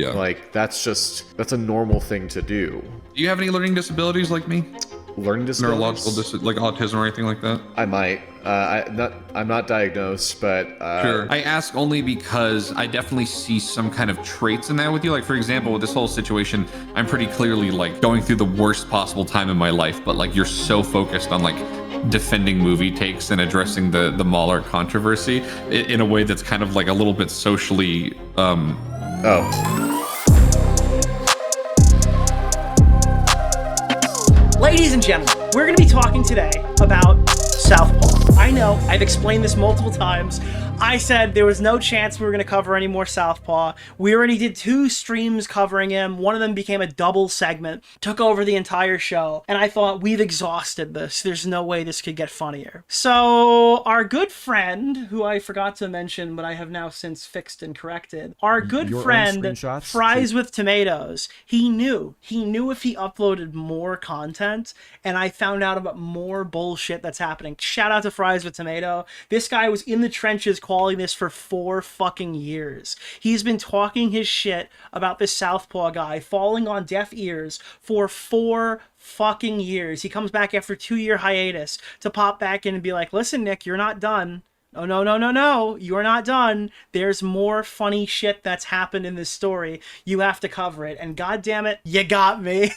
Yeah. Like, that's a normal thing to do. Do you have any learning disabilities like me? Learning disabilities? Neurological like autism or anything like that? I might. I'm not diagnosed, but Sure. I ask only because I definitely see some kind of traits in that with you. Like, for example, with this whole situation, I'm pretty clearly like going through the worst possible time in my life, but like you're so focused on like defending movie takes and addressing the MauLer controversy in a way that's kind of like a little bit socially Ladies and gentlemen, we're going to be talking today about Southpaw. I know, I've explained this multiple times. I said there was no chance we were going to cover any more Southpaw. We already did 2 streams covering him. One of them became a double segment, took over the entire show, and I thought, we've exhausted this. There's no way this could get funnier. So our good friend, who I forgot to mention, but I have now since fixed and corrected, our good friend, Fries with Tomatoes, he knew if he uploaded more content, and I found out about more bullshit that's happening. Shout out to Fries with Tomato. This guy was in the trenches calling this for 4 fucking years. He's been talking his shit about this Southpaw guy falling on deaf ears for 4 fucking years. He comes back after 2-year hiatus to pop back in and be like, listen, Nick, you're not done. No, you're not done. There's more funny shit that's happened in this story. You have to cover it. And goddamn it, you got me.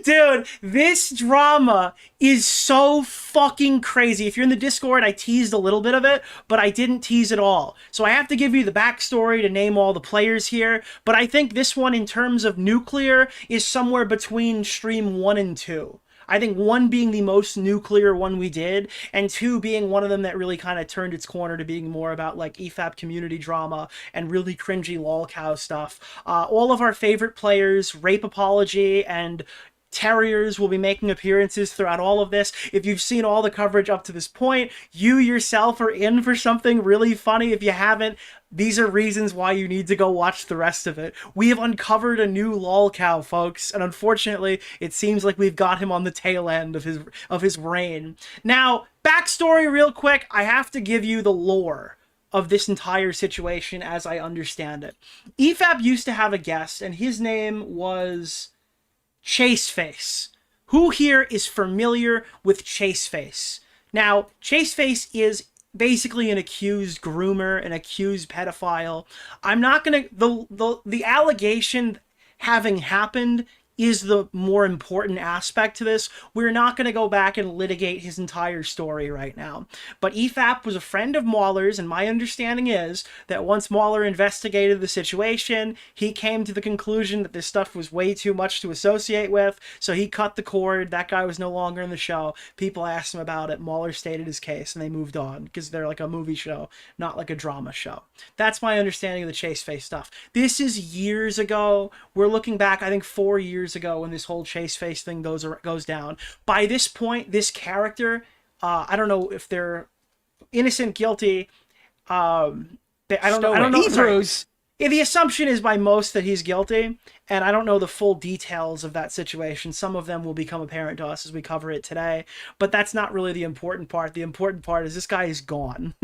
Dude, this drama is so fucking crazy. If you're in the Discord, I teased a little bit of it, but I didn't tease it all. So I have to give you the backstory to name all the players here, but I think this one, in terms of nuclear, is somewhere between stream 1 and 2. I think 1 being the most nuclear one we did, and 2 being one of them that really kind of turned its corner to being more about like EFAP community drama and really cringy lolcow stuff. All of our favorite players, Rape Apology, and Terriers will be making appearances throughout all of this. If you've seen all the coverage up to this point, you yourself are in for something really funny. If you haven't, these are reasons why you need to go watch the rest of it. We have uncovered a new lolcow, folks, and unfortunately, it seems like we've got him on the tail end of his reign. Now, backstory real quick, I have to give you the lore of this entire situation as I understand it. EFAP used to have a guest, and his name was ChaseFace. Who here is familiar with ChaseFace? Now, ChaseFace is basically an accused groomer, an accused pedophile. I'm not gonna... The allegation having happened is the more important aspect to this. We're not going to go back and litigate his entire story right now. But EFAP was a friend of MauLer's, and my understanding is that once MauLer investigated the situation, he came to the conclusion that this stuff was way too much to associate with, so he cut the cord. That guy was no longer in the show. People asked him about it. MauLer stated his case, and they moved on, because they're like a movie show, not like a drama show. That's my understanding of the ChaseFace stuff. This is years ago. We're looking back, I think 4 years ago, when this whole ChaseFace thing goes down. By this point, this character, I don't know if they're innocent, guilty. I don't know. Hebrews. Yeah, the assumption is by most that he's guilty, and I don't know the full details of that situation. Some of them will become apparent to us as we cover it today, but that's not really the important part. The important part is this guy is gone.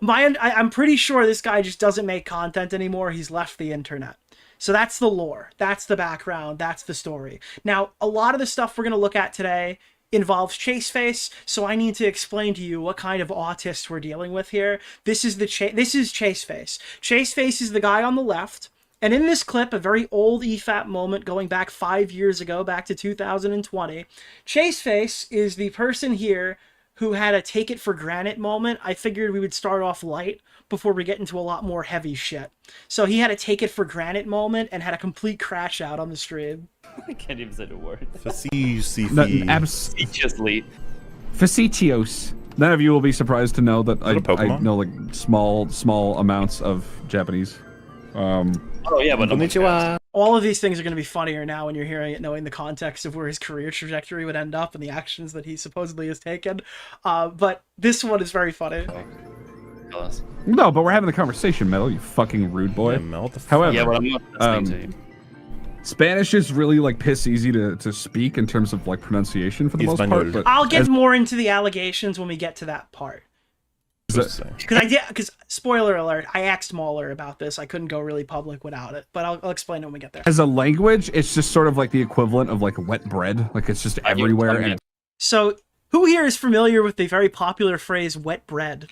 I'm pretty sure this guy just doesn't make content anymore. He's left the internet. So that's the lore, that's the background, that's the story. Now, a lot of the stuff we're going to look at today involves ChaseFace, so I need to explain to you what kind of autist we're dealing with here. This is ChaseFace. ChaseFace is the guy on the left, and in this clip, a very old EFAP moment going back 5 years ago, back to 2020, ChaseFace is the person here who had a take it for granted moment. I figured we would start off light before we get into a lot more heavy shit. So he had a take it for granted moment and had a complete crash out on the stream. I can't even say the word. Facetious. None of you will be surprised to know that I know like small amounts of Japanese. Oh yeah, but konnichiwa. All of these things are going to be funnier now when you're hearing it, knowing the context of where his career trajectory would end up and the actions that he supposedly has taken. But this one is very funny. No, but we're having the conversation, Metal, you fucking rude boy. Yeah, However, yeah, but I'm not listening to you. Spanish is really like piss easy to speak in terms of like pronunciation for the most part. But I'll get more into the allegations when we get to that part. Because spoiler alert, I asked MauLer about this. I couldn't go really public without it, but I'll explain it when we get there. As a language, it's just sort of like the equivalent of like wet bread. Like it's just everywhere. And so who here is familiar with the very popular phrase wet bread?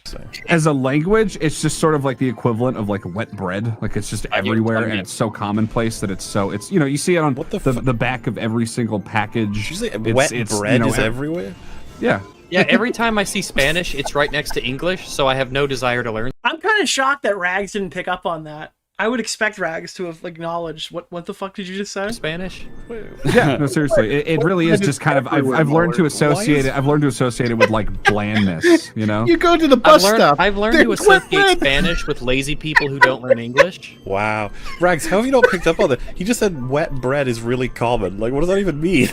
As a language, it's just sort of like the equivalent of like wet bread. Like it's just everywhere, and it's so commonplace that it's you know, you see it on the back of every single package. Wet bread is everywhere? Yeah. Yeah, every time I see Spanish, it's right next to English, so I have no desire to learn. I'm kind of shocked that Rags didn't pick up on that. I would expect Rags to have acknowledged what the fuck did you just say? Spanish? Yeah, no, seriously. It really is just kind of I've learned to associate it. I've learned to associate it with like blandness, you know? You go to the bus stop. I've learned to associate Spanish with lazy people who don't learn English. Wow. Rags, how have you not picked up on that? He just said wet bread is really common. Like, what does that even mean?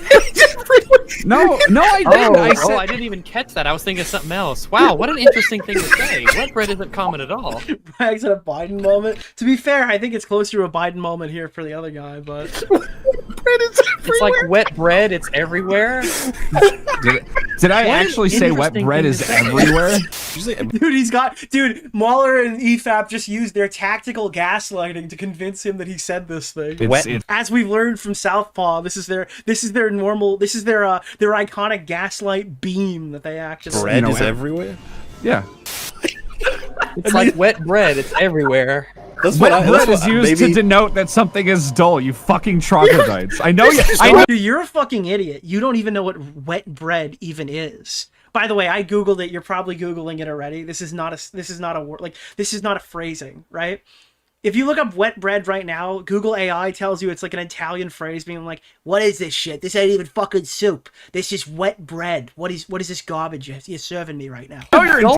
No, I didn't. I didn't even catch that. I was thinking of something else. Wow, what an interesting thing to say. Wet bread isn't common at all. Rags had a Biden moment. To be fair, I think it's closer to a Biden moment here for the other guy, but... It's like wet bread, it's everywhere. Did I actually say wet bread is everywhere? Dude, MauLer and EFAP just used their tactical gaslighting to convince him that he said this thing. As we've learned from Southpaw, this is their iconic gaslight beam that they actually... Bread is everywhere? Yeah. It's like wet bread, it's everywhere. Wet bread is used to denote that something is dull, you fucking troglodytes. I know you. Dude, you're a fucking idiot. You don't even know what wet bread even is. By the way, I googled it. You're probably googling it already. This is not a word. Like, this is not a phrasing, right? If you look up wet bread right now, Google AI tells you it's like an Italian phrase being like, what is this shit? This ain't even fucking soup. This is wet bread. What is this garbage you're serving me right now?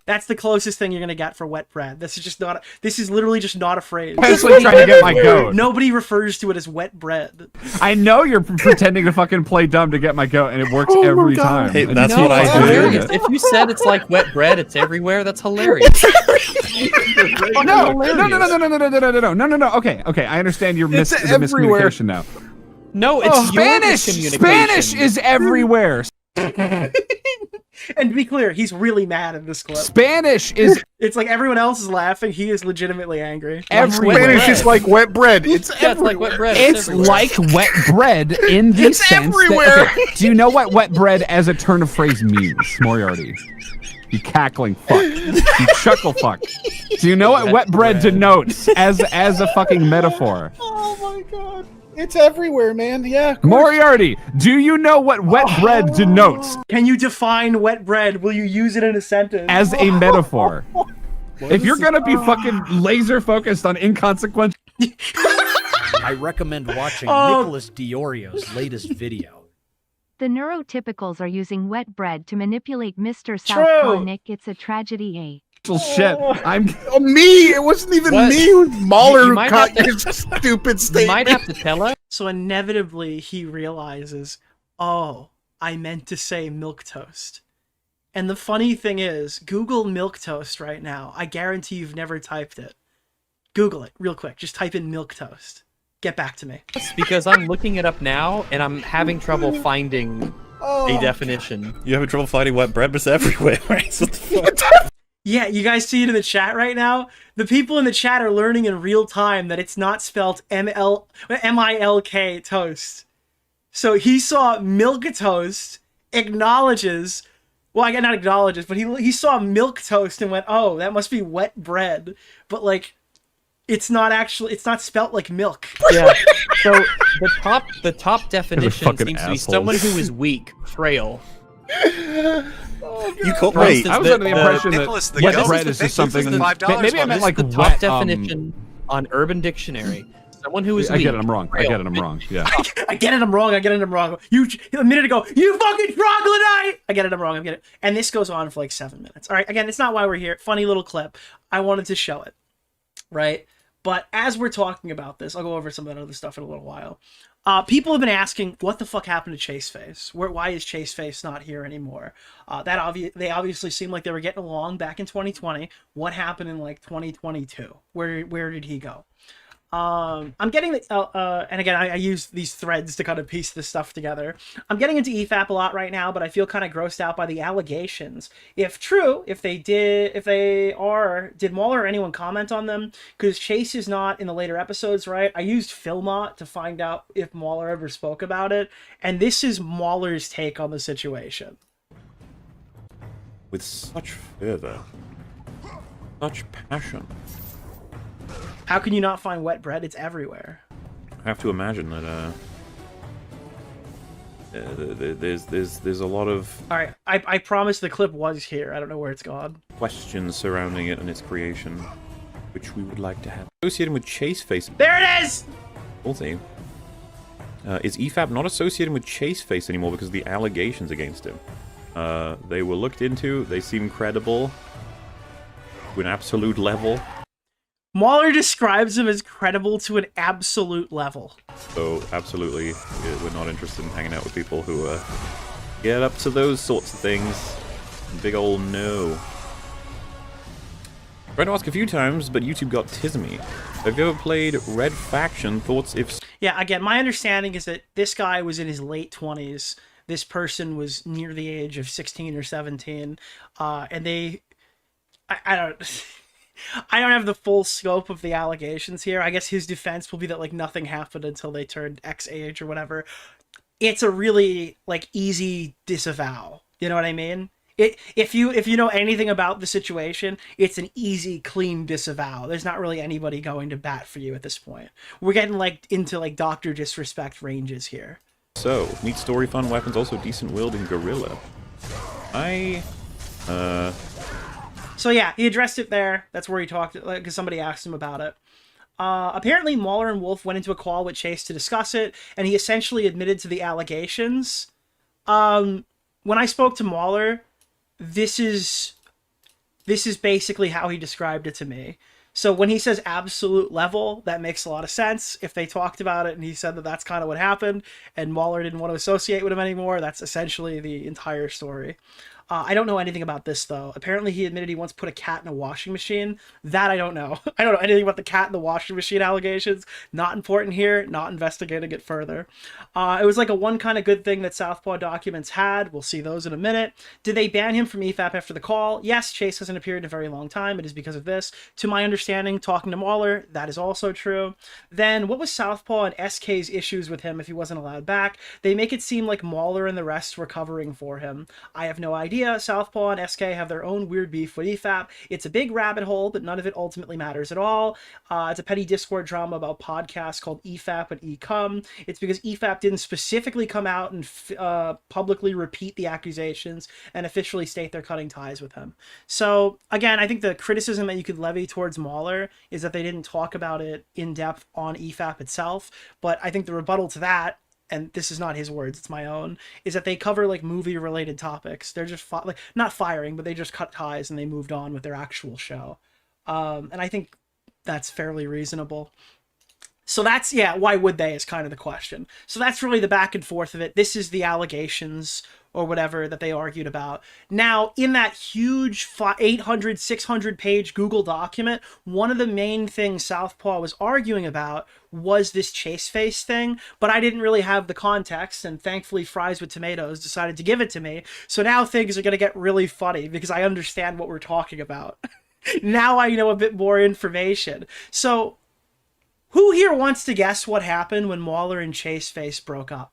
That's the closest thing you're going to get for wet bread. This is literally just not a phrase. I was trying to get my goat. Nobody refers to it as wet bread. I know you're pretending to fucking play dumb to get my goat, and it works every time. Hey, that's what I do. Hilarious. If you said it's like wet bread, it's everywhere, that's hilarious. No. Okay. I understand your miscommunication now. No, it's Spanish. Spanish is everywhere. And to be clear, he's really mad in this clip. Spanish is. It's like everyone else is laughing. He is legitimately angry. Spanish is like wet bread. It's like wet bread. It's like wet bread in the sense that. Okay, do you know what wet bread as a turn of phrase means, Moriarty? You cackling fuck. You chuckle fuck. Do you know what wet bread denotes as a fucking metaphor? Oh my god. It's everywhere, man. Yeah. Moriarty, do you know what wet bread denotes? Can you define wet bread? Will you use it in a sentence? As a metaphor. If you're gonna be fucking laser focused on inconsequential... I recommend watching Nicholas DeOrio's latest video. The neurotypicals are using wet bread to manipulate Mr. Southpaw. Nick, it's a tragedy, Shit. Me! It wasn't even me who MauLer who caught your stupid statement. You might have to tell her. So inevitably he realizes, oh, I meant to say milk toast. And the funny thing is, Google milk toast right now. I guarantee you've never typed it. Google it real quick. Just type in milk toast. Get back to me. Because I'm looking it up now, and I'm having trouble finding a definition. You're having trouble finding wet bread, but it's everywhere, right? So what the fuck? Yeah, you guys see it in the chat right now? The people in the chat are learning in real time that it's not spelled M-I-L-K toast. So he saw milk toast, acknowledges, well, not acknowledges, but he saw milk toast and went, oh, that must be wet bread. But like, it's not spelt like milk. Yeah. So the top definition seems to be someone who is weak, frail. You called wait. I was under the impression that wet bread is just something. Maybe I meant like the wet. Top definition on Urban Dictionary. Someone who is weak. I get it. I'm wrong. Yeah. I get it. I'm wrong. You a minute ago. You fucking troglodyte. I get it. I'm wrong. I get it. And this goes on for like 7 minutes. All right. Again, it's not why we're here. Funny little clip. I wanted to show it. Right. But as we're talking about this, I'll go over some of that other stuff in a little while. People have been asking, what the fuck happened to ChaseFace? Why is ChaseFace not here anymore? They obviously seemed like they were getting along back in 2020. What happened in like 2022? Where did he go? I'm getting the, and again, I use these threads to kind of piece this stuff together. I'm getting into EFAP a lot right now, but I feel kind of grossed out by the allegations. If true, did MauLer or anyone comment on them? Because Chase is not in the later episodes, right? I used Philmot to find out if MauLer ever spoke about it, and this is MauLer's take on the situation. With such fervor, such passion. How can you not find wet bread? It's everywhere. I have to imagine that there's a lot of... All right, I promise the clip was here. I don't know where it's gone. Questions surrounding it and its creation, which we would like to have associated with ChaseFace. There it is. We'll see. Is EFAP not associated with ChaseFace anymore because of the allegations against him? They were looked into. They seem credible to an absolute level. MauLer describes him as credible to an absolute level. So, absolutely, we're not interested in hanging out with people who get up to those sorts of things. Big ol' no. Tried to ask a few times, but YouTube got tismy. Have you ever played Red Faction? Thoughts if... Yeah, again, my understanding is that this guy was in his late 20s. This person was near the age of 16 or 17. And they... I don't... I don't have the full scope of the allegations here. I guess his defense will be that, like, nothing happened until they turned X age or whatever. It's a really, like, easy disavow. You know what I mean? If you know anything about the situation, it's an easy, clean disavow. There's not really anybody going to bat for you at this point. We're getting, like, into, like, Dr. Disrespect ranges here. So, neat story, fun weapons, also decent wielding gorilla. So yeah, he addressed it there. That's where he talked, because somebody asked him about it. Apparently, MauLer and Wolf went into a call with Chase to discuss it, and he essentially admitted to the allegations. When I spoke to MauLer, this is basically how he described it to me. So when he says absolute level, that makes a lot of sense. If they talked about it and he said that that's kind of what happened, and MauLer didn't want to associate with him anymore, that's essentially the entire story. I don't know anything about this, though. Apparently, he admitted he once put a cat in a washing machine. That I don't know. I don't know anything about the cat in the washing machine allegations. Not important here. Not investigating it further. It was like a one kind of good thing that Southpaw documents had. We'll see those in a minute. Did they ban him from EFAP after the call? Yes, Chase hasn't appeared in a very long time. It is because of this. To my understanding, talking to MauLer, that is also true. Then, what was Southpaw and SK's issues with him if he wasn't allowed back? They make it seem like MauLer and the rest were covering for him. I have no idea. Southpaw and SK have their own weird beef with EFAP. It's a big rabbit hole, but none of it ultimately matters at all. It's a petty Discord drama about podcasts called EFAP and ECOM. It's because EFAP didn't specifically come out and publicly repeat the accusations and officially state they're cutting ties with him. So, again, I think the criticism that you could levy towards MauLer is that they didn't talk about it in depth on EFAP itself, but I think the rebuttal to that, and this is not his words, it's my own, is that they cover, like, movie-related topics. They're just, like, not firing, but they just cut ties and they moved on with their actual show. And I think that's fairly reasonable. So that's, yeah, why would they is kind of the question. So that's really the back and forth of it. This is the allegations or whatever that they argued about. Now, in that huge 800, 600-page Google document, one of the main things Southpaw was arguing about was this ChaseFace thing, but I didn't really have the context, and thankfully Fries with Tomatoes decided to give it to me. So now things are going to get really funny because I understand what we're talking about. Now I know a bit more information. So, who here wants to guess what happened when MauLer and ChaseFace broke up?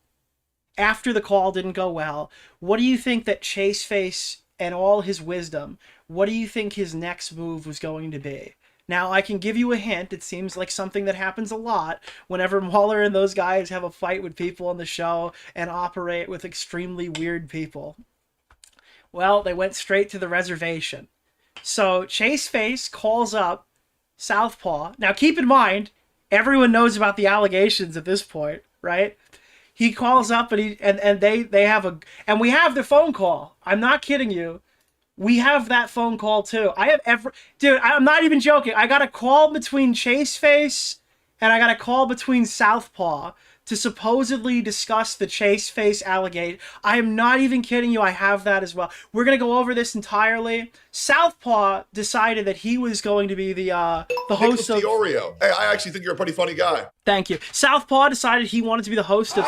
After the call didn't go well, what do you think that ChaseFace and all his wisdom, what do you think his next move was going to be? Now, I can give you a hint. It seems like something that happens a lot whenever MauLer and those guys have a fight with people on the show and operate with extremely weird people. Well, they went straight to the reservation. So, ChaseFace calls up Southpaw. Now, keep in mind, everyone knows about the allegations at this point, right? He calls up and they have and we have the phone call. I'm not kidding you. We have that phone call too. Dude, I'm not even joking. I got a call between ChaseFace and I got a call between Southpaw to supposedly discuss the ChaseFace allegation. I am not even kidding you. I have that as well. We're going to go over this entirely. Southpaw decided that he was going to be the host of... Nicholas DeOrio. Hey, I actually think you're a pretty funny guy. Thank you. Southpaw decided he wanted to be the host of...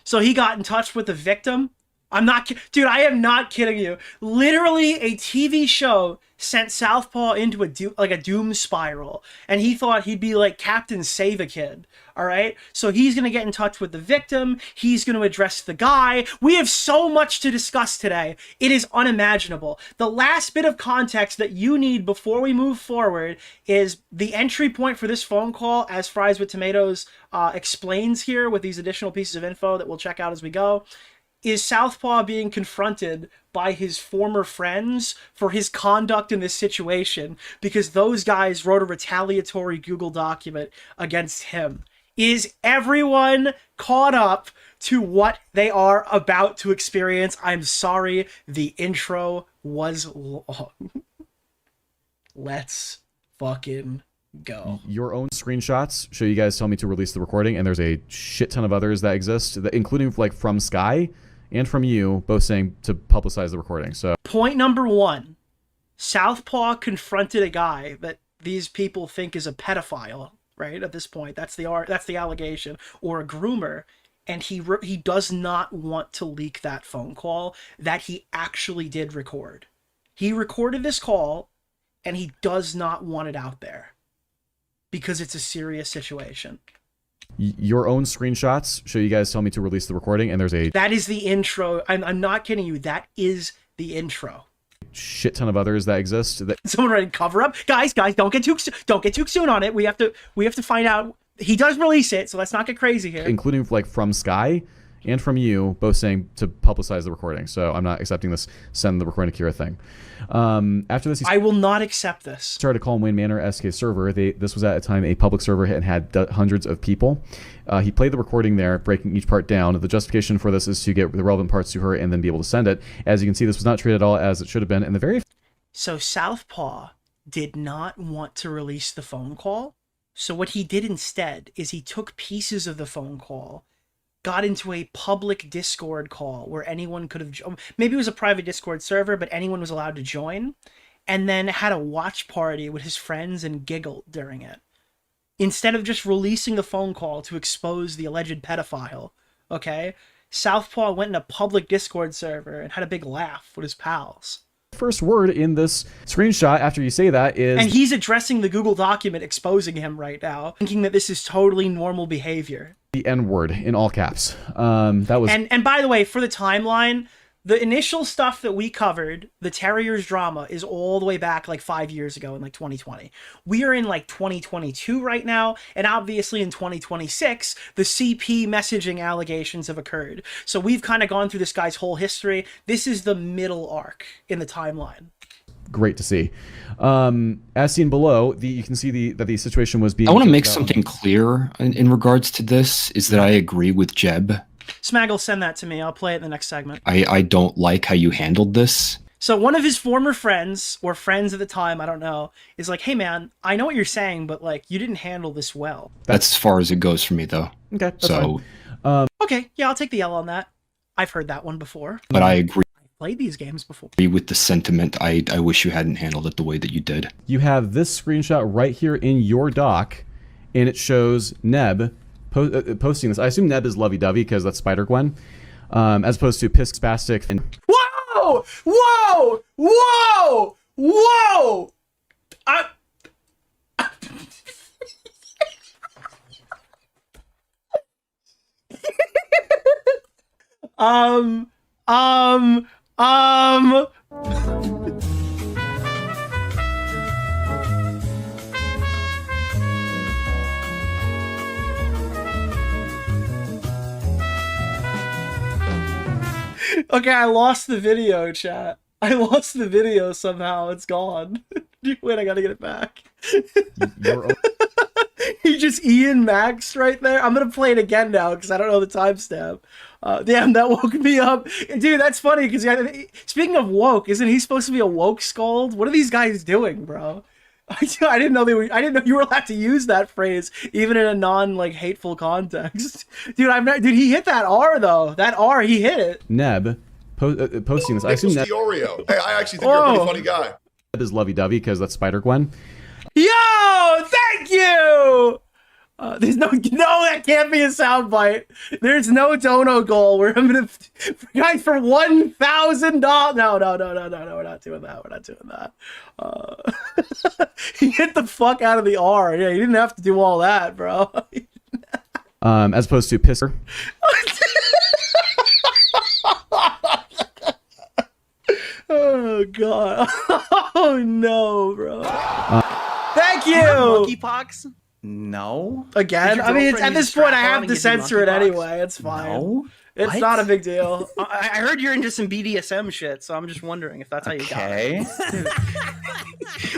So he got in touch with the victim. I'm not... Dude, I am not kidding you. Literally, a TV show sent Southpaw into a doom spiral, and he thought he'd be like Captain Save-A-Kid, all right? So he's going to get in touch with the victim. He's going to address the guy. We have so much to discuss today. It is unimaginable. The last bit of context that you need before we move forward is the entry point for this phone call, as Fries with Tomatoes explains here with these additional pieces of info that we'll check out as we go, is Southpaw being confronted by his former friends for his conduct in this situation because those guys wrote a retaliatory Google document against him. Is everyone caught up to what they are about to experience? I'm sorry, the intro was long. Let's fucking go. Your own screenshots show you guys tell me to release the recording, and there's a shit ton of others that exist, including like from Sky and from you, both saying to publicize the recording. So point number one, Southpaw confronted a guy that these people think is a pedophile, right? At this point, that's the allegation, or a groomer, and he does not want to leak that phone call that he actually did record. He recorded this call, and he does not want it out there because it's a serious situation. Your own screenshots show you guys tell me to release the recording, and there's a... That is the intro. I'm not kidding you. That is the intro. Shit ton of others that exist. Someone ready to cover up? Guys, don't get too soon on it. We have to find out. He does release it, so let's not get crazy here. Including like from Sky and from you, both saying to publicize the recording. So I'm not accepting this send the recording to Kira thing. After this, I will not accept this. Started to call Wayne Manor SK server. This was at a time a public server and had hundreds of people. He played the recording there, breaking each part down. The justification for this is to get the relevant parts to her and then be able to send it. As you can see, this was not treated at all as it should have been. And the very... So Southpaw did not want to release the phone call. So what he did instead is he took pieces of the phone call, got into a public Discord call where anyone could have... Maybe it was a private Discord server, but anyone was allowed to join, and then had a watch party with his friends and giggled during it. Instead of just releasing the phone call to expose the alleged pedophile, okay? Southpaw went in a public Discord server and had a big laugh with his pals. First word in this screenshot after you say that is... And he's addressing the Google document exposing him right now, thinking that this is totally normal behavior. The N-word in all caps. That was... And by the way, for the timeline, the initial stuff that we covered, the Terriers drama, is all the way back like 5 years ago in like 2020. We are in like 2022 right now, and obviously in 2026, the CP messaging allegations have occurred. So we've kind of gone through this guy's whole history. This is the middle arc in the timeline. Great to see. As seen below, you can see that the situation was being... I want to make something clear in regards to this, is that I agree with Jeb. Smaggle, send that to me. I'll play it in the next segment. I don't like how you handled this. So one of his former friends, or friends at the time, I don't know, is like, hey man, I know what you're saying, but like, you didn't handle this well. That's as far as it goes for me, though. Okay, that's so fine. Okay, yeah, I'll take the L on that. I've heard that one before. But I agree. I've played these games before. With the sentiment, I wish you hadn't handled it the way that you did. You have this screenshot right here in your doc, and it shows Neb posting this. I assume Neb is lovey-dovey because that's Spider-Gwen, as opposed to Pisk Spastic. And whoa! Whoa! Whoa! Whoa! Okay, I lost the video, chat. I lost the video somehow. It's gone. Wait, I gotta get it back. He just Ian Max right there. I'm gonna play it again now because I don't know the timestamp. Damn, that woke me up. Dude, that's funny because speaking of woke, isn't he supposed to be a woke scald? What are these guys doing, bro? I didn't know I didn't know you were allowed to use that phrase even in a non like hateful context. Dude, he hit that R though. That R, he hit it. Neb posting this. I assume Nicholas Neb DeOrio. Hey, I actually think you're a pretty funny guy. is lovey-dovey because that's Spider-Gwen. Yo, thank you. There's no, that can't be a soundbite. There's no dono goal where I'm gonna, guys, for $1,000. No, we're not doing that. We're not doing that. He hit the fuck out of the R. Yeah, you didn't have to do all that, bro. As opposed to pisser. Oh god. Oh no, bro. Thank you. Monkeypox? No. Again? I mean, at this point, I have to censor it anyway. It's fine. No. It's not a big deal. I heard you're into some BDSM shit, so I'm just wondering if that's how you got it.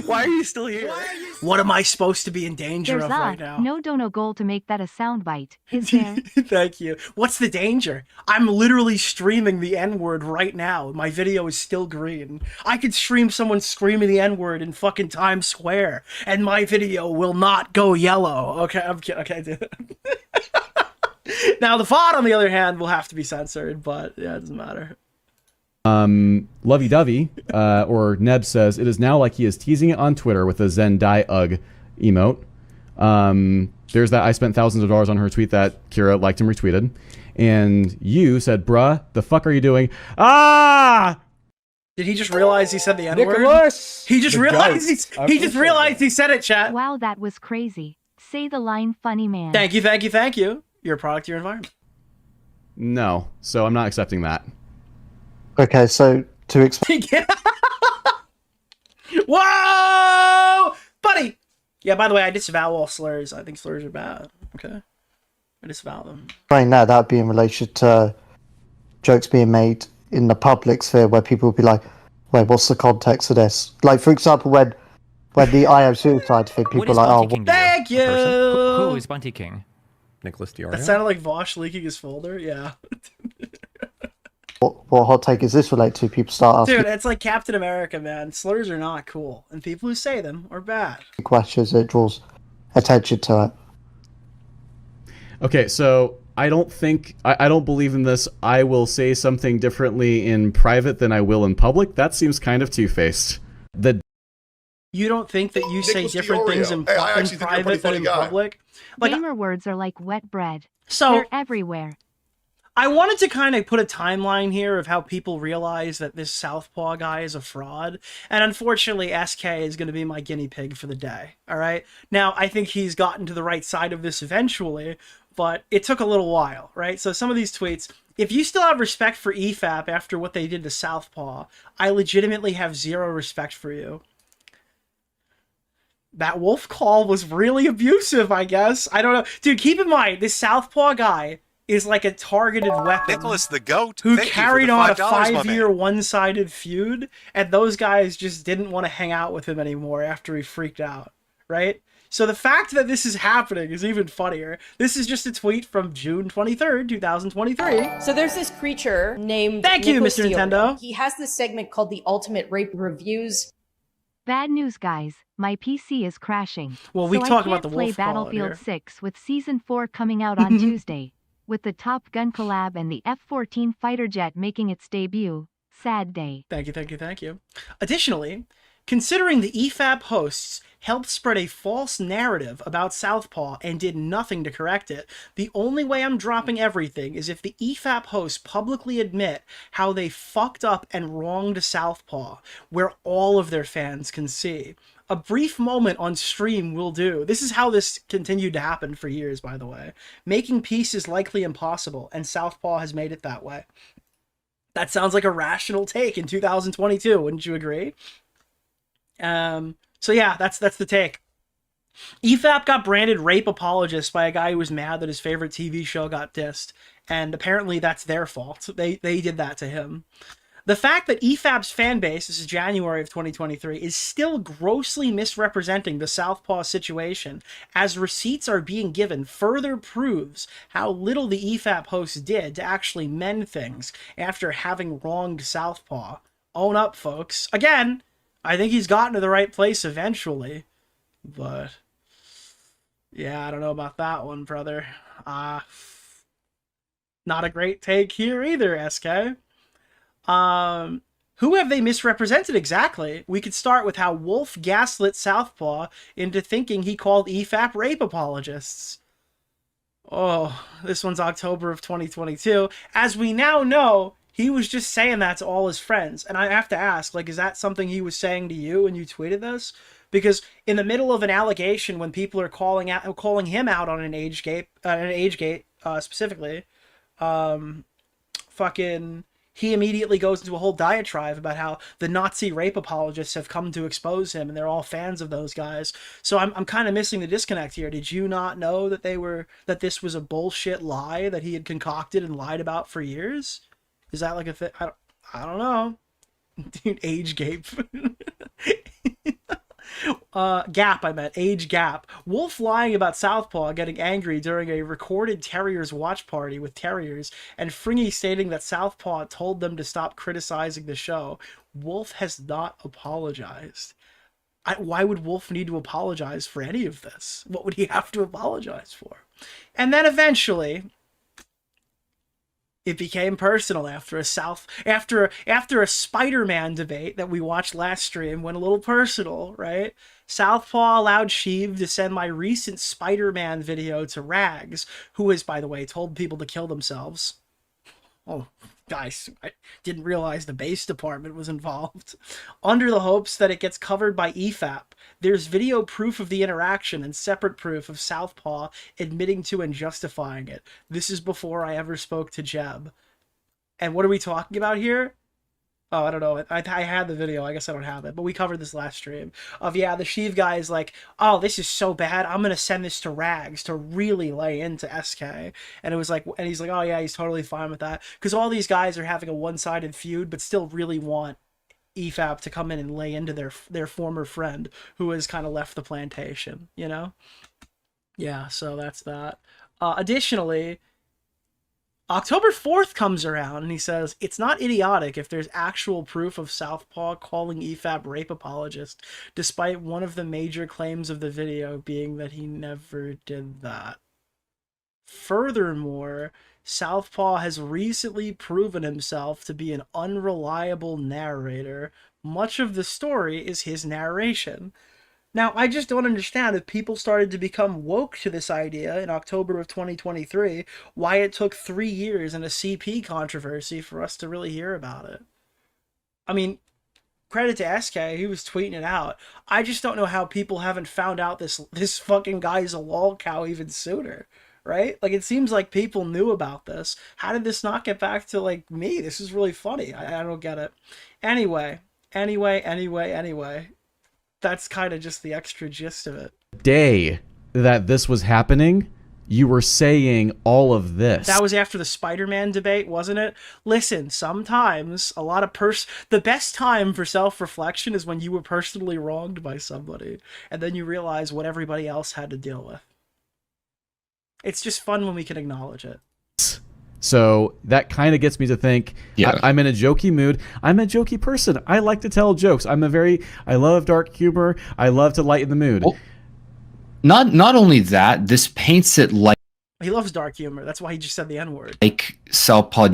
Why are you still here? What am I supposed to be in danger of right now? No dono goal to make that a soundbite, is there? Thank you. What's the danger? I'm literally streaming the N-word right now. My video is still green. I could stream someone screaming the N-word in fucking Times Square, and my video will not go yellow. Okay, I'm kidding. Okay, dude. Now, the VOD, on the other hand, will have to be censored, but yeah, it doesn't matter. Lovey-dovey, or Neb says, it is now like he is teasing it on Twitter with a Zendai Ugh emote. There's that I spent thousands of dollars on her tweet that Kira liked and retweeted. And you said, bruh, the fuck are you doing? Ah! Did he just realize he said the N-word? Nicholas! He just realized he just realized he said it, chat. Wow, that was crazy. Say the line, funny man. Thank you, thank you, thank you. You're a product of your environment. No, so I'm not accepting that. Okay, so to explain. Whoa! Buddy! Yeah, by the way, I disavow all slurs. I think slurs are bad. Okay? I disavow them. Right now, that would be in relation to jokes being made in the public sphere where people would be like, wait, what's the context of this? Like, for example, when the I am suicide thing, people are like, oh, thank you! Who is Bunty King? Nicholas DeOrio. That sounded like Vosh leaking his folder. Yeah. what hot take is this related to? People start asking Dude, it's like Captain America, man. Slurs are not cool, and people who say them are bad. questions. It draws attention to it. Okay, so I don't think I don't believe in this. I will say something differently in private than I will in public. That seems kind of two-faced. You don't think that you say different things in private than in public? Like, gamer words are like wet bread. So they're everywhere. I wanted to kind of put a timeline here of how people realize that this Southpaw guy is a fraud. And unfortunately, SK is going to be my guinea pig for the day. All right. Now, I think he's gotten to the right side of this eventually, but it took a little while, right? So some of these tweets, if you still have respect for EFAP after what they did to Southpaw, I legitimately have zero respect for you. That wolf call was really abusive, I guess. I don't know. Dude, keep in mind, this Southpaw guy is like a targeted weapon. Nicholas the Goat, who carried on a 5-year one-sided feud, and those guys just didn't want to hang out with him anymore after he freaked out, right? So the fact that this is happening is even funnier. This is just a tweet from June 23rd, 2023. So there's this creature named Thank you, Nicholas Mr. DeOrio. Nintendo. He has this segment called the Ultimate Rape Reviews. Bad news, guys. My PC is crashing. Well, we so talk I about can't the play wolf call Battlefield here. 6 with Season 4 coming out on Tuesday, with the Top Gun collab and the F-14 fighter jet making its debut. Sad day. Thank you, thank you, thank you. Additionally, considering the EFAP hosts helped spread a false narrative about Southpaw and did nothing to correct it, the only way I'm dropping everything is if the EFAP hosts publicly admit how they fucked up and wronged Southpaw, where all of their fans can see. A brief moment on stream will do. This is how this continued to happen for years, by the way. Making peace is likely impossible, and Southpaw has made it that way. That sounds like a rational take in 2022, wouldn't you agree? So yeah, that's the take. EFAP got branded rape apologist by a guy who was mad that his favorite TV show got dissed, and apparently that's their fault. They did that to him. The fact that EFAP's fan base, this is January of 2023, is still grossly misrepresenting the Southpaw situation as receipts are being given further proves how little the EFAP hosts did to actually mend things after having wronged Southpaw. Own up, folks. Again, I think he's gotten to the right place eventually, But yeah, I don't know about that one, brother. Not a great take here either, SK. Who have they misrepresented exactly? We could start with how Wolf gaslit Southpaw into thinking he called EFAP rape apologists. Oh, this one's October of 2022. As we now know, he was just saying that to all his friends. And I have to ask, like, is that something he was saying to you when you tweeted this? Because in the middle of an allegation, when people are calling him out on an age gate specifically, he immediately goes into a whole diatribe about how the Nazi rape apologists have come to expose him, and they're all fans of those guys. So I'm kind of missing the disconnect here. Did you not know that this was a bullshit lie that he had concocted and lied about for years? Is that like a thing? I don't know. Dude, age gap. Age gap. Wolf lying about Southpaw getting angry during a recorded Terriers watch party with Terriers, and Fringy stating that Southpaw told them to stop criticizing the show. Wolf has not apologized. Why would Wolf need to apologize for any of this? What would he have to apologize for? And then eventually, it became personal after a Spider-Man debate that we watched last stream. Went a little personal, right? Southpaw allowed Sheev to send my recent Spider-Man video to Rags, who has, by the way, told people to kill themselves. Oh, guys, I didn't realize the base department was involved. Under the hopes that it gets covered by EFAP. There's video proof of the interaction and separate proof of Southpaw admitting to and justifying it. This is before I ever spoke to Jeb. And what are we talking about here? Oh, I don't know. I had the video. I guess I don't have it. But we covered this last stream. The Sheev guy is like, oh, this is so bad. I'm going to send this to Rags to really lay into SK. And it was like, and he's like, oh yeah, he's totally fine with that. Because all these guys are having a one-sided feud, but still really want EFAP to come in and lay into their former friend who has kind of left the plantation, you know? Yeah, so that's that. Additionally, October 4th comes around and he says, it's not idiotic if there's actual proof of Southpaw calling EFAP rape apologist, despite one of the major claims of the video being that he never did that. Furthermore, Southpaw has recently proven himself to be an unreliable narrator. Much of the story is his narration. Now, I just don't understand if people started to become woke to this idea in October of 2023, why it took 3 years and a CP controversy for us to really hear about it. I mean, credit to SK, he was tweeting it out. I just don't know how people haven't found out this fucking guy's a lol cow even sooner, right? Like, it seems like people knew about this. How did this not get back to, like, me? This is really funny. I don't get it. Anyway. That's kind of just the extra gist of it. Day that this was happening, you were saying all of this. That was after the Spider-Man debate, wasn't it? Listen, sometimes the best time for self-reflection is when you were personally wronged by somebody, and then you realize what everybody else had to deal with. It's just fun when we can acknowledge it. So that kind of gets me to think, yeah. I'm in a jokey mood. I'm a jokey person. I like to tell jokes. I love dark humor. I love to lighten the mood. Well, not only that, this paints it like... He loves dark humor. That's why he just said the N-word. Like Southpaw...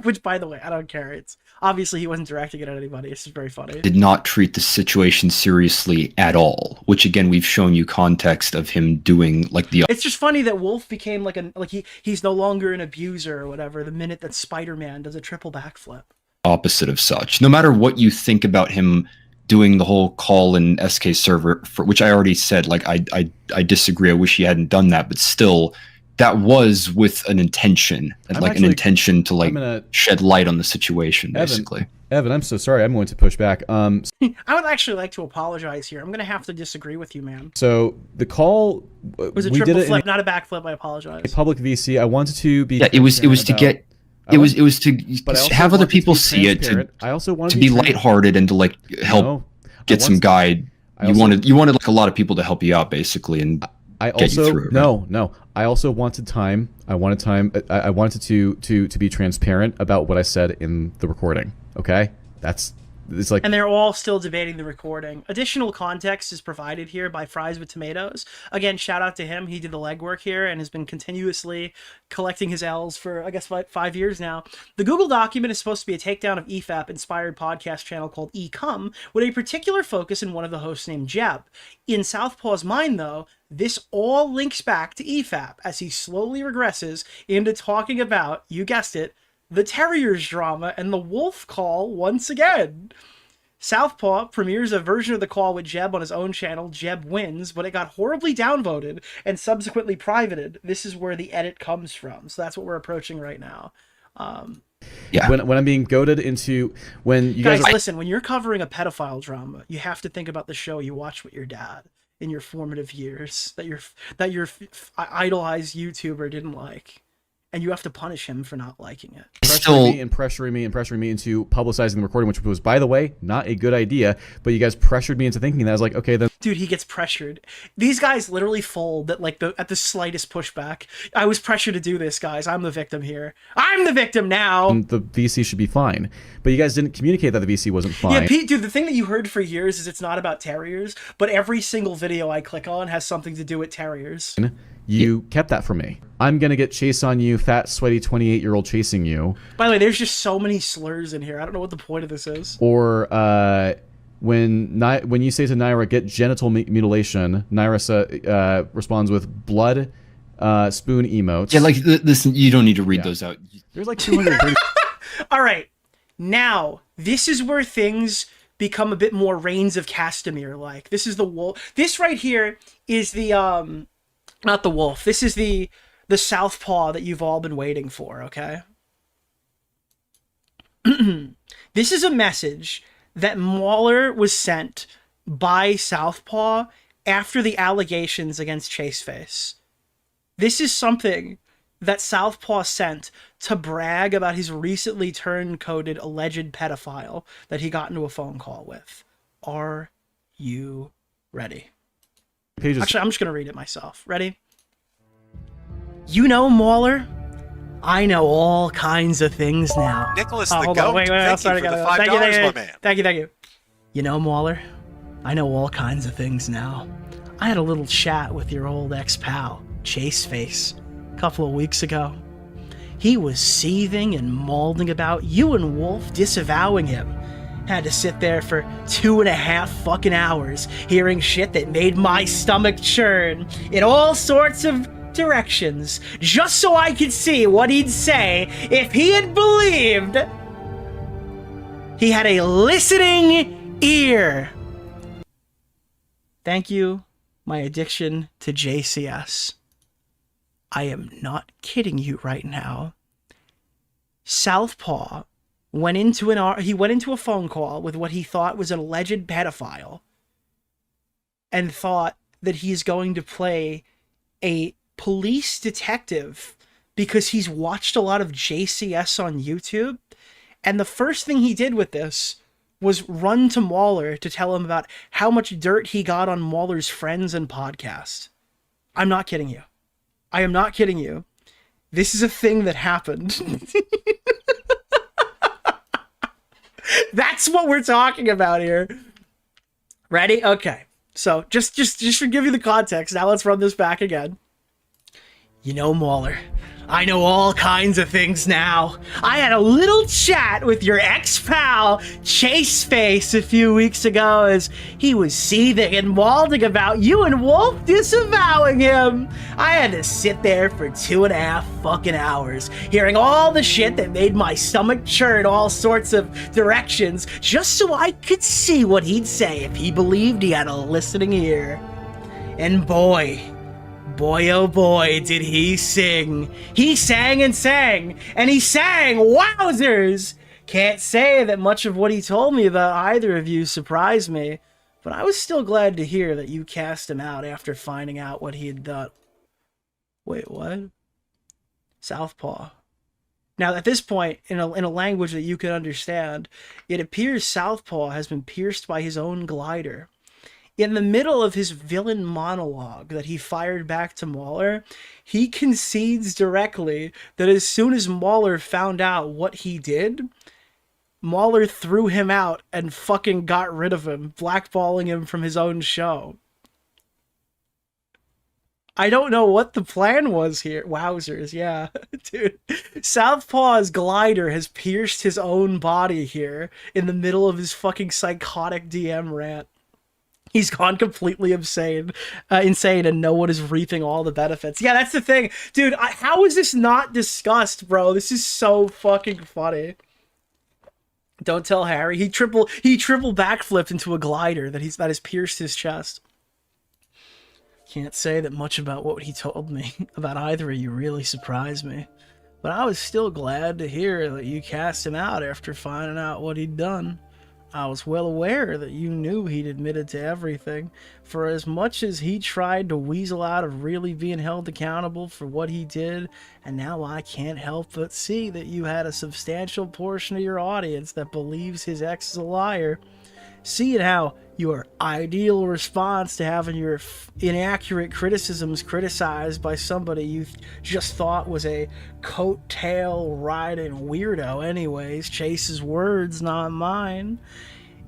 Which, by the way, I don't care. It's obviously he wasn't directing it at anybody. It's just very funny. Did not treat the situation seriously at all. Which again, we've shown you context of him doing like the. It's just funny that Wolf became he's no longer an abuser or whatever the minute that Spider-Man does a triple backflip. Opposite of such. No matter what you think about him doing the whole call in SK server, for which I already said, like I disagree. I wish he hadn't done that, but still. That was with an intention, an intention to shed light on the situation, basically. Evan, I'm so sorry. I'm going to push back. I would actually like to apologize here. I'm going to have to disagree with you, man. So the call was a triple flip, not a backflip. I apologize. A public VC. I wanted to be. Yeah, it was to have other people see it. I also wanted to be lighthearted and to help get some guide. You wanted a lot of people to help you out, basically, and. I also wanted time. I wanted to be transparent about what I said in the recording. Okay, that's it's like, and they're all still debating the recording. Additional context is provided here by Fries with Tomatoes. Again, shout out to him. He did the legwork here and has been continuously collecting his L's for, I guess, 5 years now. The Google document is supposed to be a takedown of EFAP-inspired podcast channel called eCome, with a particular focus in one of the hosts named Jeb. In Southpaw's mind, though, this all links back to EFAP as he slowly regresses into talking about, you guessed it, the Terriers drama and the wolf call once again. Southpaw premieres a version of the call with Jeb on his own channel, Jeb Wins, but it got horribly downvoted and subsequently privated. This is where the edit comes from. So that's what we're approaching right now. Yeah. When I'm being goaded into, when you guys listen, when you're covering a pedophile drama, you have to think about the show you watched with your dad in your formative years that your idolized YouTuber didn't like. And you have to punish him for not liking it. Pressuring me into publicizing the recording, which was, by the way, not a good idea. But you guys pressured me into thinking that. I was like, okay, then. Dude, he gets pressured. These guys literally fold at at the slightest pushback. I was pressured to do this, guys. I'm the victim here. I'm the victim now. And the VC should be fine. But you guys didn't communicate that the VC wasn't fine. Yeah, Pete, dude, the thing that you heard for years is it's not about terriers, but every single video I click on has something to do with terriers. You kept that from me. I'm going to get chase on you, fat, sweaty 28-year-old chasing you. By the way, there's just so many slurs in here. I don't know what the point of this is. Or when you say to Naira, get genital mutilation, Naira responds with blood spoon emotes. Yeah, like, listen, you don't need to read those out. There's like 230. All right. Now, this is where things become a bit more Reigns of Castamere-like. This is the wolf. This right here is the... Not the wolf. This is the Southpaw that you've all been waiting for, okay? This is a message that MauLer was sent by Southpaw after the allegations against ChaseFace. This is something that Southpaw sent to brag about his recently turn-coded alleged pedophile that he got into a phone call with. Are you ready? Actually, I'm just going to read it myself. Ready? You know, MauLer, I know all kinds of things now. Nicholas the Goat, thank you for the $5, my man. Thank you. You know, MauLer, I know all kinds of things now. I had a little chat with your old ex-pal, ChaseFace, a couple of weeks ago. He was seething and mauling about you and Wolf disavowing him. Had to sit there for 2.5 fucking hours hearing shit that made my stomach churn in all sorts of directions just so I could see what he'd say if he had believed he had a listening ear. Thank you, my addiction to JCS. I am not kidding you right now. Southpaw went into a phone call with what he thought was an alleged pedophile and thought that he's going to play a police detective because he's watched a lot of JCS on YouTube. And the first thing he did with this was run to MauLer to tell him about how much dirt he got on MauLer's friends and podcast. I'm not kidding you. I am not kidding you. This is a thing that happened. That's what we're talking about here. Ready? Okay. So just to give you the context, now let's run this back again. You know, MauLer, I know all kinds of things now. I had a little chat with your ex-pal, ChaseFace, a few weeks ago as he was seething and mauling about you and Wolf disavowing him. I had to sit there for 2.5 fucking hours hearing all the shit that made my stomach churn all sorts of directions just so I could see what he'd say if he believed he had a listening ear. And boy, oh boy, did he sing. He sang and sang, and he sang, wowzers! Can't say that much of what he told me about either of you surprised me, but I was still glad to hear that you cast him out after finding out what he had done. Wait, what? Southpaw. Now, at this point, in a language that you can understand, it appears Southpaw has been pierced by his own glider. In the middle of his villain monologue that he fired back to MauLer, he concedes directly that as soon as MauLer found out what he did, MauLer threw him out and fucking got rid of him, blackballing him from his own show. I don't know what the plan was here. Wowzers, yeah. Dude, Southpaw's glider has pierced his own body here in the middle of his fucking psychotic DM rant. He's gone completely insane and no one is reaping all the benefits. Yeah, that's the thing. Dude, how is this not discussed, bro? This is so fucking funny. Don't tell Harry. He triple backflipped into a glider that has pierced his chest. Can't say that much about what he told me about either of you really surprised me. But I was still glad to hear that you cast him out after finding out what he'd done. I was well aware that you knew he'd admitted to everything, for as much as he tried to weasel out of really being held accountable for what he did, and now I can't help but see that you had a substantial portion of your audience that believes his ex is a liar. Seeing how your ideal response to having your inaccurate criticisms criticized by somebody you just thought was a coattail riding weirdo anyways, Chase's words, not mine,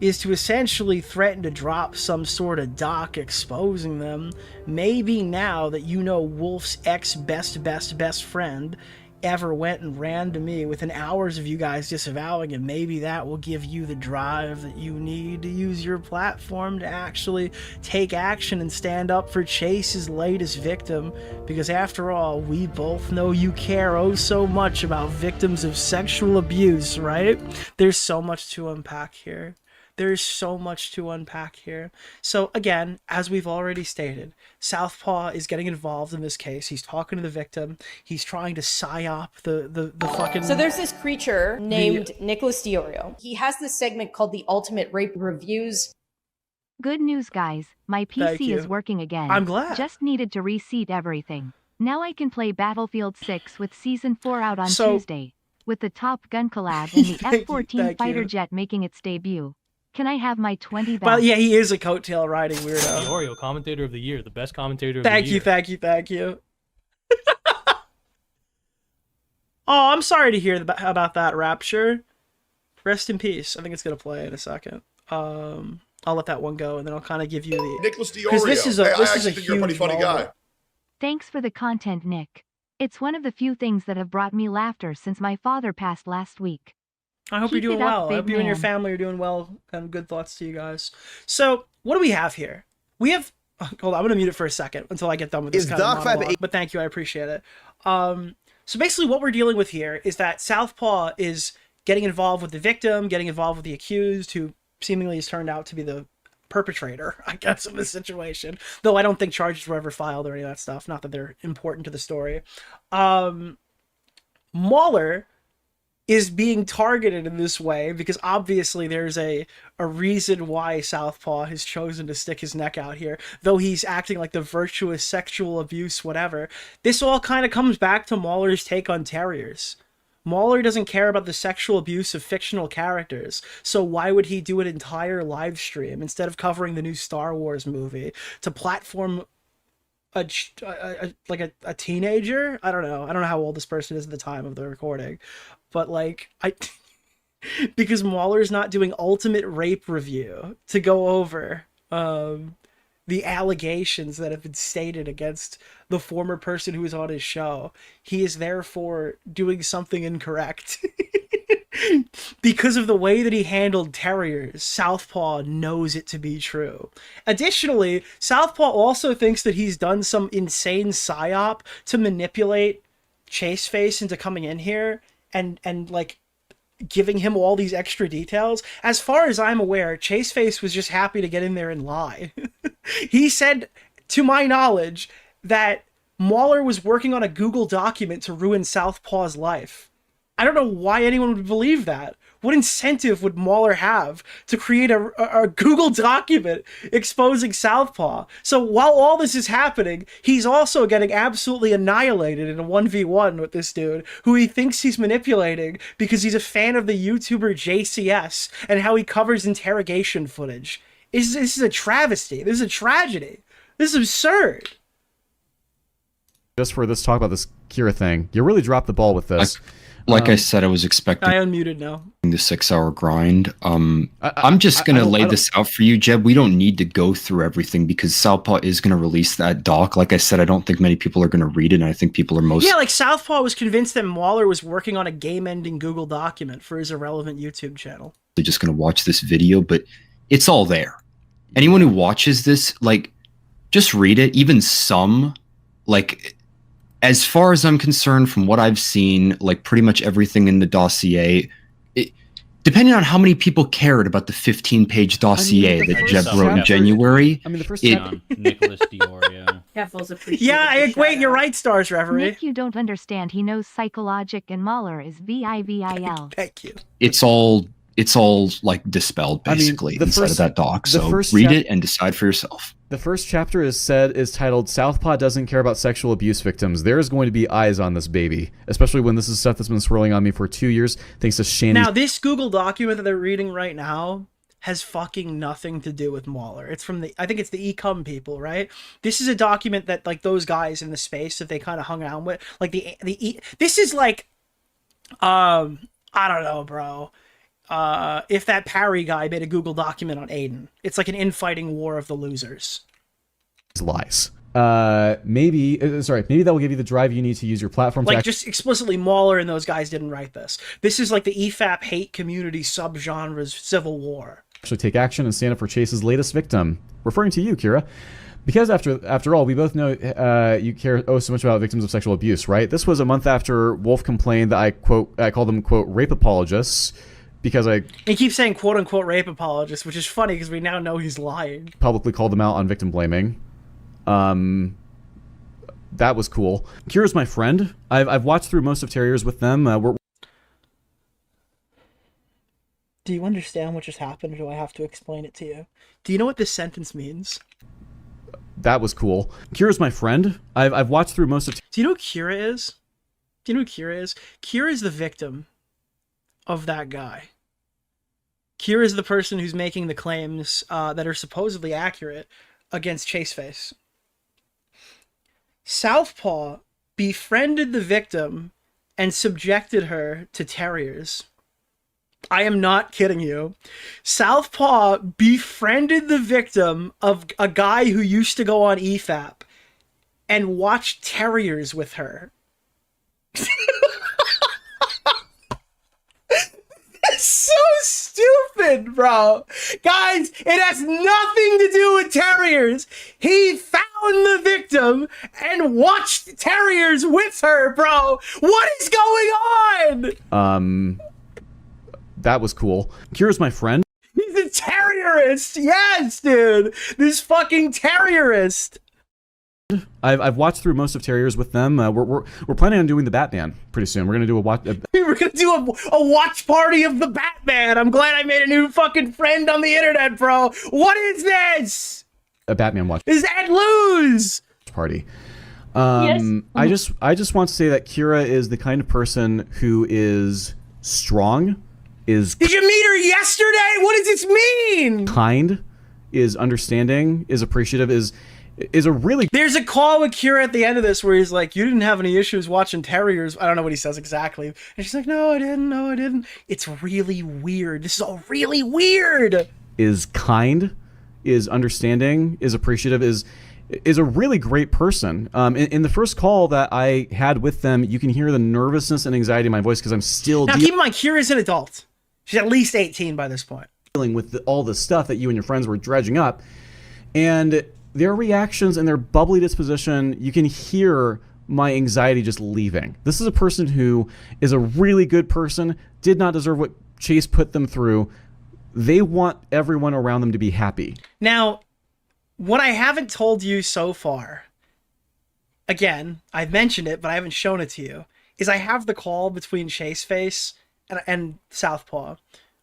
is to essentially threaten to drop some sort of doc exposing them. Maybe now that you know Wolf's ex-best friend ever went and ran to me within hours of you guys disavowing him, maybe that will give you the drive that you need to use your platform to actually take action and stand up for Chase's latest victim, because after all, we both know you care oh so much about victims of sexual abuse, right? There's so much to unpack here. There's so much to unpack here. So again, as we've already stated, Southpaw is getting involved in this case. He's talking to the victim. He's trying to psyop the fucking... So there's this creature named Nicholas DeOrio. He has this segment called the Ultimate Rape Reviews. Good news, guys. My PC is working again. I'm glad. Just needed to reseat everything. Now I can play Battlefield 6 with Season 4 out on Tuesday, with the Top Gun collab and the F-14 fighter jet making its debut. Can I have my 20 back? Well, yeah, he is a coattail riding weirdo. DeOrio, commentator of the year, the best commentator of the year. Thank you. Oh, I'm sorry to hear about that, Rapture. Rest in peace. I think it's gonna play in a second. I'll let that one go, and then I'll kind of give you the Nicholas DeOrio. Because this is a think you're a pretty funny guy. Thanks for the content, Nick. It's one of the few things that have brought me laughter since my father passed last week. I hope you're doing well. I hope you and your family are doing well, and good thoughts to you guys. So, what do we have here? We have... hold on, I'm going to mute it for a second until I get done with this kind of monologue, but thank you, I appreciate it. So basically what we're dealing with here is that Southpaw is getting involved with the victim, getting involved with the accused, who seemingly has turned out to be the perpetrator, I guess, of the situation. Though I don't think charges were ever filed or any of that stuff. Not that they're important to the story. MauLer is being targeted in this way because obviously there's a reason why Southpaw has chosen to stick his neck out here, though he's acting like the virtuous sexual abuse whatever. This all kind of comes back to MauLer's take on terriers. MauLer doesn't care about the sexual abuse of fictional characters, so why would he do an entire live stream instead of covering the new Star Wars movie to platform a teenager? I don't know how old this person is at the time of the recording, but like because MauLer's not doing Ultimate Rape Review to go over the allegations that have been stated against the former person who was on his show. He is therefore doing something incorrect. Because of the way that he handled terriers, Southpaw knows it to be true. Additionally, Southpaw also thinks that he's done some insane psyop to manipulate ChaseFace into coming in here and like giving him all these extra details. As far as I'm aware, ChaseFace was just happy to get in there and lie. He said, to my knowledge, that MauLer was working on a Google document to ruin Southpaw's life. I don't know why anyone would believe that. What incentive would MauLer have to create a Google document exposing Southpaw? So while all this is happening, he's also getting absolutely annihilated in a 1v1 with this dude, who he thinks he's manipulating because he's a fan of the YouTuber JCS and how he covers interrogation footage. This is a travesty. This is a tragedy. This is absurd. just for this talk about this Kira thing, you really dropped the ball with this. Like I said, I was expecting I unmuted now. the 6-hour grind. I'm just gonna lay this out for you, Jeb. We don't need to go through everything because Southpaw is gonna release that doc. Like I said, I don't think many people are gonna read it, and I think people are Yeah, like Southpaw was convinced that MauLer was working on a game-ending Google document for his irrelevant YouTube channel. They're just gonna watch this video, but it's all there. Anyone who watches this, like, just read it. Even some, like, as far as I'm concerned, from what I've seen, like pretty much everything in the dossier, depending on how many people cared about the 15-page dossier that Jeb wrote in January. I mean, the first Nicholas DeOrio. Yeah, wait, you're right, Stars Reverie. Nick, you don't understand. He knows psychologic and MauLer is VIVIL. Thank you. It's all like dispelled basically inside of that doc. So read it and decide for yourself. The first chapter is titled "Southpaw Doesn't Care About Sexual Abuse Victims." There's going to be eyes on this baby, especially when this is stuff that's been swirling on me for 2 years, thanks to Shandy. Now, this Google document that they're reading right now has fucking nothing to do with MauLer. It's from I think it's the Ecom people, right? This is a document that, like, those guys in the space that they kind of hung out with, like this is like, I don't know, bro. If that Parry guy made a Google document on Aiden, it's like an infighting war of the losers. Lies. Maybe that will give you the drive you need to use your platform. Like, just explicitly, MauLer and those guys didn't write this. This is like the EFAP hate community subgenre's civil war. Actually take action and stand up for Chase's latest victim, referring to you, Kira. Because after all, we both know you care so much about victims of sexual abuse, right? This was a month after Wolf complained that I called them, quote, rape apologists. Because he keeps saying quote unquote rape apologist, which is funny because we now know he's lying. Publicly called them out on victim blaming. That was cool. Kira's my friend. I've watched through most of Terriers with them. Do you understand what just happened, or do I have to explain it to you? Do you know what this sentence means? That was cool. Kira's my friend. I've watched through most of. Do you know who Kira is? Do you know who Kira is? Kira is the victim of that guy. Kira is the person who's making the claims that are supposedly accurate against ChaseFace. Southpaw befriended the victim and subjected her to terriers. I am not kidding you. Southpaw befriended the victim of a guy who used to go on EFAP and watched terriers with her. It's so stupid, bro. Guys, it has nothing to do with terriers. He found the victim and watched terriers with her, bro. What is going on? That was cool. Kira's my friend. He's a terrierist. Yes, dude. This fucking terrierist. I've watched through most of Terriers with them. We're planning on doing the Batman pretty soon. We're gonna do We're gonna do a watch party of the Batman. I'm glad I made a new fucking friend on the internet, bro. What is this? A Batman watch. Is that lose party? Yes. I just want to say that Kira is the kind of person who is strong, is. Did you meet her yesterday? What does this mean? Kind, is understanding, is appreciative, is a really. There's a call with Kira at the end of this where he's like, "You didn't have any issues watching Terriers." I don't know what he says exactly, and she's like, "No, I didn't. No, I didn't." It's really weird. This is all really weird. Is kind, is understanding, is appreciative, is a really great person. In the first call that I had with them, you can hear the nervousness and anxiety in my voice because I'm still. Now keep in mind, Kira's an adult. She's at least 18 by this point. Dealing with all the stuff that you and your friends were dredging up, and their reactions and their bubbly disposition, you can hear my anxiety just leaving. This is a person who is a really good person, did not deserve what Chase put them through. They want everyone around them to be happy. Now, what I haven't told you so far, again, I've mentioned it, but I haven't shown it to you, is I have the call between ChaseFace and Southpaw,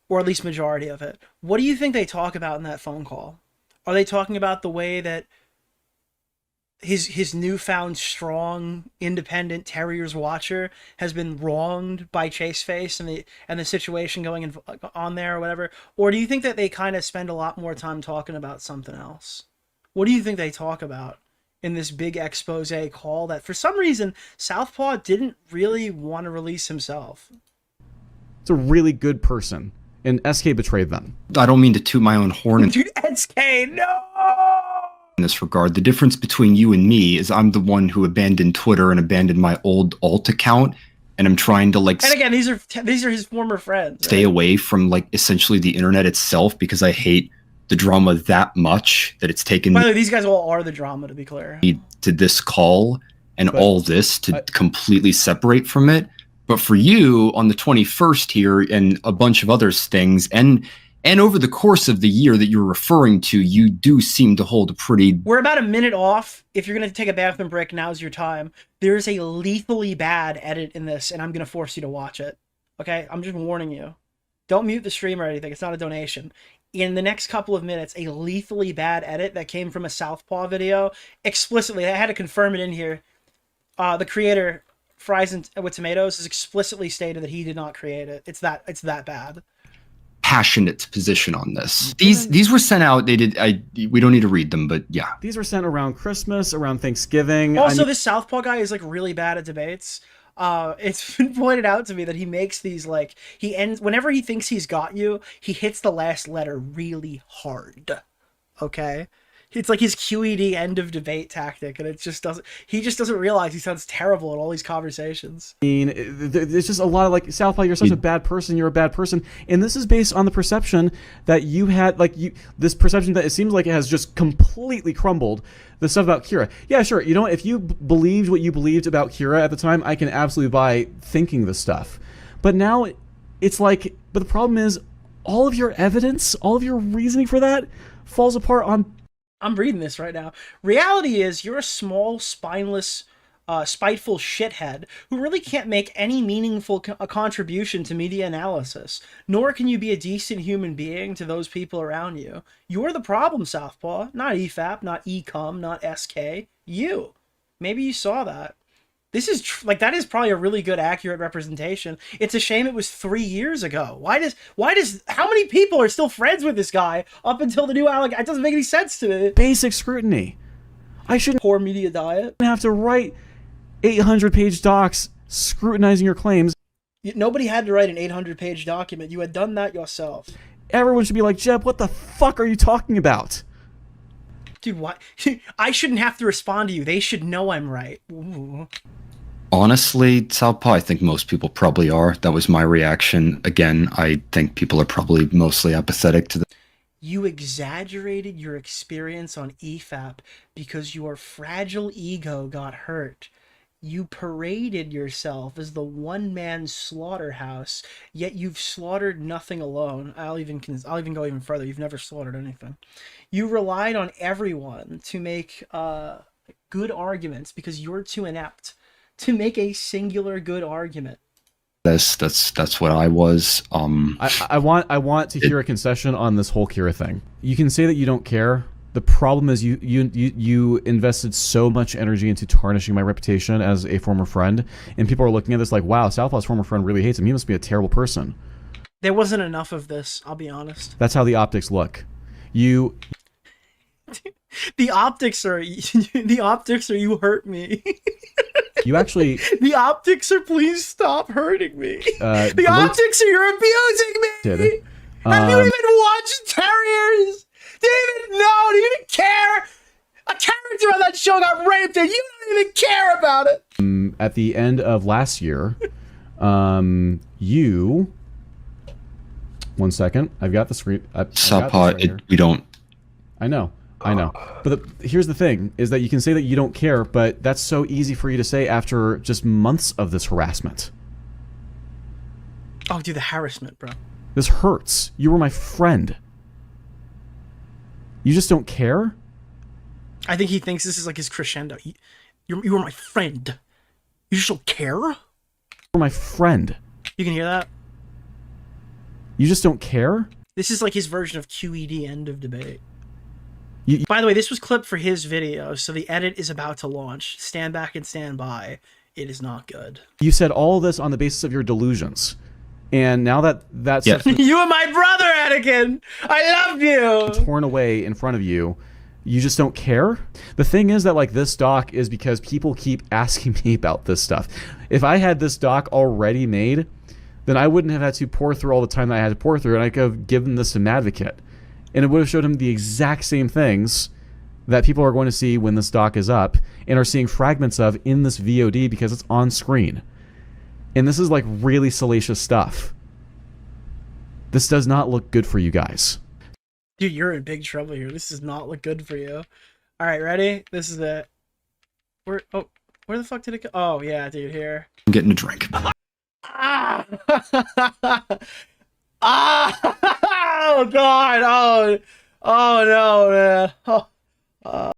or at least majority of it. What do you think they talk about in that phone call? Are they talking about the way that his newfound strong, independent Terriers watcher has been wronged by ChaseFace and the situation going on there or whatever? Or do you think that they kind of spend a lot more time talking about something else? What do you think they talk about in this big expose call that for some reason Southpaw didn't really want to release himself. It's a really good person, and SK betrayed them. I don't mean to toot my own horn Dude, SK, no! in this regard. The difference between you and me is I'm the one who abandoned Twitter and abandoned my old alt account, and I'm trying to like. And again, these are his former friends. Stay away from like essentially the internet itself because I hate the drama that much that it's taken. By the way, these guys all are the drama, to be clear. To this call and all this to completely separate from it. But for you on the 21st here and a bunch of other things and over the course of the year that you're referring to, you do seem to hold a pretty... We're about a minute off. If you're going to take a bathroom break, now's your time. There's a lethally bad edit in this, and I'm going to force you to watch it. Okay? I'm just warning you. Don't mute the stream or anything. It's not a donation. In the next couple of minutes, a lethally bad edit that came from a Southpaw video, explicitly, I had to confirm it in here. The creator, Fries with Tomatoes, has explicitly stated that he did not create it. It's that bad. Passionate position on this. These were sent out. They did. We don't need to read them, but yeah. These were sent around Christmas, around Thanksgiving. Also, this Southpaw guy is like really bad at debates. It's been pointed out to me that he makes these like whenever he thinks he's got you, he hits the last letter really hard. Okay. It's like his QED end of debate tactic, and he just doesn't realize he sounds terrible in all these conversations. I mean, there's just a lot of like, Southpaw, you're such a bad person, you're a bad person. And this is based on the perception that you had, this perception that it seems like it has just completely crumbled. The stuff about Kira. Yeah, sure, you know, if you believed what you believed about Kira at the time, I can absolutely buy thinking this stuff. But now, it's like, but the problem is, all of your evidence, all of your reasoning for that falls apart on... I'm reading this right now. Reality is you're a small, spineless, spiteful shithead who really can't make any meaningful contribution to media analysis, nor can you be a decent human being to those people around you. You're the problem, Southpaw, not EFAP, not ECOM, not SK. You. Maybe you saw that. This is that is probably a really good, accurate representation. It's a shame it was 3 years ago. How many people are still friends with this guy up until the new allegation? It doesn't make any sense to me. Basic scrutiny. I shouldn't poor media diet. Have to write 800-page docs scrutinizing your claims. Nobody had to write an 800-page document. You had done that yourself. Everyone should be like, Jeb, what the fuck are you talking about? Dude, what? I shouldn't have to respond to you. They should know I'm right. Ooh. Honestly, Southpaw, I think most people probably are. That was my reaction. Again, I think people are probably mostly apathetic to the... You exaggerated your experience on EFAP because your fragile ego got hurt. You paraded yourself as the one-man slaughterhouse, yet you've slaughtered nothing alone. I'll even go even further. You've never slaughtered anything. You relied on everyone to make good arguments because you're too inept to make a singular good argument. That's what I was. I want to hear a concession on this whole Kira thing. You can say that you don't care. The problem is you invested so much energy into tarnishing my reputation as a former friend, and people are looking at this like, wow, Southpaw's former friend really hates him. He must be a terrible person. There wasn't enough of this, I'll be honest. That's how the optics look. The optics are you hurt me. You actually... The optics are please stop hurting me. The optics are you're abusing me. Have you even watched Terriers? Do you even care? A character on that show got raped and you don't even care about it. At the end of last year, you... One second. I've got the screen. Southpaw, we don't... I know. But here's the thing, is that you can say that you don't care, but that's so easy for you to say after just months of this harassment. Oh, dude, the harassment, bro. This hurts. You were my friend. You just don't care? I think he thinks this is like his crescendo. You were my friend. You just don't care? You were my friend. You can hear that? You just don't care? This is like his version of QED end of debate. By the way, this was clipped for his video, so the edit is about to launch. Stand back and stand by. It is not good. You said all of this on the basis of your delusions. And now that's... You and my brother, Anakin! I love you! Torn away in front of you. You just don't care? The thing is that like this doc is because people keep asking me about this stuff. If I had this doc already made, then I wouldn't have had to pour through all the time that I had to pour through, and I could have given this to Madvocate. And it would have showed him the exact same things that people are going to see when this doc is up and are seeing fragments of in this VOD because it's on screen. And this is like really salacious stuff. This does not look good for you guys. Dude, you're in big trouble here. This does not look good for you. All right, ready? This is it. Where the fuck did it go? Oh, yeah, dude, here. I'm getting a drink. Ah! Ah! Oh, God! Oh, no, man. Oh. Ah!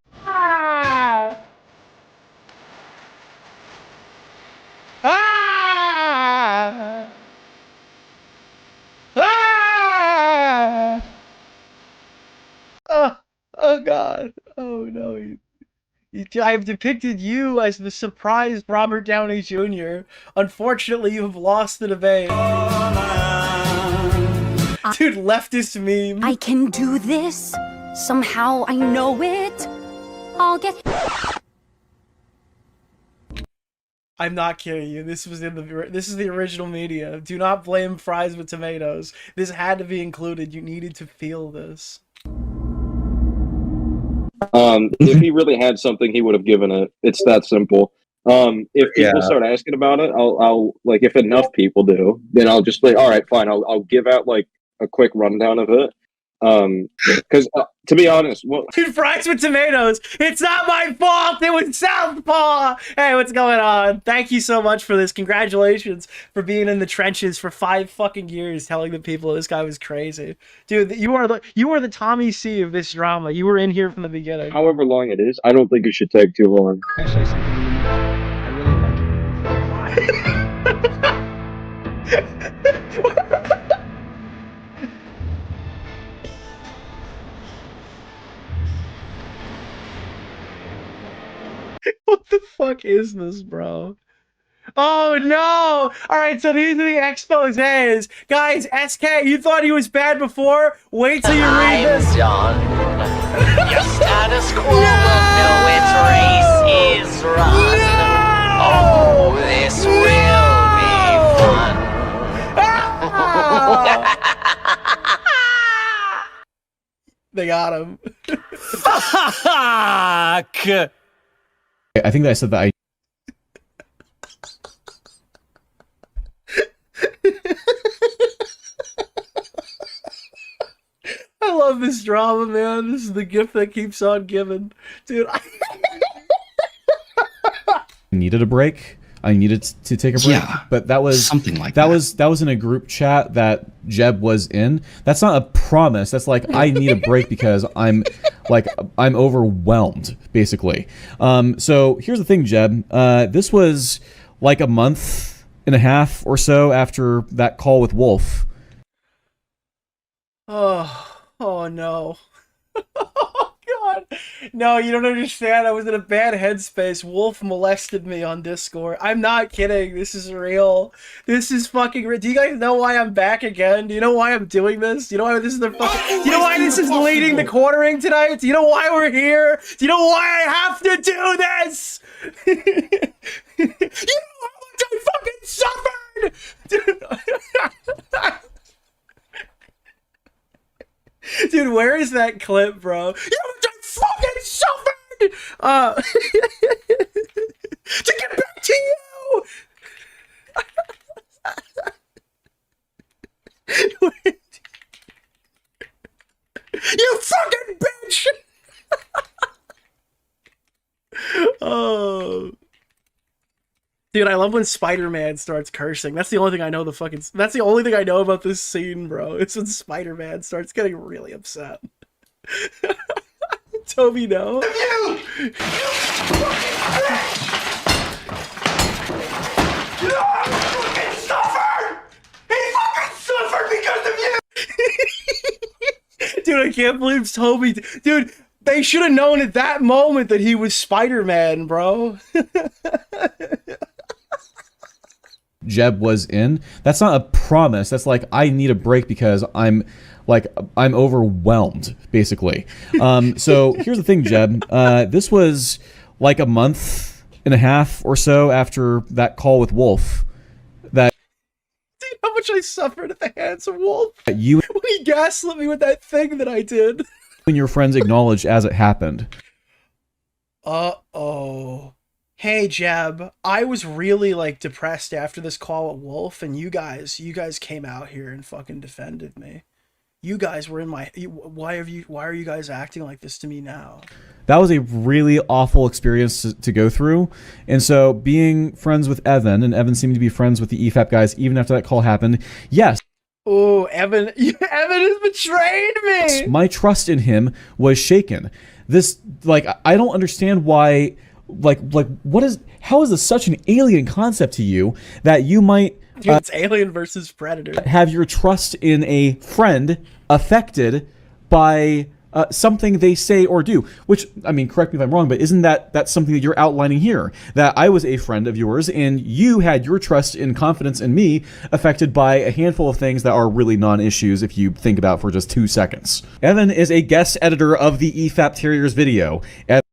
Ah! Ah! Oh God! Oh no! I have depicted you as the surprised Robert Downey Jr. Unfortunately, you have lost the debate. Dude, leftist meme. I can do this. Somehow I know it. I'll get. I'm not kidding you. This was in the. This is the original media. Do not blame fries with tomatoes. This had to be included. You needed to feel this. If he really had something, he would have given it. It's that simple. If people start asking about it, I'll like if enough people do, then I'll just like, all right, fine. I'll give out like a quick rundown of it. Because to be honest, Dude, fries with tomatoes. It's not my fault. It was Southpaw. Hey, what's going on? Thank you so much for this. Congratulations for being in the trenches for 5 fucking years, telling the people this guy was crazy. Dude, you are the Tommy C of this drama. You were in here from the beginning. however long it is, I don't think it should take too long. What the fuck is this, bro? Oh no! Alright, so these are the exposés. Guys, SK, you thought he was bad before? Wait till you read this. I'm done. Your status quo will know its race is run. Oh, this will be fun. They got him. Fuck! I think that I said that I love this drama, man. This is the gift that keeps on giving. Dude, I needed a break. I needed to take a break. Yeah, but that was something like that. That was in a group chat that Jeb was in. That's not a promise. That's like I need a break because I'm overwhelmed, basically. So here's the thing, Jeb. This was like a month and a half or so after that call with Wolf. Oh no. Oh god. No, you don't understand. I was in a bad headspace. Wolf molested me on Discord. I'm not kidding. This is real. This is fucking real. Do you guys know why I'm back again? Do you know why I'm doing this? Do you know why this is the fucking... Do you know why this is leading the quartering tonight? Do you know why we're here? Do you know why I have to do this? You know how much I fucking suffered? Dude, where is that clip, bro? You know how much I fucking suffered! To get back to you! You fucking bitch! Oh. Dude, I love when Spider-Man starts cursing. That's the only thing I know that's the only thing I know about this scene, bro. It's when Spider-Man starts getting really upset. Toby, no. You fucking suffered! He fucking suffered because of you! Dude, I can't believe Toby... Dude, they should have known at that moment that he was Spider-Man, bro. Jeb was in. That's not a promise. That's like I need a break because I'm Like, I'm overwhelmed, basically. So here's the thing, Jeb. This was like a month and a half or so after that call with Wolf. That See how much I suffered at the hands of Wolf? you When he gaslit me with that thing that I did. and your friends acknowledged as it happened. Uh-oh. Hey, Jeb, I was really, like, depressed after this call with Wolf, and you guys came out here and fucking defended me. You guys were in my... Why are you guys acting like this to me now? That was a really awful experience to go through. And so being friends with Evan, and Evan seemed to be friends with the EFAP guys even after that call happened, yes. Oh, Evan has betrayed me! My trust in him was shaken. This, like, I don't understand why, like, how is this such an alien concept to you that you might... Dude, it's Alien versus Predator. Have your trust in a friend affected by something they say or do, which, I mean, correct me if I'm wrong, but isn't that's something that you're outlining here? That I was a friend of yours and you had your trust and confidence in me affected by a handful of things that are really non-issues if you think about for just 2 seconds. Evan is a guest editor of the EFAP Terriers video. Evan,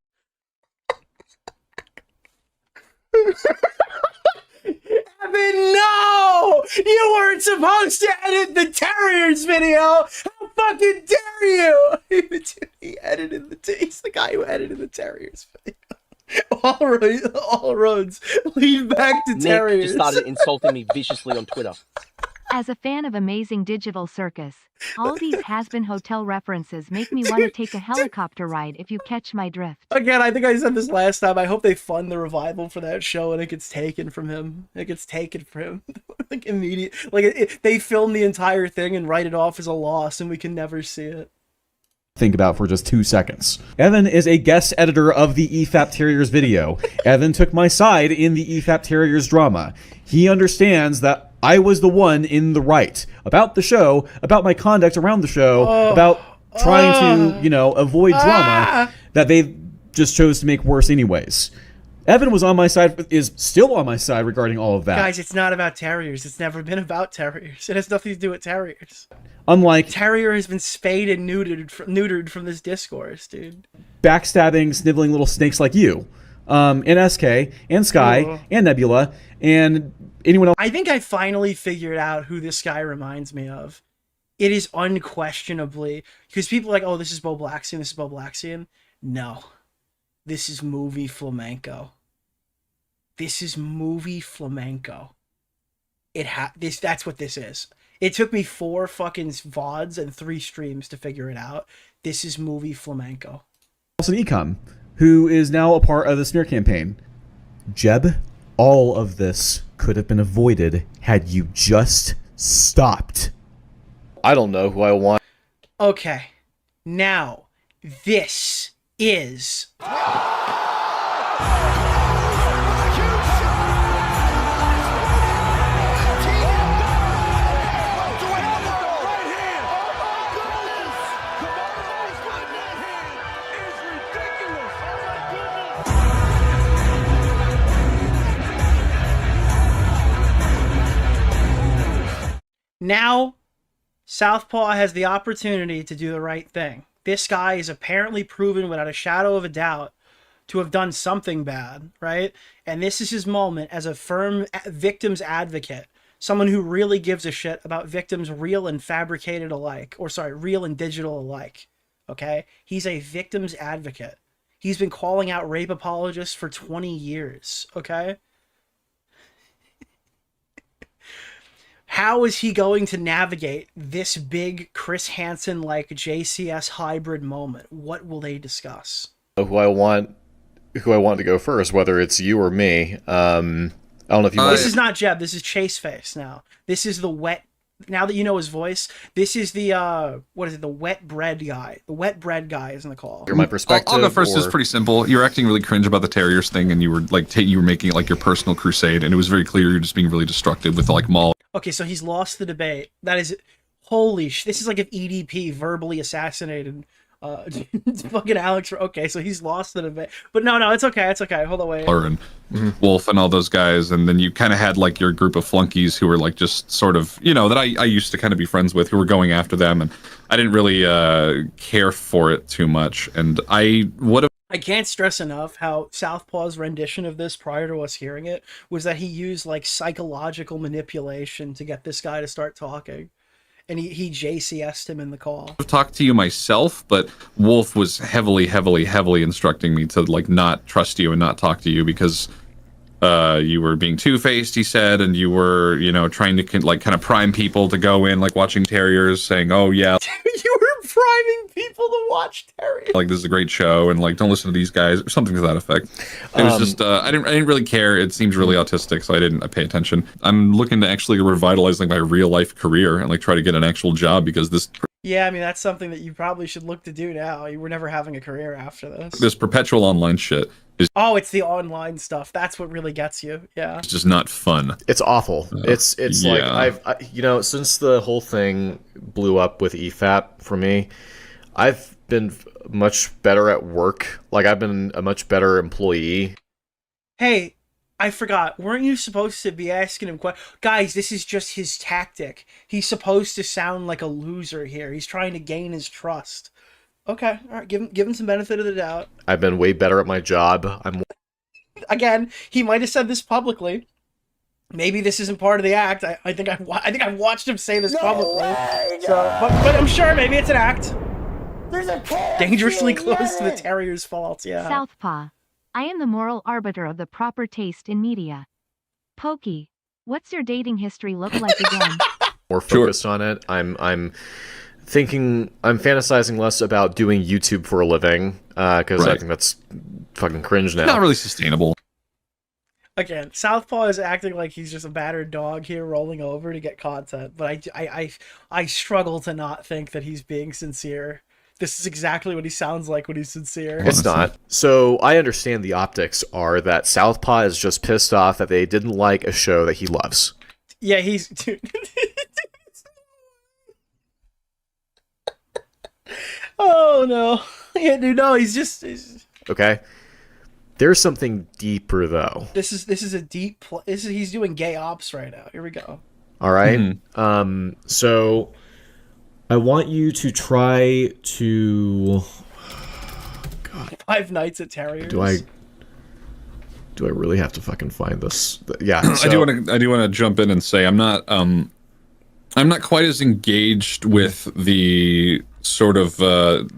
no! You weren't supposed to edit the Terriers video! How fucking dare you! He edited he's the guy who edited the Terriers video. All roads lead back to Terriers. Nick just started insulting me viciously on Twitter. As a fan of Amazing Digital Circus, all these has-been hotel references make me want to take a helicopter ride if you catch my drift. Again, I think I said this last time. I hope they fund the revival for that show and it gets taken from him. Like, immediate. Like, they film the entire thing and write it off as a loss and we can never see it. Think about for just 2 seconds. Evan is a guest editor of the EFAP Terriers video. Evan took my side in the EFAP Terriers drama. He understands that I was the one in the right about the show, about my conduct around the show, about trying to, avoid drama that they just chose to make worse anyways. Evan was on my side, is still on my side regarding all of that. Guys, it's not about Terriers. It's never been about Terriers. It has nothing to do with Terriers. Unlike Terrier has been spayed and neutered from this discourse, dude. Backstabbing, sniveling little snakes like you, and SK, and Sky, and Nebula, and anyone else. I think I finally figured out who this guy reminds me of. It is unquestionably, because people are like, oh, this is Bo Blaxian, this is Bo Blaxian. No. This is movie flamenco. This is movie flamenco. That's what this is. It took me 4 fucking VODs and 3 streams to figure it out. This is movie flamenco. Also Ecom, who is now a part of the smear campaign. Jeb, all of this could have been avoided had you just stopped. I don't know who I want. Okay. Now, this is... Now, Southpaw has the opportunity to do the right thing. This guy is apparently proven without a shadow of a doubt to have done something bad, right? And this is his moment as a firm victim's advocate, someone who really gives a shit about victims real and fabricated alike, or sorry, real and digital alike, okay? He's a victim's advocate. He's been calling out rape apologists for 20 years, okay? How is he going to navigate this big Chris Hansen-like JCS hybrid moment? What will they discuss? Who I want to go first, whether it's you or me. I don't know if you. This is not Jeb. This is ChaseFace now. This is the wet. Now that you know his voice, this is the what is it? The wet bread guy. The wet bread guy is in the call. My perspective. I'll go first. It's pretty simple. You're acting really cringe about the Terriers thing, and you were like you were making it like your personal crusade, and it was very clear you're just being really destructive with like MauLer. Okay, so he's lost the debate. That is, holy sh! This is like if EDP verbally assassinated Fucking Alex. Okay, so he's lost it a bit, but no, it's okay. It's okay. Hold on, wait. And Wolf and all those guys, and then you kind of had like your group of flunkies who were like just sort of, that I used to kind of be friends with, who were going after them, and I didn't really care for it too much, and I can't stress enough how Southpaw's rendition of this prior to us hearing it was that he used like psychological manipulation to get this guy to start talking. And he JCS'd him in the call. I've talked to you myself, but Wolf was heavily instructing me to like not trust you and not talk to you because you were being two-faced, he said, and you were, trying to like kind of prime people to go in, like watching Terriers, saying, "Oh yeah." You were priming people to watch Terriers. Like, this is a great show, and like, don't listen to these guys, or something to that effect. It was just, I didn't really care. It seems really autistic, so I didn't pay attention. I'm looking to actually revitalize like my real life career and like try to get an actual job because this. Yeah, I mean, that's something that you probably should look to do now. You were never having a career after this. This perpetual online shit is. Oh, it's the online stuff. That's what really gets you. Yeah. It's just not fun. It's awful. It's like I've since the whole thing blew up with EFAP for me, I've been much better at work. Like, I've been a much better employee. Hey, I forgot. Weren't you supposed to be asking him questions? Guys, this is just his tactic. He's supposed to sound like a loser here. He's trying to gain his trust. Okay, all right. Give him some benefit of the doubt. I've been way better at my job. Again, he might have said this publicly. Maybe this isn't part of the act. I think I've watched him say this publicly. But I'm sure maybe it's an act. There's a cat dangerously close to the Terrier's fault. Yeah. Southpaw. I am the moral arbiter of the proper taste in media. Pokey, what's your dating history look like again? More focused on it. I'm fantasizing less about doing YouTube for a living because I think that's fucking cringe now. Not really sustainable. Again, Southpaw is acting like he's just a battered dog here rolling over to get content, but I struggle to not think that he's being sincere. This is exactly what he sounds like when he's sincere. It's not. So I understand the optics are that Southpaw is just pissed off that they didn't like a show that he loves. Yeah, he's... Dude. Oh, no. Yeah, dude, no, he's... Okay. There's something deeper, though. This is a deep... he's doing gay ops right now. Here we go. All right. So... I want you to try to. God. 5 Nights at Terriers. Do I really have to fucking find this? Yeah. So... I do want to jump in and say I'm not quite as engaged with the sort of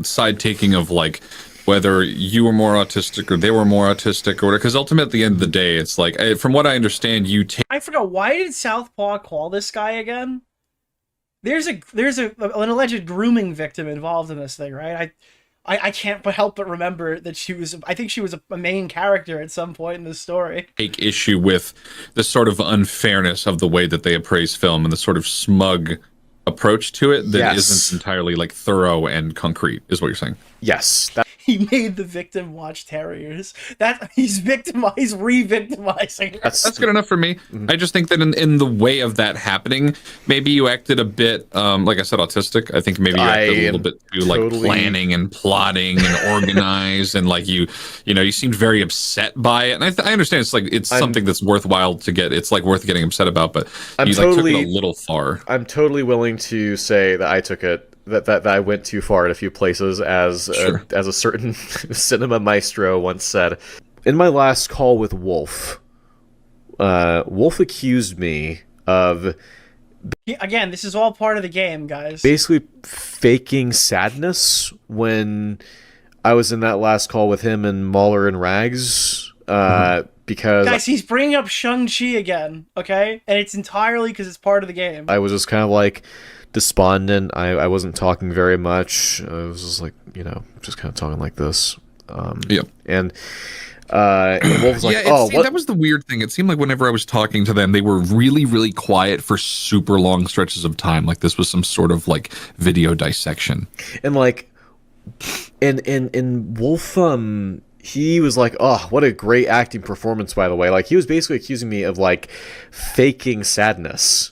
side taking of like whether you were more autistic or they were more autistic or whatever. Because ultimately, at the end of the day, it's like from what I understand, I forgot, why did Southpaw call this guy again? There's an alleged grooming victim involved in this thing, right? I can't help but remember that I think she was a main character at some point in the story. Take issue with the sort of unfairness of the way that they appraise film and the sort of smug approach to it that isn't entirely like thorough and concrete, is what you're saying. Yes. He made the victim watch Terriers. He's re-victimizing. That's good enough for me. I just think that in the way of that happening, maybe you acted a bit, like I said, autistic. I think maybe you acted a little bit too like planning and plotting and organized, and like you seemed very upset by it. And I understand it's something that's worthwhile to get. It's like worth getting upset about, but you took it a little far. I'm totally willing to say that I took it. That I went too far in a few places, as a certain cinema maestro once said. In my last call with Wolf, Wolf accused me of... Again, this is all part of the game, guys. Basically faking sadness when I was in that last call with him and MauLer and Rags, because... Guys, he's bringing up Shang-Chi again, okay? And it's entirely because it's part of the game. I was just kind of like... despondent. I wasn't talking very much. I was just like, just kind of talking like this. And Wolf was like, that was the weird thing. It seemed like whenever I was talking to them, they were really, really quiet for super long stretches of time. Like this was some sort of like video dissection. And like, and Wolf, he was like, oh, what a great acting performance, by the way. Like he was basically accusing me of like faking sadness.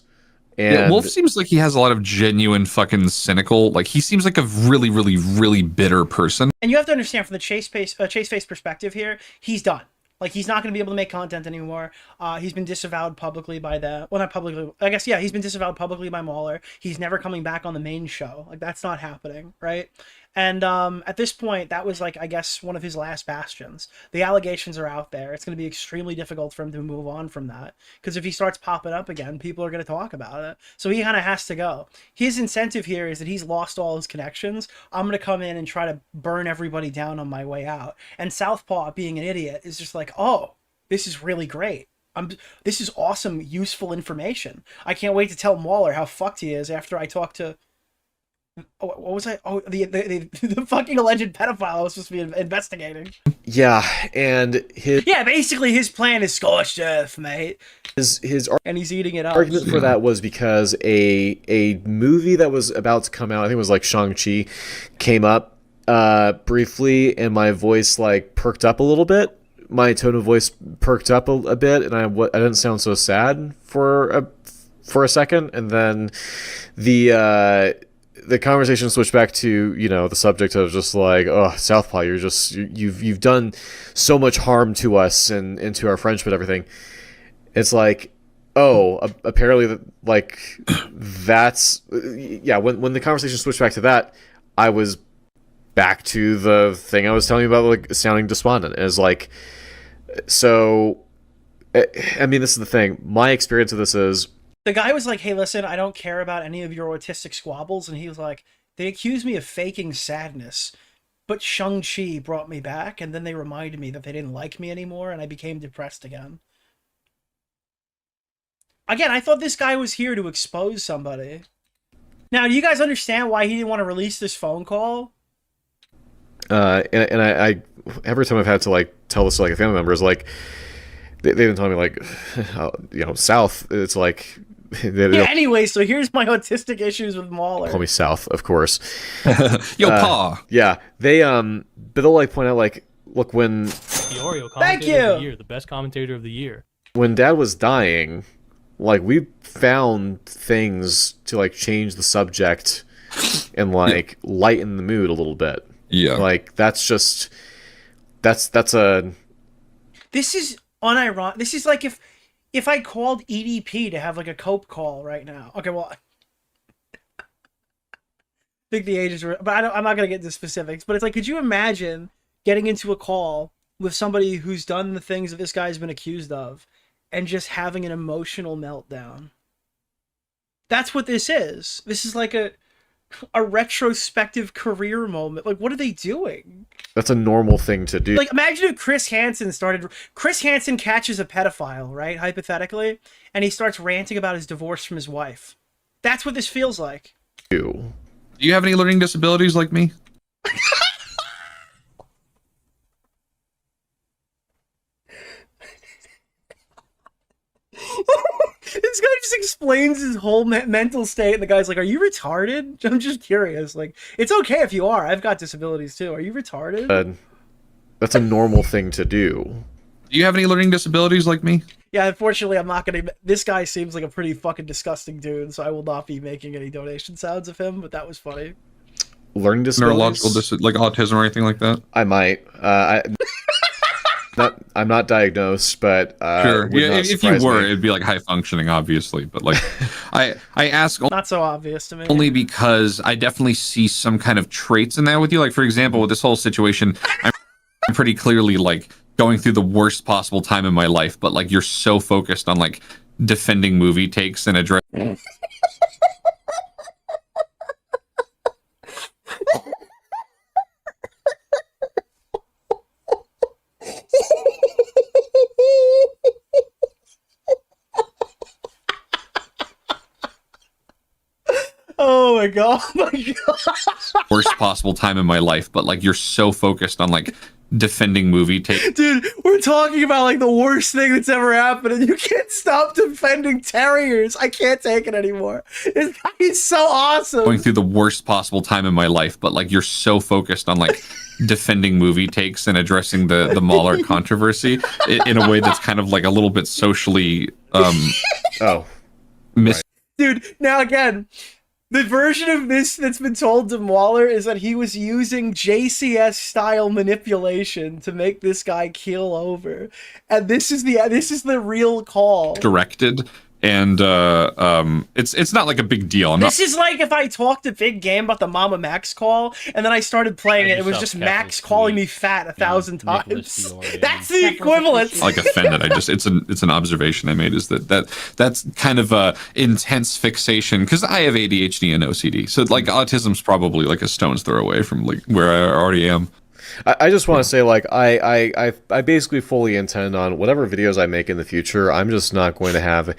And yeah, Wolf seems like he has a lot of genuine fucking cynical. Like he seems like a really, really, really bitter person. And you have to understand from the ChaseFace perspective here, he's done. Like, he's not going to be able to make content anymore. He's been disavowed publicly by the... Well, not publicly. I guess, yeah, he's been disavowed publicly by MauLer. He's never coming back on the main show. Like, that's not happening, right? And at this point, that was, like, I guess, one of his last bastions. The allegations are out there. It's going to be extremely difficult for him to move on from that. Because if he starts popping up again, people are going to talk about it. So he kind of has to go. His incentive here is that he's lost all his connections. I'm going to come in and try to burn everybody down on my way out. And Southpaw, being an idiot, is just like, oh, this is really great. This is awesome, useful information. I can't wait to tell MauLer how fucked he is after I talk to... Oh, what was I? Oh, the fucking alleged pedophile I was supposed to be investigating. Yeah, and his... Yeah, basically his plan is scorched earth, mate. And he's eating it up. Argument for that was because a movie that was about to come out, I think it was like Shang-Chi, came up briefly, and my voice like perked up a little bit. My tone of voice perked up a bit, and I didn't sound so sad for a second, and then the conversation switched back to, you know, the subject of just like, oh, Southpaw, you've done so much harm to us and to our friendship and everything. It's like, oh, apparently, like, that's, yeah, when the conversation switched back to that, I was back to the thing I was telling you about, like, sounding despondent. It's like, so, I mean, this is the thing. My experience of this is, the guy was like, hey, listen, I don't care about any of your autistic squabbles. And he was like, they accused me of faking sadness, but Shang-Chi brought me back. And then they reminded me that they didn't like me anymore. And I became depressed again. Again, I thought this guy was here to expose somebody. Now, do you guys understand why he didn't want to release this phone call? And I every time I've had to like tell this to like a family member is like, they've been telling me like, you know, South, it's like, yeah, anyway, so here's my autistic issues with MauLer. Call me South, of course. Yo, Pa. Yeah, they but they'll like point out like, look, when DeOrio, commentator of the year, the best commentator of the year. When Dad was dying, like we found things to like change the subject and like lighten the mood a little bit. Yeah, like that's just that's a. This is unironic. This is like if I called EDP to have like a cope call right now. Okay, well, I think the ages were, but I'm not gonna get into specifics. But it's like, could you imagine getting into a call with somebody who's done the things that this guy's been accused of, and just having an emotional meltdown? That's what this is. This is like a retrospective career moment. Like, what are they doing? That's a normal thing to do. Like, imagine if Chris Hansen catches a pedophile, right? Hypothetically, and he starts ranting about his divorce from his wife. That's what this feels like. Do you have any learning disabilities like me? This guy just explains his whole mental state, and the guy's like, are you retarded? I'm just curious. Like, it's okay if you are. I've got disabilities too. Are you retarded? That's a normal thing to do. Do you have any learning disabilities like me? Yeah, unfortunately, I'm not gonna... This guy seems like a pretty fucking disgusting dude, so I will not be making any donation sounds of him, but that was funny. Learning disabilities? Neurological like autism or anything like that? I might. I'm not diagnosed, but sure. Yeah, if you were, it'd be like high functioning, obviously. But like, I ask not so obvious to me. Only because I definitely see some kind of traits in that with you. Like, for example, with this whole situation, I'm pretty clearly like going through the worst possible time in my life. But like, you're so focused on like defending movie takes and address. Oh my god! Worst possible time in my life, but like you're so focused on like defending movie take. Dude, we're talking about like the worst thing that's ever happened, and you can't stop defending terriers. I can't take it anymore. This guy is so awesome. Going through the worst possible time in my life, but like you're so focused on like defending movie takes and addressing the MauLer controversy in a way that's kind of like a little bit socially Dude, Dude, now again, the version of this that's been told to MauLer is that he was using JCS-style manipulation to make this guy keel over. And this is the real call. Directed. And it's not like a big deal. This is like if I talked a big game about the Mama Max call, and then I started playing it. It was just Max calling me fat 1,000 times. That's the equivalent. Like offended. It's an observation I made, is that's kind of a intense fixation, because I have ADHD and OCD, so like autism's probably like a stone's throw away from like where I already am. I just want to say, like, I basically fully intend on whatever videos I make in the future, I'm just not going to have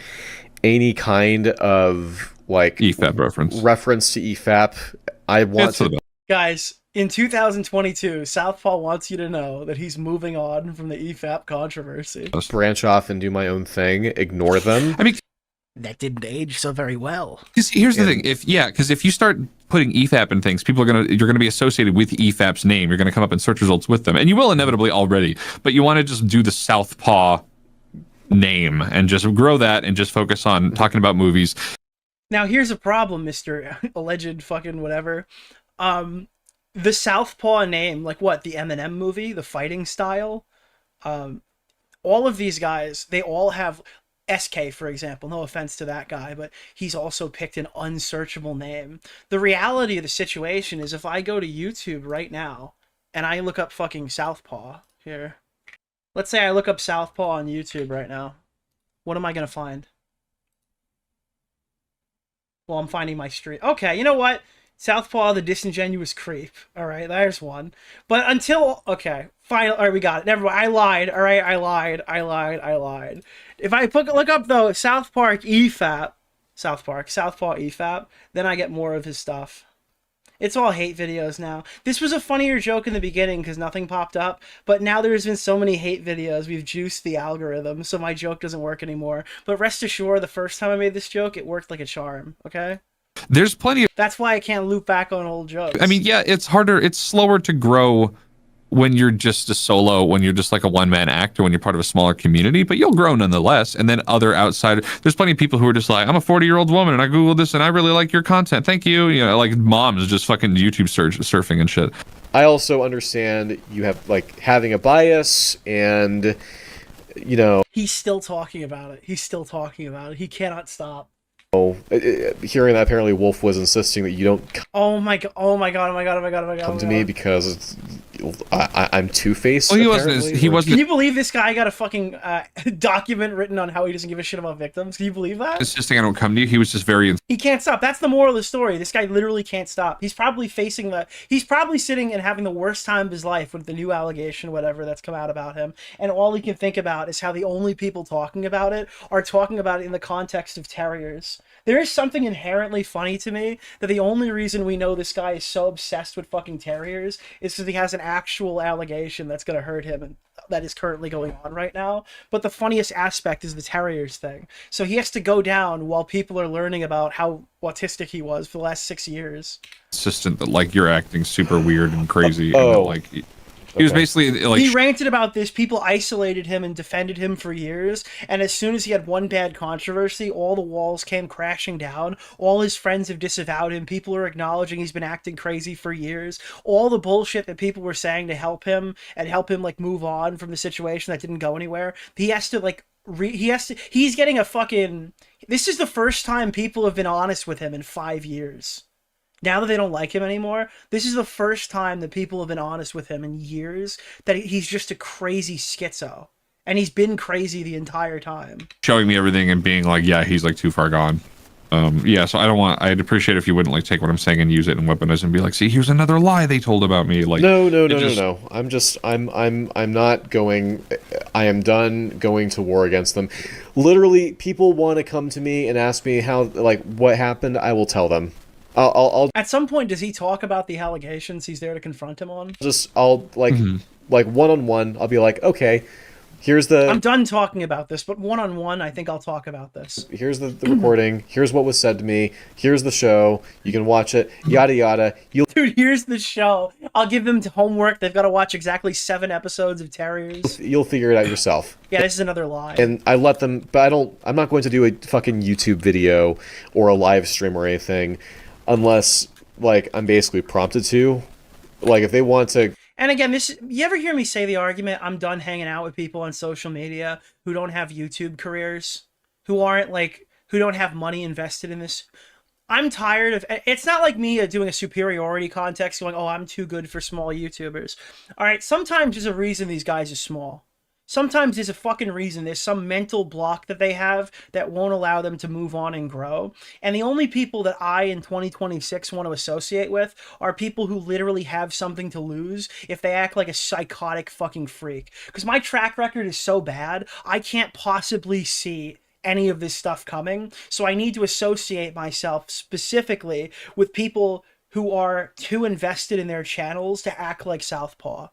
any kind of, like, EFAP reference to EFAP. I want to... Guys, in 2022, Southpaw wants you to know that he's moving on from the EFAP controversy. Branch off and do my own thing, ignore them. I mean... That didn't age so very well. Because here's the thing, if you start putting EFAP in things, you're gonna be associated with EFAP's name. You're gonna come up in search results with them, and you will inevitably already. But you want to just do the Southpaw name and just grow that, and just focus on talking about movies. Now here's a problem, Mr. Alleged fucking whatever. The Southpaw name, like what, the Eminem movie, the fighting style. All of these guys, they all have. SK, for example, no offense to that guy, but he's also picked an unsearchable name. The reality of the situation is, if I go to YouTube right now and I look up fucking Southpaw here, let's say I look up Southpaw on YouTube right now, what am I going to find? Well, I'm finding my stream. Okay, you know what? Southpaw, the disingenuous creep. All right, there's one. But until, okay, fine. All right, we got it. Never mind. I lied. All right, I lied. If I look up, though, South Park EFAP, Southpaw EFAP, then I get more of his stuff. It's all hate videos now. This was a funnier joke in the beginning because nothing popped up, but now there's been so many hate videos, we've juiced the algorithm, so my joke doesn't work anymore. But rest assured, the first time I made this joke, it worked like a charm, okay? There's plenty of... That's why I can't loop back on old jokes. I mean, yeah, it's harder, it's slower to grow when you're just a solo, when you're just like a one-man act, or when you're part of a smaller community, but you'll grow nonetheless. And then other outside, there's plenty of people who are just like, I'm a 40-year-old woman and I Googled this and I really like your content. Thank you. You know, like moms just fucking YouTube surfing and shit. I also understand you have like having a bias and, you know. He's still talking about it. He cannot stop. Hearing that apparently Wolf was insisting that you don't oh my god come to me because I'm Two-Faced. Well, he wasn't. Can you believe this guy got a fucking document written on how he doesn't give a shit about victims? Can you believe that? Insisting I don't come to you. He was just very. He can't stop. That's the moral of the story. This guy literally can't stop. He's probably he's probably sitting and having the worst time of his life with the new allegation, whatever, that's come out about him. And all he can think about is how the only people talking about it are talking about it in the context of terriers. There is something inherently funny to me that the only reason we know this guy is so obsessed with fucking terriers is because he has an actual allegation that's going to hurt him, and that is currently going on right now. But the funniest aspect is the terriers thing. So he has to go down while people are learning about how autistic he was for the last 6 years. Insistent that like you're acting super weird and crazy. And that, like he was basically like he ranted about this. People isolated him and defended him for years. And as soon as he had one bad controversy, all the walls came crashing down. All his friends have disavowed him. People are acknowledging he's been acting crazy for years. All the bullshit that people were saying to help him and help him like move on from the situation that didn't go anywhere. He has to like he's getting a fucking. This is the first time people have been honest with him in 5 years. Now that they don't like him anymore, this is the first time that people have been honest with him in years that he's just a crazy schizo. And he's been crazy the entire time. Showing me everything and being like, yeah, he's like too far gone. Yeah, so I'd appreciate if you wouldn't like take what I'm saying and use it and weaponize and be like, see, here's another lie they told about me. Like, no. I'm not going. I am done going to war against them. Literally, people want to come to me and ask me how, like, what happened. I will tell them. I'll at some point, does he talk about the allegations he's there to confront him on? I'll like one-on-one, I'll be like, okay, Here's the. I'm done talking about this, but one-on-one, I think I'll talk about this. Here's the recording. Here's what was said to me. Here's the show. You can watch it. Yada yada. Dude, here's the show. I'll give them homework. They've got to watch exactly 7 episodes of Terriers. You'll figure it out yourself. Yeah, this is another lie. And I let them, but I'm not going to do a fucking YouTube video or a live stream or anything unless, like, I'm basically prompted to. Like, if they want to. And again, you ever hear me say the argument, I'm done hanging out with people on social media who don't have YouTube careers, who don't have money invested in this. I'm tired of, it's not like me doing a superiority context going, oh, I'm too good for small YouTubers. All right, sometimes there's a reason these guys are small. Sometimes there's a fucking reason. There's some mental block that they have that won't allow them to move on and grow. And the only people that I, in 2026, want to associate with are people who literally have something to lose if they act like a psychotic fucking freak. Because my track record is so bad, I can't possibly see any of this stuff coming. So I need to associate myself specifically with people who are too invested in their channels to act like Southpaw,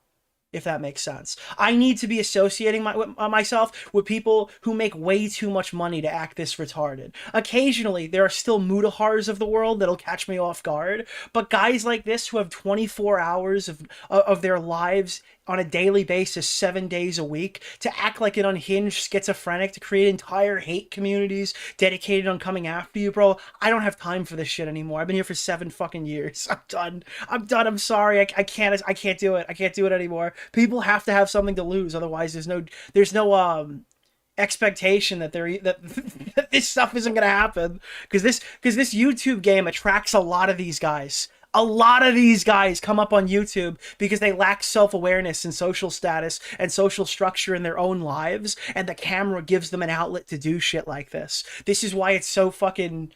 if that makes sense. I need to be associating myself with people who make way too much money to act this retarded. Occasionally, there are still Mudahars of the world that'll catch me off guard, but guys like this who have 24 hours of their lives on a daily basis, 7 days a week, to act like an unhinged schizophrenic, to create entire hate communities dedicated on coming after you, bro. I don't have time for this shit anymore. I've been here for 7 fucking years. I'm done. I'm sorry. I can't do it. I can't do it anymore. People have to have something to lose. Otherwise, there's no expectation that that this stuff isn't going to happen. Because this YouTube game attracts a lot of these guys. A lot of these guys come up on YouTube because they lack self-awareness and social status and social structure in their own lives, and the camera gives them an outlet to do shit like this. This is why it's so fucking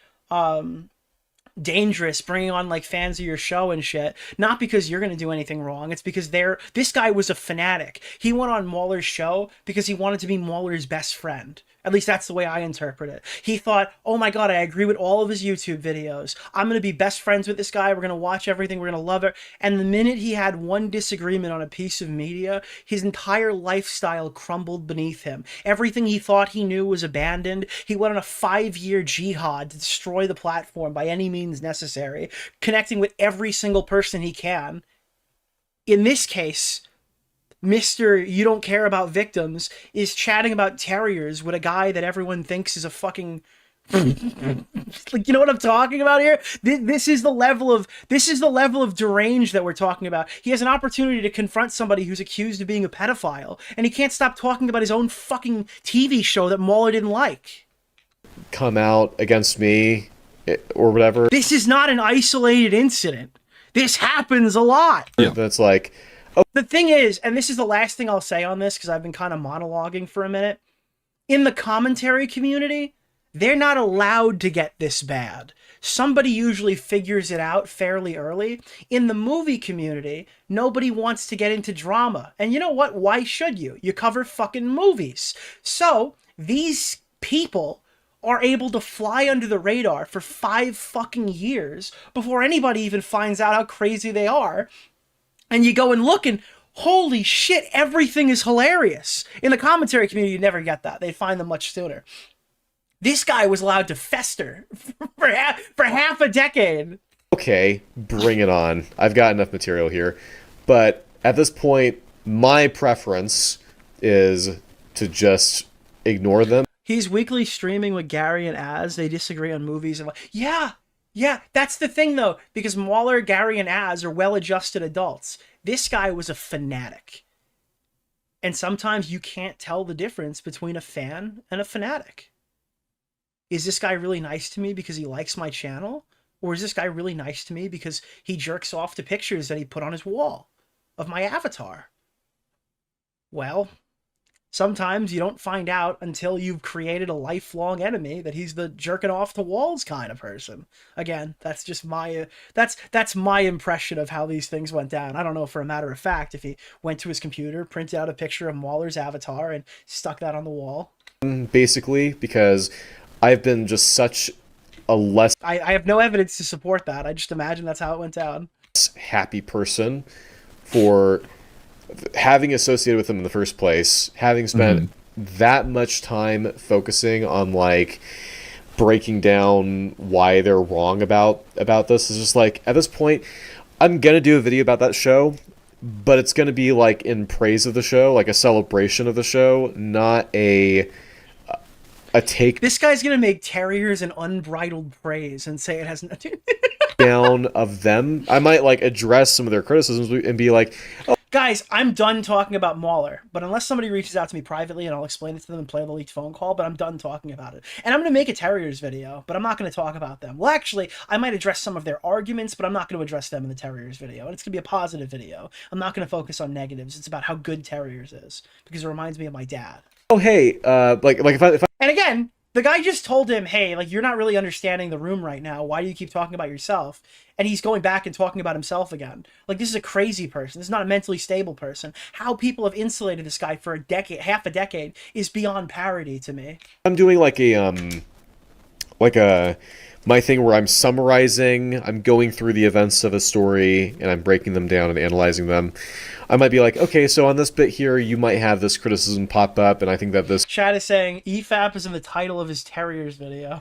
dangerous bringing on like fans of your show and shit. Not because you're gonna do anything wrong. It's because this guy was a fanatic. He went on MauLer's show because he wanted to be MauLer's best friend. At least that's the way I interpret it. He thought, oh my god, I agree with all of his YouTube videos. I'm going to be best friends with this guy. We're going to watch everything. We're going to love it. And the minute he had one disagreement on a piece of media, his entire lifestyle crumbled beneath him. Everything he thought he knew was abandoned. He went on a 5-year jihad to destroy the platform by any means necessary, connecting with every single person he can. In this case, Mr. You don't care about victims is chatting about Terriers with a guy that everyone thinks is a fucking like, you know what I'm talking about here? This is the level of deranged that we're talking about. He has an opportunity to confront somebody who's accused of being a pedophile, and he can't stop talking about his own fucking TV show that MauLer didn't like. Come out against me or whatever. This is not an isolated incident. This happens a lot. Yeah. That's like, the thing is, and this is the last thing I'll say on this because I've been kind of monologuing for a minute, in the commentary community, they're not allowed to get this bad. Somebody usually figures it out fairly early. In the movie community, nobody wants to get into drama. And you know what? Why should you? You cover fucking movies. So these people are able to fly under the radar for 5 fucking years before anybody even finds out how crazy they are. And you go and look and holy shit, everything is hilarious. In the commentary community, you never get that. They'd find them much sooner. This guy was allowed to fester for half a decade. Okay, bring it on. I've got enough material here. But at this point, my preference is to just ignore them. He's weekly streaming with Gary and Az. They disagree on movies. And yeah, that's the thing, though. Because MauLer, Gary, and Az are well-adjusted adults. This guy was a fanatic. And sometimes you can't tell the difference between a fan and a fanatic. Is this guy really nice to me because he likes my channel? Or is this guy really nice to me because he jerks off to pictures that he put on his wall of my avatar? Well, sometimes you don't find out until you've created a lifelong enemy that he's the jerking off to walls kind of person. Again, that's just my that's my impression of how these things went down. I don't know for a matter of fact if he went to his computer, printed out a picture of MauLer's avatar, and stuck that on the wall. Basically, because I've been just such a less... I have no evidence to support that. I just imagine that's how it went down. Happy person for having associated with them in the first place, having spent that much time focusing on like breaking down why they're wrong about this, is just like, at this point, I'm gonna do a video about that show, but it's gonna be like in praise of the show, like a celebration of the show, not a take. This guy's gonna make terriers an unbridled praise and say it has nothing down of them. I might like address some of their criticisms and be like, oh. Guys, I'm done talking about MauLer, but unless somebody reaches out to me privately and I'll explain it to them and play the leaked phone call, but I'm done talking about it. And I'm going to make a Terriers video, but I'm not going to talk about them. Well, actually, I might address some of their arguments, but I'm not going to address them in the Terriers video. And it's going to be a positive video. I'm not going to focus on negatives. It's about how good Terriers is, because it reminds me of my dad. Oh, hey, like if I... And again, the guy just told him, hey, like, you're not really understanding the room right now. Why do you keep talking about yourself? And he's going back and talking about himself again. Like, this is a crazy person. This is not a mentally stable person. How people have insulated this guy for a decade, half a decade, is beyond parody to me. I'm doing like my thing where I'm summarizing, I'm going through the events of a story, and I'm breaking them down and analyzing them. I might be like, okay, so on this bit here, you might have this criticism pop up, and I think that this... Chad is saying EFAP is in the title of his Terriers video.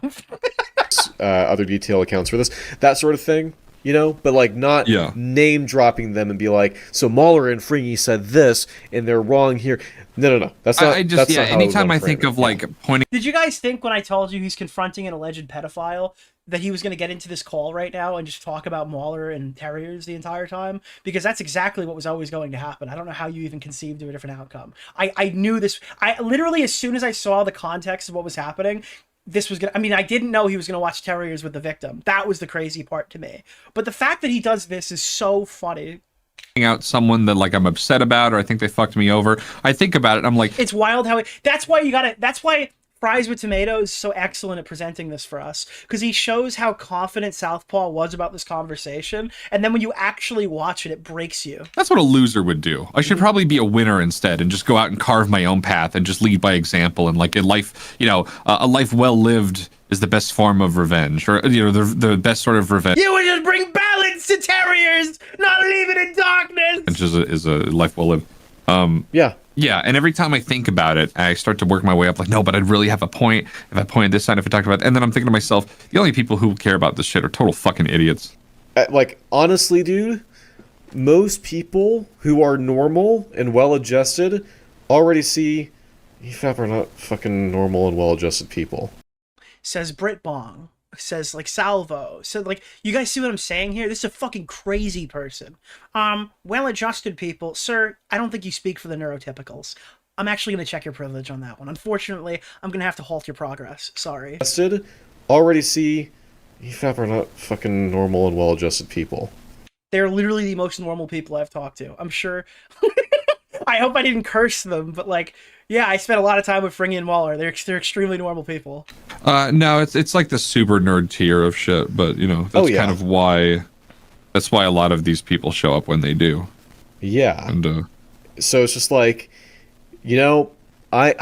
Other detail accounts for this, that sort of thing, you know? But, like, not name-dropping them and be like, so MauLer and Fringy said this, and they're wrong here. No. That's not... I just, that's yeah, not how anytime I would think of, like, pointing... Did you guys think when I told you he's confronting an alleged pedophile that he was going to get into this call right now and just talk about MauLer and Terriers the entire time? Because that's exactly what was always going to happen. I don't know how you even conceived of a different outcome. I knew this. I literally, as soon as I saw the context of what was happening, this was going to... I mean, I didn't know he was going to watch Terriers with the victim. That was the crazy part to me. But the fact that he does this is so funny. Out someone that like I'm upset about, or I think they fucked me over. I think about it, I'm like... It's wild how... That's why you gotta... That's why... Fries with Tomatoes is so excellent at presenting this for us, because he shows how confident Southpaw was about this conversation, and then when you actually watch it, it breaks you. That's what a loser would do. I should probably be a winner instead and just go out and carve my own path and just lead by example, and like a life, you know, a life well lived is the best form of revenge, or, you know, the best sort of revenge. You would just bring balance to Terriers, not leave it in darkness! Which is a life well lived. Yeah, and every time I think about it, I start to work my way up like, no, but I'd really have a point if I pointed this side, if I talked about it. And then I'm thinking to myself, the only people who care about this shit are total fucking idiots. Like, honestly, dude, most people who are normal and well-adjusted already see EFAP are not fucking normal and well-adjusted people. Says Brit Bong. Says like Salvo. So like, you guys see what I'm saying here? This is a fucking crazy person. Well-adjusted people. Sir, I don't think you speak for the neurotypicals. I'm actually going to check your privilege on that one. Unfortunately, I'm going to have to halt your progress. Sorry. Already see EFAP are not fucking normal and well-adjusted people. They're literally the most normal people I've talked to. I'm sure... I hope I didn't curse them, but like, yeah, I spent a lot of time with Fringy and MauLer. They're extremely normal people. No, it's like the super nerd tier of shit, but you know, that's kind of why, that's why a lot of these people show up when they do. Yeah. And so it's just like, you know, I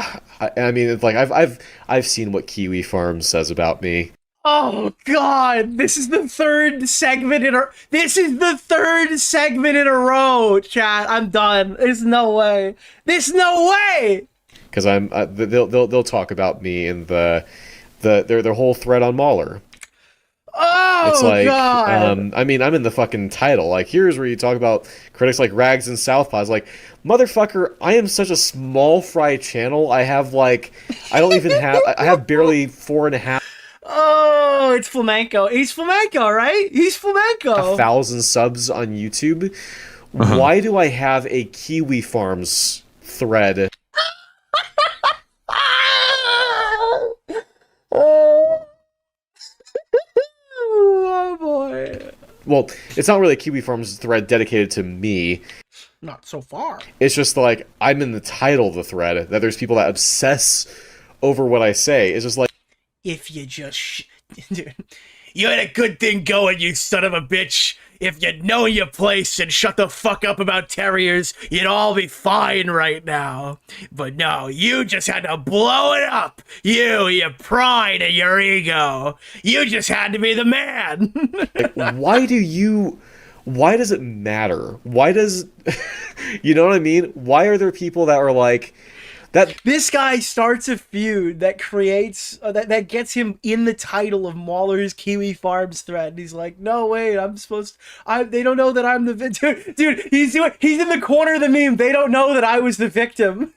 mean, it's like I've seen what Kiwi Farms says about me. Oh God! This is the third segment in a. This is the third segment in a row, chat. I'm done. There's no way. There's no way. Because they'll talk about me in their whole thread on MauLer. Oh, it's like, God. I mean, I'm in the fucking title. Like, here's where you talk about critics like Rags and Southpaw. It's like, motherfucker, I am such a small fry channel. I have like, I have barely 4.5. Oh, it's Flamenco. He's Flamenco, right? He's Flamenco. 1,000 subs on YouTube. Why do I have a Kiwi Farms thread? Oh boy. Well, it's not really a Kiwi Farms thread dedicated to me. Not so far. It's just like, I'm in the title of the thread, that there's people that obsess over what I say. It's just like, if you just... Dude, you had a good thing going, you son of a bitch. If you'd know your place and shut the fuck up about Terriers, you'd all be fine right now. But no, you just had to blow it up. You, your pride and your ego. You just had to be the man. like, why do you why does it matter? Why does, you know what I mean? Why are there people that are like, that this guy starts a feud that creates that gets him in the title of MauLer's Kiwi Farms thread. And he's like, no, wait, they don't know that I'm the victim. Dude, he's in the corner of the meme. They don't know that I was the victim.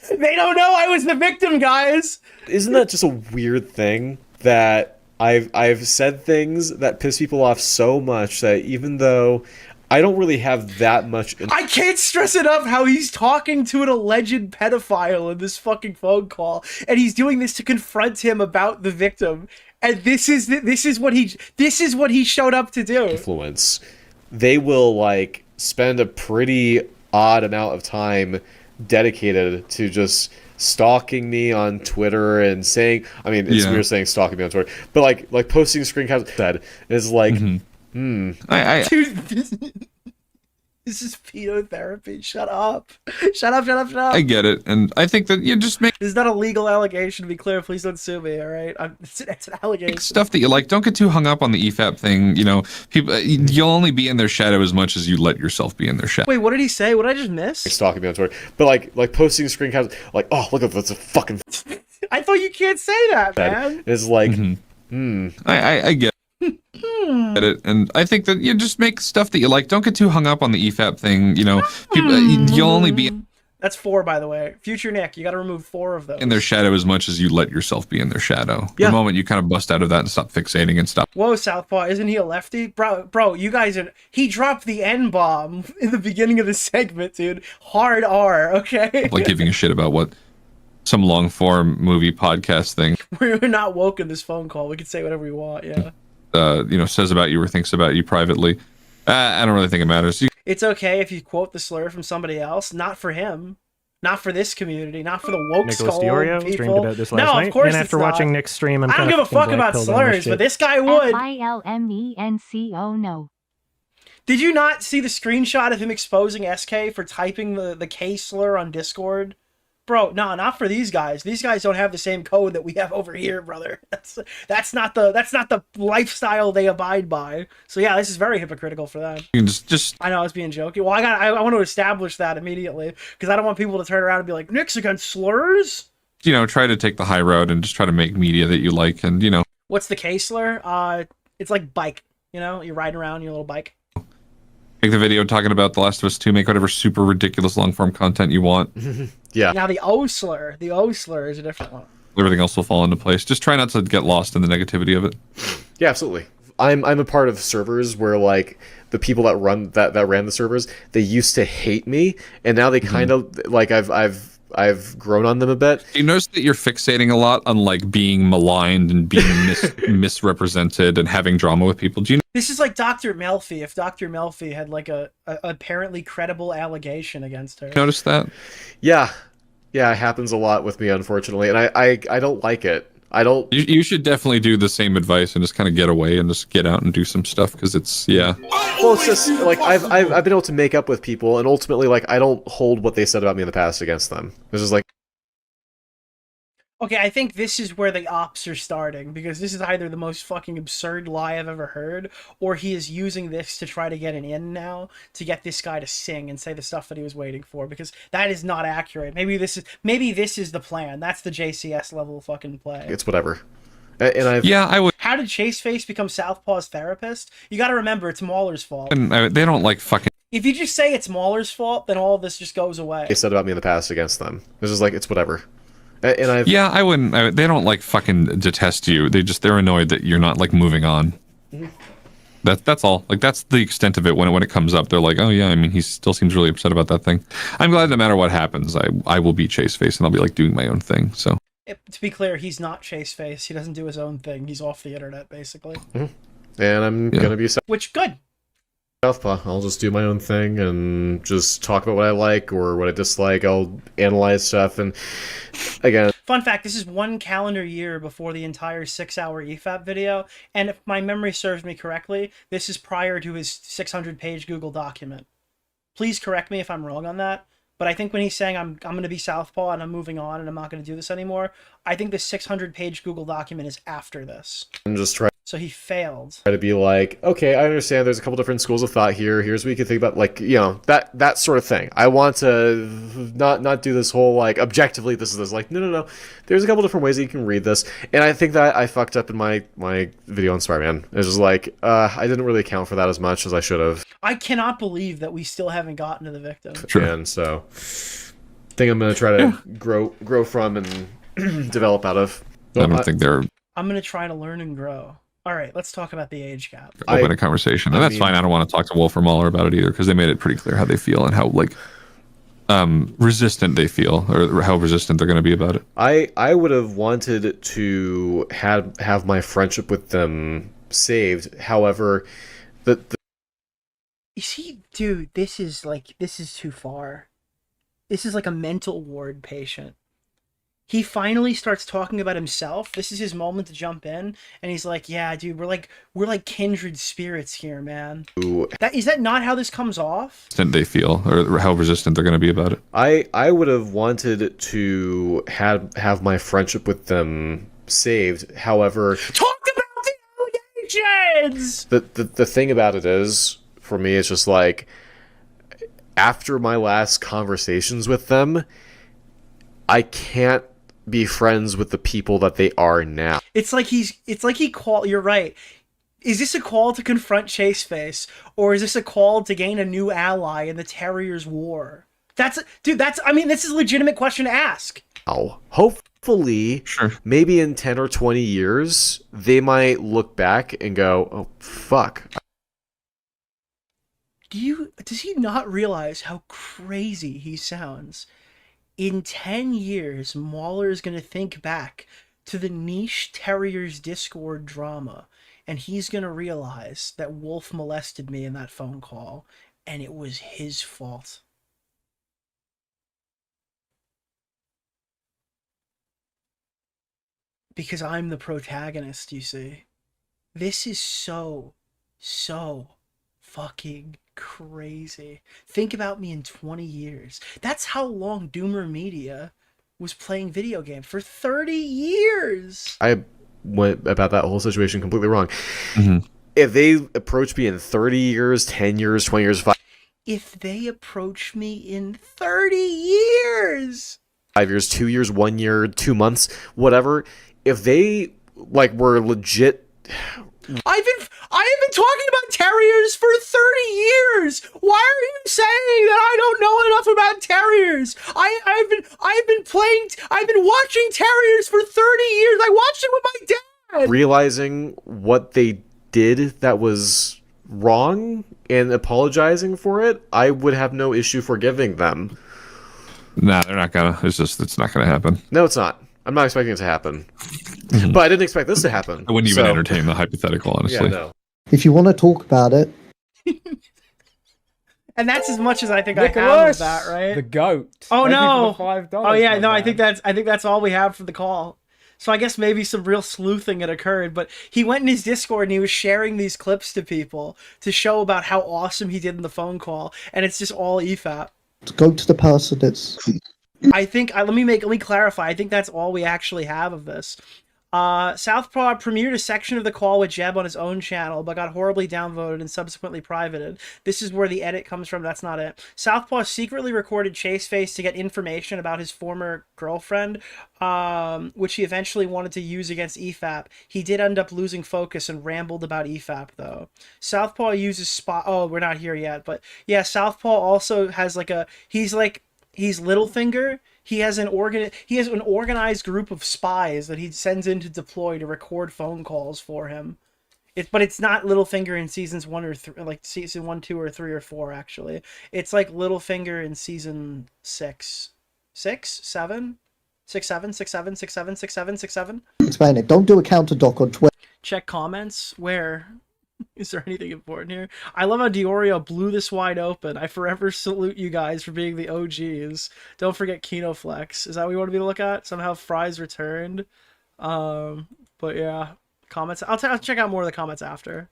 They don't know I was the victim, guys. Isn't that just a weird thing that I've said things that piss people off so much that even though I don't really have that much. I can't stress enough how he's talking to an alleged pedophile in this fucking phone call, and he's doing this to confront him about the victim. And this is what he showed up to do. Influence. They will like spend a pretty odd amount of time dedicated to just stalking me on Twitter and saying, I mean, it's weird saying stalking me on Twitter, but like posting screen caps said is like. Dude, this is pedo therapy. Shut up. Shut up. I get it, and I think that you just make. This is not a legal allegation, to be clear. Please don't sue me, all right? It's an allegation. Stuff that you like. Don't get too hung up on the EFAP thing. You know, people. You'll only be in their shadow as much as you let yourself be in their shadow. Wait, what did he say? What did I just miss? Stalking me on Twitter, but like posting screen caps, like, oh, look at that's a fucking. I thought you can't say that, man. It's like, I get. It, and I think that you just make stuff that you like. Don't get too hung up on the EFAP thing. You know, people. You'll only be. That's 4, by the way. Future Nick, you got to remove 4 of those. In their shadow as much as you let yourself be in their shadow. The moment you kind of bust out of that and stop fixating and stop. Whoa, Southpaw, isn't he a lefty? Bro, you guys are... He dropped the N-bomb in the beginning of the segment, dude. Hard R, okay? Like giving a shit about what some long-form movie podcast thing. We're not woke in this phone call. We can say whatever we want, yeah. You know, says about you or thinks about you privately. I don't really think it matters. It's okay if you quote the slur from somebody else, not for him, not for this community, not for the woke Nicholas skull DeOrio people. streamed about this last night, of course and after watching Nick's stream, I don't give a fuck about slurs, but this guy would. FILMENCO no. Did you not see the screenshot of him exposing SK for typing the K slur on Discord? Bro, no, not for these guys. These guys don't have the same code that we have over here, brother. That's not the lifestyle they abide by. So yeah, this is very hypocritical for them. You can just I know I was being joking. Well, I want to establish that immediately because I don't want people to turn around and be like, Nick's against slurs. You know, try to take the high road and just try to make media that you like, and you know. What's the K slur? It's like bike. You know, you're riding around your little bike. Make the video talking about The Last of Us 2. Make whatever super ridiculous long-form content you want. Yeah. Now the O slur is a different one. Everything else will fall into place. Just try not to get lost in the negativity of it. Yeah, absolutely. I'm a part of servers where like the people that run that ran the servers, they used to hate me, and now they kind of like I've grown on them a bit. You notice that you're fixating a lot on like being maligned and being misrepresented and having drama with people. Do you know? This is like Dr. Melfi. If Dr. Melfi had like a apparently credible allegation against her. Notice that? Yeah, it happens a lot with me, unfortunately, and I don't like it. I don't. You should definitely do the same advice and just kind of get away and just get out and do some stuff because it's Well, it's just like I've been able to make up with people, and ultimately like I don't hold what they said about me in the past against them. This is like. Okay, I think this is where the ops are starting, because this is either the most fucking absurd lie I've ever heard, or he is using this to try to get an in now, to get this guy to sing and say the stuff that he was waiting for, because that is not accurate. Maybe this is the plan. That's the JCS level fucking play. It's whatever. And I would. How did ChaseFace become Southpaw's therapist? You gotta remember, it's MauLer's fault. They don't like fucking. If you just say it's MauLer's fault, then all of this just goes away. They said about me in the past against them. This is like, it's whatever. And I wouldn't. They don't like fucking detest you. They're annoyed that you're not like moving on. That's all. Like that's the extent of it. When it comes up, they're like, oh yeah. I mean, he still seems really upset about that thing. I'm glad no matter what happens, I will be ChaseFace and I'll be like doing my own thing. So. To be clear, he's not ChaseFace. He doesn't do his own thing. He's off the internet basically. And I'm gonna be. Which good. Southpaw. I'll just do my own thing and just talk about what I like or what I dislike. I'll analyze stuff, and again. Fun fact, this is 1 calendar year before the entire 6-hour EFAP video, and if my memory serves me correctly, this is prior to his 600-page Google document. Please correct me if I'm wrong on that, but I think when he's saying I'm going to be Southpaw and I'm moving on and I'm not going to do this anymore, I think the 600-page Google document is after this. And just try. So he failed. Try to be like, okay, I understand there's a couple different schools of thought here. Here's what you can think about, like, you know, that sort of thing. I want to not do this whole, like, objectively this is this. Like, no. There's a couple different ways that you can read this. And I think that I fucked up in my video on Spider-Man. It was just like, I didn't really account for that as much as I should have. I cannot believe that we still haven't gotten to the victim. Sure. And so, I think I'm going to try to grow from and develop out of. I don't think they're... I'm going to try to learn and grow. All right, let's talk about the age gap. Open a conversation, and that's fine. I don't want to talk to Wolf or MauLer about it either, because they made it pretty clear how they feel and how like resistant they feel, or how resistant they're going to be about it. I would have wanted to have my friendship with them saved. However, the you see, dude, this is too far. This is like a mental ward patient. He finally starts talking about himself. This is his moment to jump in, and he's like, "Yeah, dude, we're like kindred spirits here, man." Is that not how this comes off? They feel, or how resistant they're going to be about it. I would have wanted to have my friendship with them saved. However, talk about the allegations. The thing about it is, for me, it's just like, after my last conversations with them, I can't be friends with the people that they are now. You're right. Is this a call to confront ChaseFace, or is this a call to gain a new ally in the Terriers' war? This is a legitimate question to ask. Oh, hopefully, maybe in 10 or 20 years, they might look back and go, "Oh, fuck." Does he not realize how crazy he sounds? In 10 years, MauLer is going to think back to the niche Terriers Discord drama, and he's going to realize that Wolf molested me in that phone call, and it was his fault. Because I'm the protagonist, you see. This is so fucking crazy. Think about me in 20 years. That's how long Doomer Media was playing video games, for 30 years. I went about that whole situation completely wrong. Mm-hmm. If they approach me in 30 years, 10 years, 20 years, 5 If they approach me in 30 years, 5 years, 2 years, 1 year, 2 months, whatever, if they were legit. I've been talking about Terriers for 30 years. Why are you saying that I don't know enough about Terriers? I've been watching Terriers for 30 years. I watched it with my dad. Realizing what they did that was wrong and apologizing for it, I would have no issue forgiving them. Nah, they're not gonna. It's not gonna happen. No, it's not. I'm not expecting it to happen. But I didn't expect this to happen. I wouldn't even entertain the hypothetical, honestly. Yeah, no. If you want to talk about it. And that's as much as I think I have of that, right? The goat. Oh, Thank you no. for the $5, oh, yeah, my no, man. I think that's all we have for the call. So I guess maybe some real sleuthing had occurred, but he went in his Discord and he was sharing these clips to people to show about how awesome he did in the phone call, and it's just all EFAP. Go to the person that's... I think let me clarify. I think that's all we actually have of this. Southpaw premiered a section of the call with Jeb on his own channel, but got horribly downvoted and subsequently privated. This is where the edit comes from. That's not it. Southpaw secretly recorded ChaseFace to get information about his former girlfriend, which he eventually wanted to use against EFAP. He did end up losing focus and rambled about EFAP, though. Southpaw uses spot... Oh, we're not here yet, but yeah, Southpaw also has he's Littlefinger. He has an organized group of spies that he sends in to deploy to record phone calls for him. But it's not Littlefinger in seasons 1 or 3, like season 1, 2, or 3 or 4. Actually, it's like Littlefinger in season 6, 7. Explain it. Don't do a counter doc on Twitter. Check comments. Where? Is there anything important here? I love how DeOrio blew this wide open. I forever salute you guys for being the OGs. Don't forget Kinoflex. Is that what you want me to look at? Somehow Fry's returned. But yeah, comments. I'll check out more of the comments after.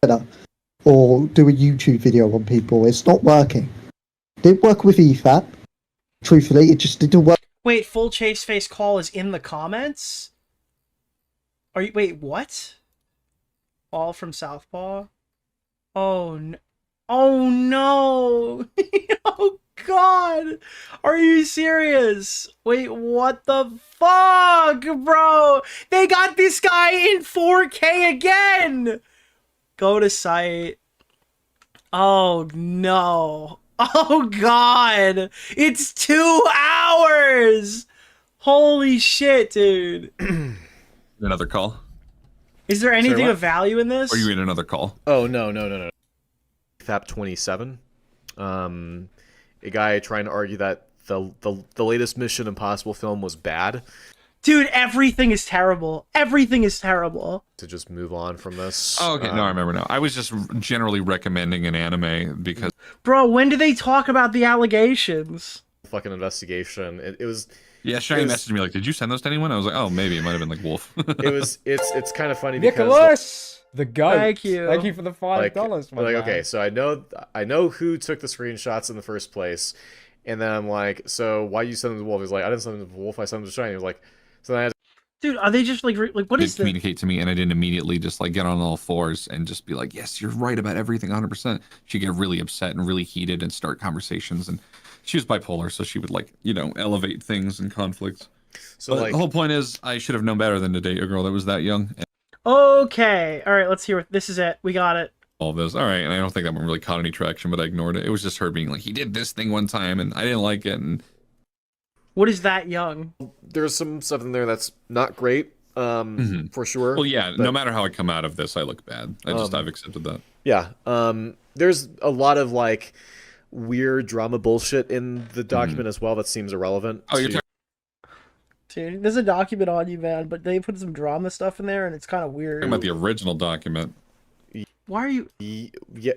Or do a YouTube video on people. It's not working. Didn't work with EFAP. Truthfully, it just didn't work. Wait, full ChaseFace call is in the comments? Wait, what? All from Southpaw? Oh, no. Oh, no. Oh, God. Are you serious? Wait, what the fuck, bro? They got this guy in 4K again. Go to site. Oh, no. Oh, God. It's 2 hours. Holy shit, dude. Another call? Is there anything of value in this? Or are you in another call? Oh, no. FAP 27. A guy trying to argue that the latest Mission Impossible film was bad. Dude, everything is terrible. Everything is terrible. To just move on from this. Oh, okay, no, I remember now. I was just generally recommending an anime because... Bro, when did they talk about the allegations? Fucking investigation. It was... Yeah, Shiny messaged me like, did you send those to anyone? I was like, oh, maybe. It might have been like Wolf. It's kind of funny because... Nicholas! The goat. Thank you. Thank you for the $5, my man. Okay, so I know who took the screenshots in the first place, and then I'm like, so why you send them to Wolf? He's like, I didn't send them to Wolf, I sent them to Shiny. He was like, so then I had to... Dude, are they just like what is this? Communicate to me, and I didn't immediately just like get on all fours and just be like, yes, you're right about everything 100%. She'd get really upset and really heated and start conversations, and she was bipolar, so she would like, elevate things and conflicts. So but the whole point is, I should have known better than to date a girl that was that young. Okay, all right, let's hear it. This is it. We got it. All this, all right, and I don't think that one really caught any traction, but I ignored it. It was just her being like, he did this thing one time, and I didn't like it, and... What is that young? There's some stuff in there that's not great, for sure. Well, yeah, no matter how I come out of this, I look bad. I've accepted that. Yeah, there's a lot of like weird drama bullshit in the document as well that seems irrelevant. Oh, you're talking... Dude, there's a document on you, man, but they put some drama stuff in there, and it's kind of weird. Talking about the original document. Why are you... Yeah.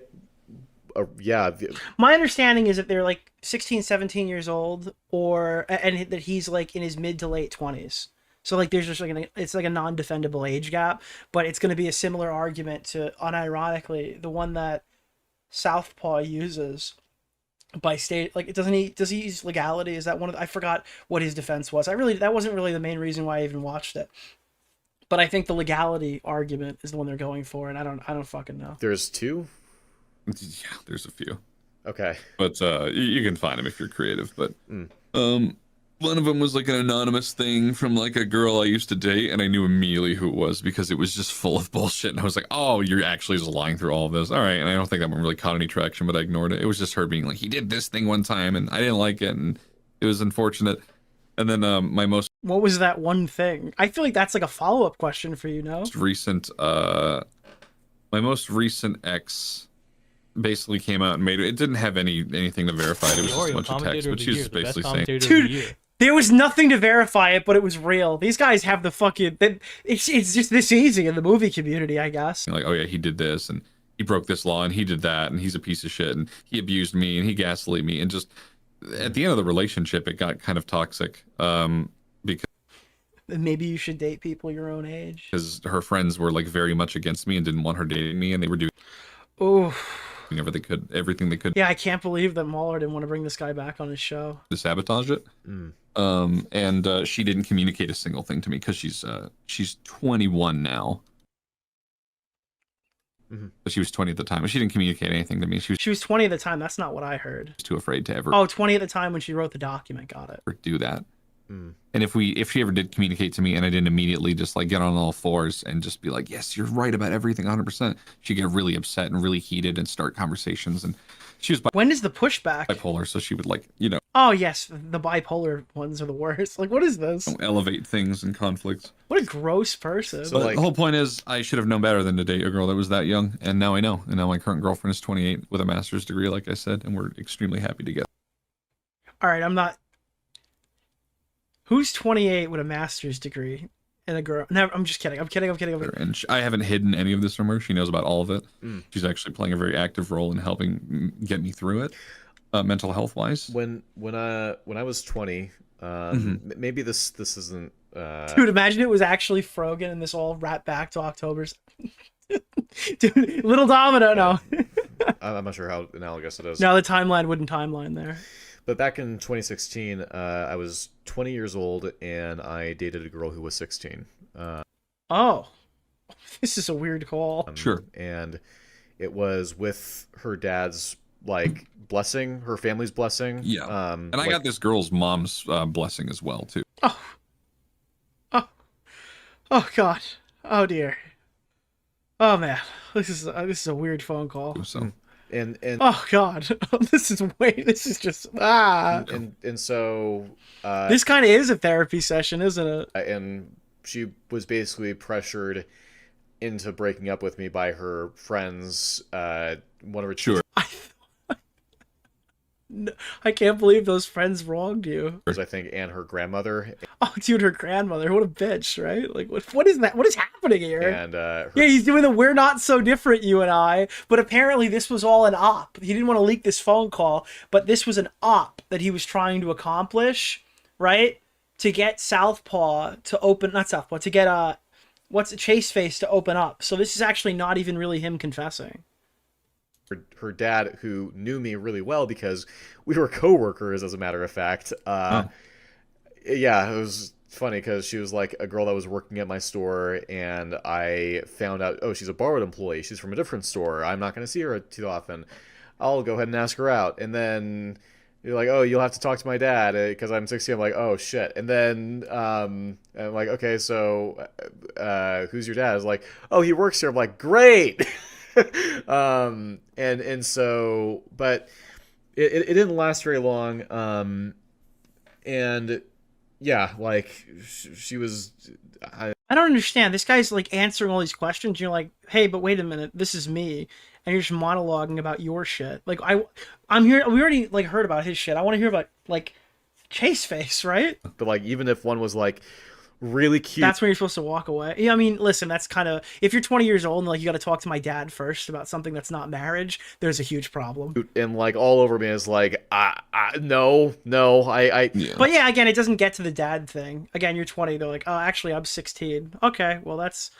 My understanding is that they're like 16, 17 years old, and that he's like in his mid to late 20s. So like there's just like it's like a non-defendable age gap, but it's going to be a similar argument to, unironically, the one that Southpaw uses by state. Like, does he use legality? Is that one of I forgot what his defense was. That wasn't really the main reason why I even watched it. But I think the legality argument is the one they're going for, and I don't fucking know. There's two? Yeah, there's a few. Okay. But you can find them if you're creative. But one of them was like an anonymous thing from like a girl I used to date, and I knew immediately who it was because it was just full of bullshit. And I was like, oh, you're actually just lying through all of this. All right. And I don't think that one really caught any traction, but I ignored it. It was just her being like, he did this thing one time, and I didn't like it, and it was unfortunate. And then What was that one thing? I feel like that's like a follow-up question for you, no? My most recent ex basically came out and made it. It didn't have anything to verify it. It was just a bunch of text, but she was basically saying, dude, there was nothing to verify it, but it was real. These guys have the fucking... It's just this easy in the movie community, I guess. Like, oh yeah, he did this, and he broke this law, and he did that, and he's a piece of shit, and he abused me, and he gaslit me, and just... At the end of the relationship, it got kind of toxic, because... Maybe you should date people your own age. Because her friends were like very much against me and didn't want her dating me, and they were doing everything they could. Yeah, I can't believe that MauLer didn't want to bring this guy back on his show. To sabotage it. And she didn't communicate a single thing to me because she's 21 now. But she was 20 at the time, but she didn't communicate anything to me. She was 20 at the time. That's not what I heard. Too afraid to ever. Oh, 20 at the time when she wrote the document. Got it. Or do that. And if she ever did communicate to me and I didn't immediately just like get on all fours and just be like, yes, you're right about everything 100%, she'd get really upset and really heated and start conversations. And she was when is the pushback? Bipolar, so she would like, Oh yes, the bipolar ones are the worst. Like, what is this? Elevate things and conflicts. What a gross person. So the whole point is, I should have known better than to date a girl that was that young, and now I know. And now my current girlfriend is 28 with a master's degree, like I said, and we're extremely happy together. All right, I'm not. Who's 28 with a master's degree and a girl? No, I'm just kidding. I'm kidding. And I haven't hidden any of this from her. She knows about all of it. She's actually playing a very active role in helping get me through it, mental health wise. When I was 20, maybe this isn't. Dude, imagine it was actually Frogan and this all wrapped back to October's. Dude, Little Domino. No. I'm not sure how analogous it is. No, the timeline wouldn't timeline there. But back in 2016, I was 20 years old, and I dated a girl who was 16. Oh. This is a weird call. Sure. And it was with her dad's like blessing, her family's blessing. Yeah. And I like, got this girl's mom's blessing as well too. Oh God. Oh dear. Oh man. This is a weird phone call. So and oh God. This is just and so this kind of is a therapy session, isn't it? And she was basically pressured into breaking up with me by her friends. One of her sure. No, I can't believe those friends wronged you. I think, and her grandmother. Oh, dude, her grandmother. What a bitch, right? Like, what is that? What is happening here? And yeah, he's doing the "we're not so different, you and I." But apparently, this was all an op. He didn't want to leak this phone call, but this was an op that he was trying to accomplish, right? To get Southpaw to open, not Southpaw, to get ChaseFace to open up. So this is actually not even really him confessing. Her dad, who knew me really well because we were co-workers, as a matter of fact. Yeah, it was funny because she was like a girl that was working at my store, and I found out, oh, she's a borrowed employee. She's from a different store. I'm not going to see her too often. I'll go ahead and ask her out. And then you're like, oh, you'll have to talk to my dad because I'm 16. I'm like, oh, shit. And then I'm like, okay, so who's your dad? I was like, oh, he works here. I'm like, great. And so, but it didn't last very long. And yeah, like she was, I don't understand. This guy's like answering all these questions. You're like, hey, but wait a minute, this is me. And you're just monologuing about your shit. Like I'm here. We already like heard about his shit. I want to hear about like ChaseFace, right? But like, even if one was like really cute, that's when you're supposed to walk away. Yeah, I mean, listen, that's kind of, if you're 20 years old and like you got to talk to my dad first about something that's not marriage, there's a huge problem. And like all over me is like, no. Yeah. But yeah, again, it doesn't get to the dad thing. Again, you're 20. They're like, oh, actually, I'm 16. Okay, well, that's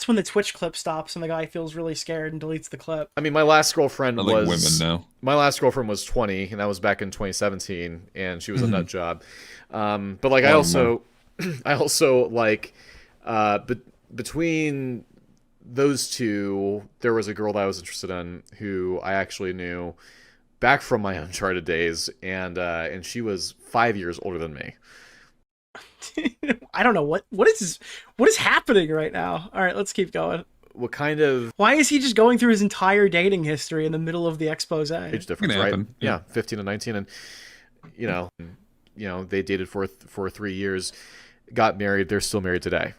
when the Twitch clip stops and the guy feels really scared and deletes the clip. I mean, my last girlfriend I was like women now. My last girlfriend was 20, and that was back in 2017, and she was a nut job. But like, I also like, between those two, there was a girl that I was interested in who I actually knew back from my Uncharted days, and she was 5 years older than me. I don't know what is happening right now. All right, let's keep going. What kind of? Why is he just going through his entire dating history in the middle of the expose? Age difference, right? Yeah, 15 and 19, and you know, they dated for 3 years, got married. They're still married today.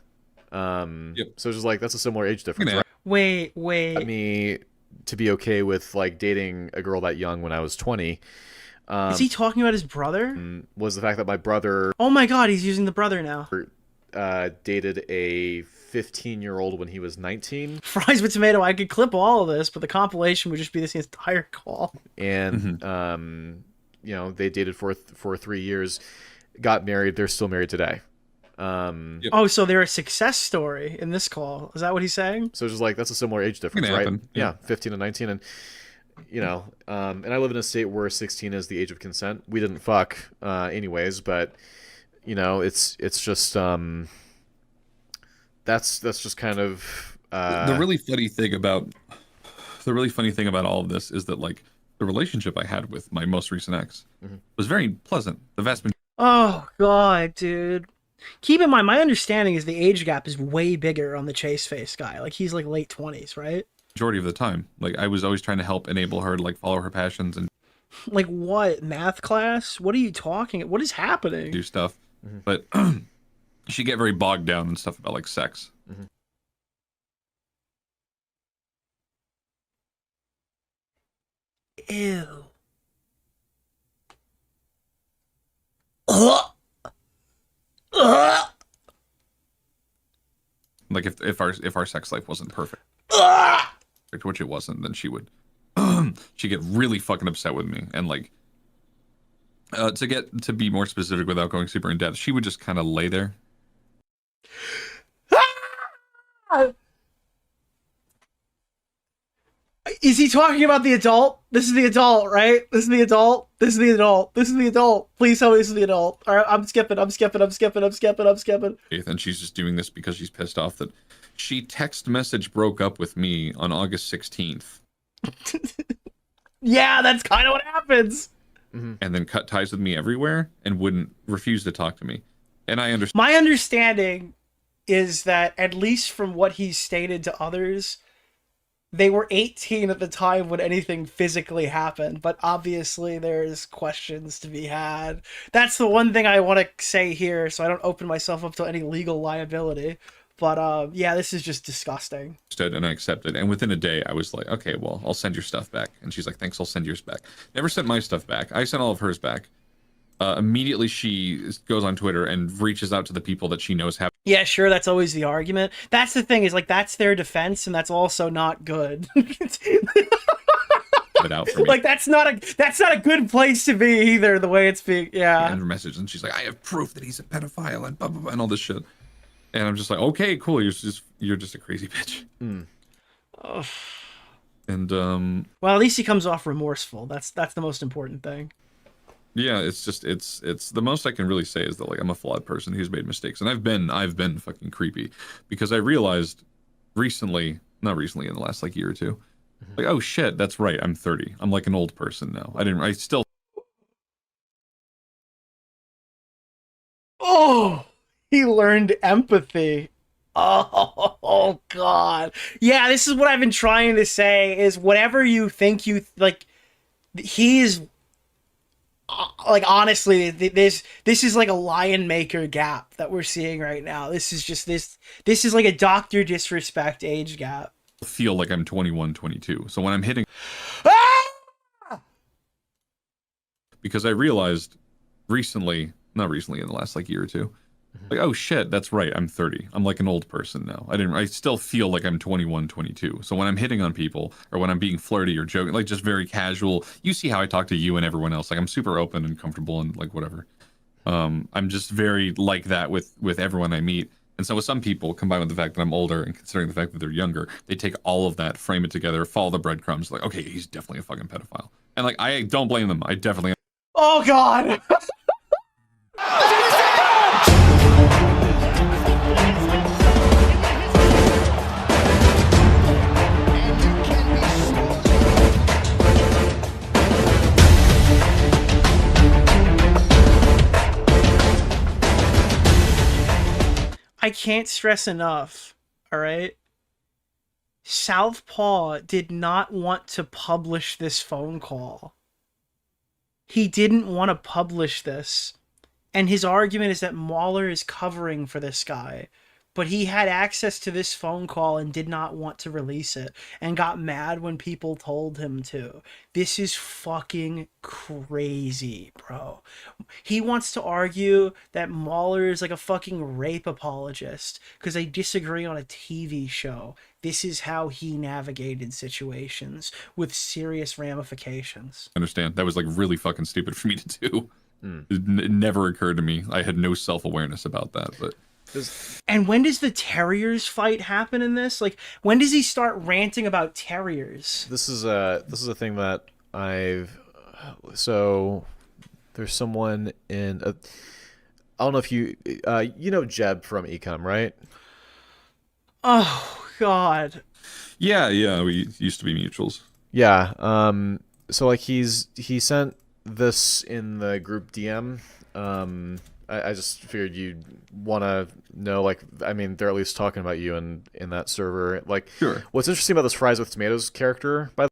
So it's just like, that's a similar age difference, right? Wait. Got me to be okay with like dating a girl that young when I was 20. Is he talking about his brother? Was the fact that my brother... Oh my god, he's using the brother now. Dated a 15-year-old when he was 19. Fries with tomato, I could clip all of this, but the compilation would just be this entire call. And, they dated for 3 years, got married. They're still married today. Oh, so they're a success story in this call. Is that what he's saying? So it's just like, that's a similar age difference, right? Yeah, 15 and 19. And, and I live in a state where 16 is the age of consent. We didn't fuck anyways, but, it's just, that's just kind of... The really funny thing about all of this is that, like, the relationship I had with my most recent ex was very pleasant. The vast majority... Oh, God, dude. Keep in mind, my understanding is the age gap is way bigger on the ChaseFace guy. Like, he's like late 20s, right? Majority of the time. Like, I was always trying to help enable her to like follow her passions and like what, math class? What are you talking? What is happening? Do stuff. But she get very bogged down in stuff about like sex. Ew. Like if our sex life wasn't perfect, which it wasn't, then she would she'd get really fucking upset with me. And like to be more specific without going super in depth, she would just kind of lay there. Is he talking about the adult? This is the adult, right? This is the adult. This is the adult. This is the adult. Please tell me this is the adult. All right, I'm skipping. And she's just doing this because she's pissed off that She text message broke up with me on August 16th. Yeah, that's kind of what happens. And then cut ties with me everywhere and wouldn't refuse to talk to me. And I understand. My understanding is that, at least from what he's stated to others, they were 18 at the time when anything physically happened, but obviously there's questions to be had. That's the one thing I want to say here, so I don't open myself up to any legal liability. But yeah, this is just disgusting. And I accepted. And within a day, I was like, okay, well, I'll send your stuff back. And she's like, thanks, I'll send yours back. Never sent my stuff back. I sent all of hers back. Immediately, she goes on Twitter and reaches out to the people that she knows have. Yeah, sure, that's always the argument. That's the thing, is like, that's their defense, and that's also not good. It out for me. Like, that's not a good place to be either, the way it's being, yeah. And her message, and she's like, I have proof that he's a pedophile and blah, blah, blah, and all this shit. And I'm just like, okay, cool, you're just a crazy bitch. Oh. And well, at least he comes off remorseful. That's the most important thing. Yeah, it's just it's the most I can really say is that, like, I'm a flawed person who's made mistakes, and I've been fucking creepy, because I realized not recently, in the last like year or two, like, oh shit, that's right, I'm 30. I'm like an old person now. I still. Oh, he learned empathy. Oh God. Yeah, this is what I've been trying to say, is whatever you think you like, he's like, honestly, this is like a lion maker gap that we're seeing right now. This is just this is like a Dr. Disrespect age gap. Feel like I'm 21, 22. So when I'm hitting, because I realized not recently, in the last like year or two, like, oh shit, that's right, I'm 30. I'm like an old person now. I still feel like I'm 21, 22. So when I'm hitting on people, or when I'm being flirty or joking, like just very casual, you see how I talk to you and everyone else. Like, I'm super open and comfortable and like whatever. I'm just very like that with everyone I meet. And so with some people, combined with the fact that I'm older and considering the fact that they're younger, they take all of that, frame it together, follow the breadcrumbs, like, okay, he's definitely a fucking pedophile. And like, I don't blame them. I definitely. Oh God. I can't stress enough, all right? Southpaw did not want to publish this phone call. He didn't want to publish this. And his argument is that MauLer is covering for this guy. But he had access to this phone call and did not want to release it, and got mad when people told him to. This is fucking crazy, bro. He wants to argue that MauLer is like a fucking rape apologist because they disagree on a TV show. This is how he navigated situations with serious ramifications. I understand. That was like really fucking stupid for me to do. It never occurred to me. I had no self-awareness about that, but. And when does the terriers fight happen in this? Like, when does he start ranting about terriers? This is a thing that so there's someone in I don't know if you know Jeb from Ecom, right? Oh God. Yeah, we used to be mutuals. Yeah. So like he sent this in the group DM. I just figured you'd want to know, like, I mean, they're at least talking about you in that server. Like, sure. What's interesting about this Fries with Tomatoes character, by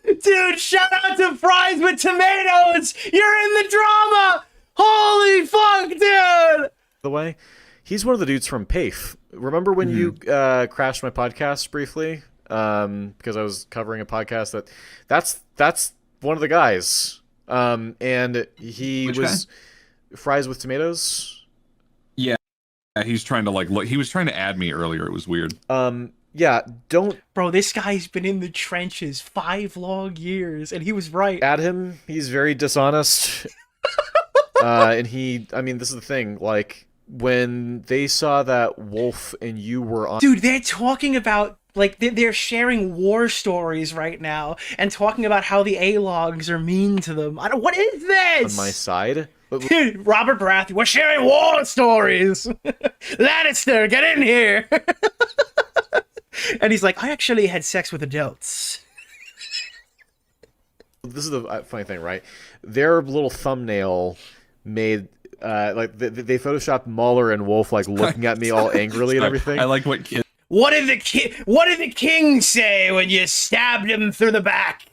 Dude, shout out to Fries with Tomatoes! You're in the drama! Holy fuck, dude! the way, he's one of the dudes from PAIF. Remember when you crashed my podcast briefly? Because I was covering a podcast that's one of the guys. And he Which was guy? Fries with Tomatoes. Yeah, he's trying to like look. He was trying to add me earlier. It was weird. Yeah, don't. Bro, this guy's been in the trenches 5 long years, and he was right. Add him. He's very dishonest. And I mean, this is the thing. Like, when they saw that Wolf and you were on. Dude, they're talking about. Like, they're sharing war stories right now and talking about how the A-logs are mean to them. What is this? On my side. Robert Baratheon, we're sharing war stories. Lannister, get in here. And he's like, I actually had sex with adults. This is the funny thing, right? Their little thumbnail made like they photoshopped MauLer and Wolf like looking at me all angrily and everything. I like what kids. What did the king say when you stabbed him through the back?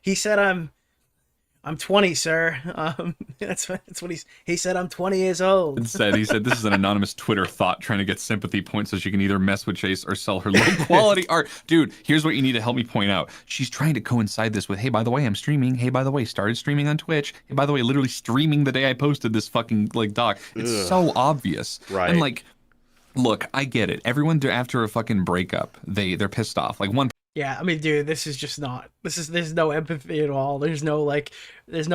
He said I'm 20, sir. That's what he said. I'm 20 years old. He said this is an anonymous Twitter thought trying to get sympathy points so she can either mess with Chase or sell her low quality art. Dude, here's what you need to help me point out. She's trying to coincide this with, hey, by the way, I'm streaming. Hey, by the way, started streaming on Twitch. Hey, by the way, literally streaming the day I posted this fucking like doc. It's so obvious. Right. And like, look, I get it. Everyone after a fucking breakup, they're pissed off. Like one. Yeah, I mean, dude, this is just not. There's no empathy at all. There's no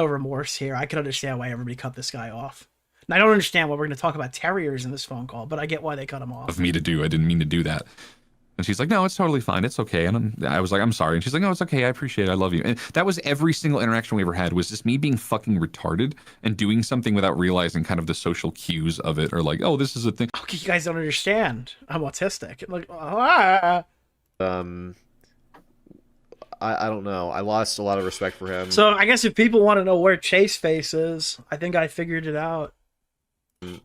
remorse here. I can understand why everybody cut this guy off. And I don't understand why we're going to talk about terriers in this phone call, but I get why they cut him off. Of me to do. I didn't mean to do that. And she's like, no, it's totally fine. It's okay. And I was like, I'm sorry. And she's like, no, it's okay. I appreciate it. I love you. And that was every single interaction we ever had was just me being fucking retarded and doing something without realizing kind of the social cues of it, or like, oh, this is a thing. Okay, you guys don't understand. I'm autistic. I'm like, I don't know. I lost a lot of respect for him. So I guess if people want to know where ChaseFace is, I think I figured it out.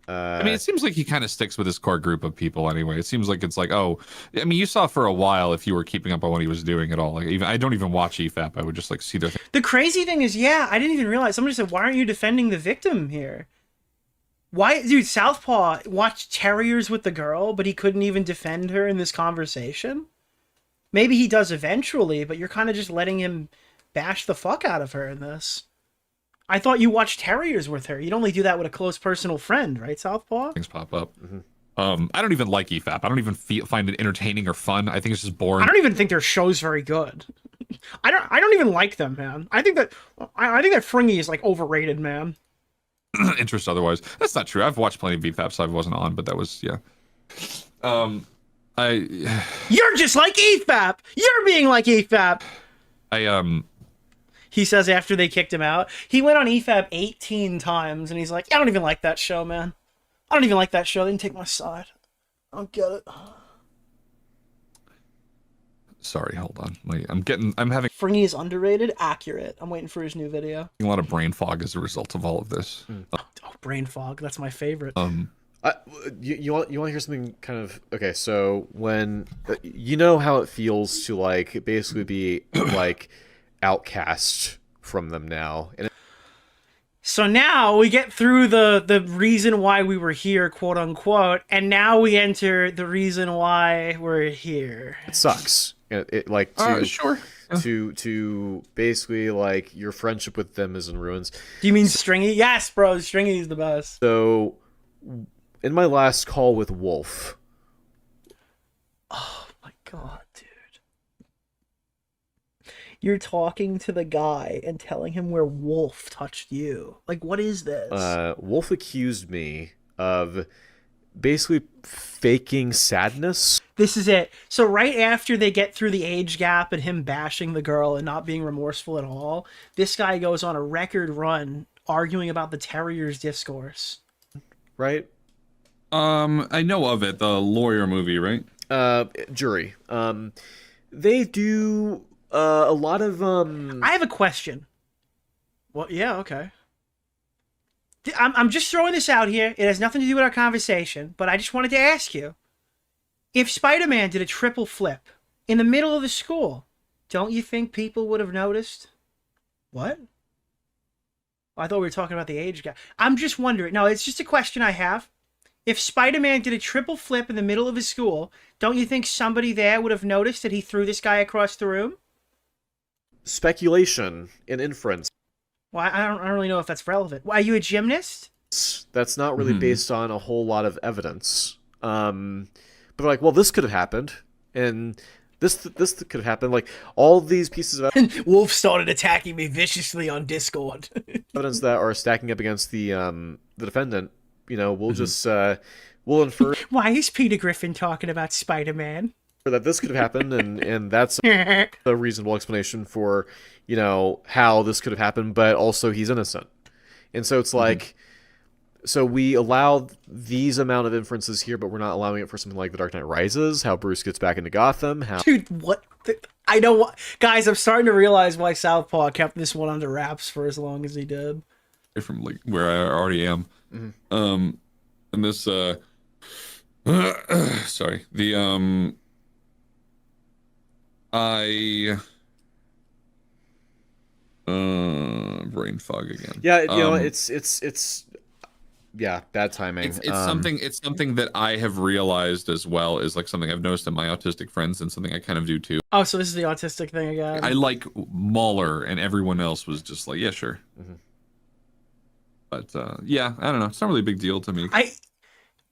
I mean, it seems like he kind of sticks with his core group of people anyway. It seems like it's like, oh, I mean, you saw for a while if you were keeping up on what he was doing at all. Like, even I don't even watch EFAP. I would just like see their. The crazy thing is, yeah, I didn't even realize. Somebody said, "Why aren't you defending the victim here?" Why, dude? Southpaw watched Terriers with the girl, but he couldn't even defend her in this conversation. Maybe he does eventually, but you're kind of just letting him bash the fuck out of her in this. I thought you watched Terriers with her. You'd only do that with a close personal friend, right, Southpaw? Things pop up. I don't even like EFAP. I don't even find it entertaining or fun. I think it's just boring. I don't even think their show's very good. I don't even like them, man. I think that Fringy is like overrated, man. Interest otherwise. That's not true. I've watched plenty of EFAP, so I wasn't on, but that was yeah. You're just like EFAP. You're being like EFAP. He says after they kicked him out, he went on EFAP 18 times, and he's like, I don't even like that show, man. I don't even like that show. They didn't take my side. I don't get it. Sorry, hold on. I'm having... Fringy is underrated, accurate. I'm waiting for his new video. A lot of brain fog as a result of all of this. Brain fog, that's my favorite. You want to hear something kind of... Okay, so when... you know how it feels to, like, basically be, like... outcast from them now. So now we get through the reason why we were here, quote unquote, and now we enter the reason why we're here. It sucks. Sure. To basically like your friendship with them is in ruins. Do you mean Stringy? Yes, bro. Stringy is the best. So in my last call with Wolf. Oh my god. You're talking to the guy and telling him where Wolf touched you. Like, what is this? Wolf accused me of basically faking sadness. This is it. So right after they get through the age gap and him bashing the girl and not being remorseful at all, this guy goes on a record run arguing about the Terriers discourse. Right? I know of it. The lawyer movie, right? Jury. They do... a lot of I have a question. Well, yeah, okay. I'm just throwing this out here. It has nothing to do with our conversation, but I just wanted to ask you. If Spider-Man did a triple flip in the middle of the school, don't you think people would have noticed? What? I thought we were talking about the age gap. I'm just wondering. No, it's just a question I have. If Spider-Man did a triple flip in the middle of his school, don't you think somebody there would have noticed that he threw this guy across the room? Speculation and inference. Well, I don't really know if that's relevant. Are you a gymnast? That's not really based on a whole lot of evidence. But like, well, this could have happened, and this could have happened. Like all these pieces of Wolf started attacking me viciously on Discord. evidence that are stacking up against the defendant. You know, we'll just we'll infer. Why is Peter Griffin talking about Spider-Man? that this could have happened, and that's a reasonable explanation for, you know, how this could have happened, but also he's innocent. And so it's like, so we allow these amount of inferences here, but we're not allowing it for something like The Dark Knight Rises, how Bruce gets back into Gotham, how... Dude, what? I know what... Guys, I'm starting to realize why Southpaw kept this one under wraps for as long as he did. From like where I already am. And this, sorry, the, brain fog again. Yeah, you know, it's yeah, bad timing. It's something that I have realized as well, is like something I've noticed in my autistic friends, and something I kind of do too. Oh, so this is the autistic thing again. I like MauLer, and everyone else was just like, yeah, sure. But yeah, I don't know. It's not really a big deal to me.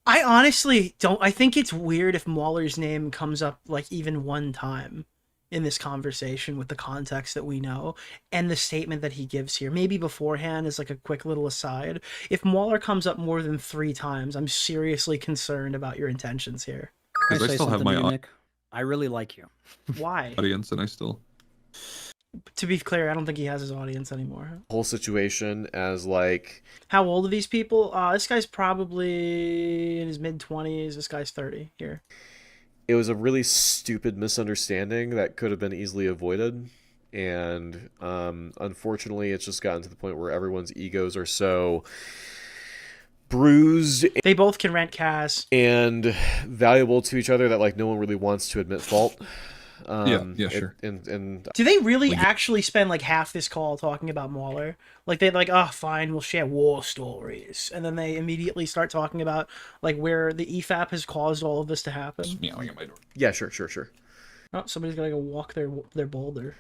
I honestly don't. I think it's weird if MauLer's name comes up like even one time in this conversation with the context that we know and the statement that he gives here. Maybe beforehand as like a quick little aside. If MauLer comes up more than 3 times, I'm seriously concerned about your intentions here. Because I still have my Nick? I really like you. Why? Audience, and I still... To be clear, I don't think he has his audience anymore. Whole situation as like... How old are these people? This guy's probably in his mid-20s. This guy's 30 here. It was a really stupid misunderstanding that could have been easily avoided. And unfortunately, it's just gotten to the point where everyone's egos are so bruised. They both can rent Kaz. And valuable to each other that like no one really wants to admit fault. Yeah, sure. And do they really actually spend like half this call talking about MauLer? Like they're like, oh, fine, we'll share war stories, and then they immediately start talking about like where the EFAP has caused all of this to happen. Just meowing at my door. Yeah, sure. Oh, somebody's gotta go walk their boulder.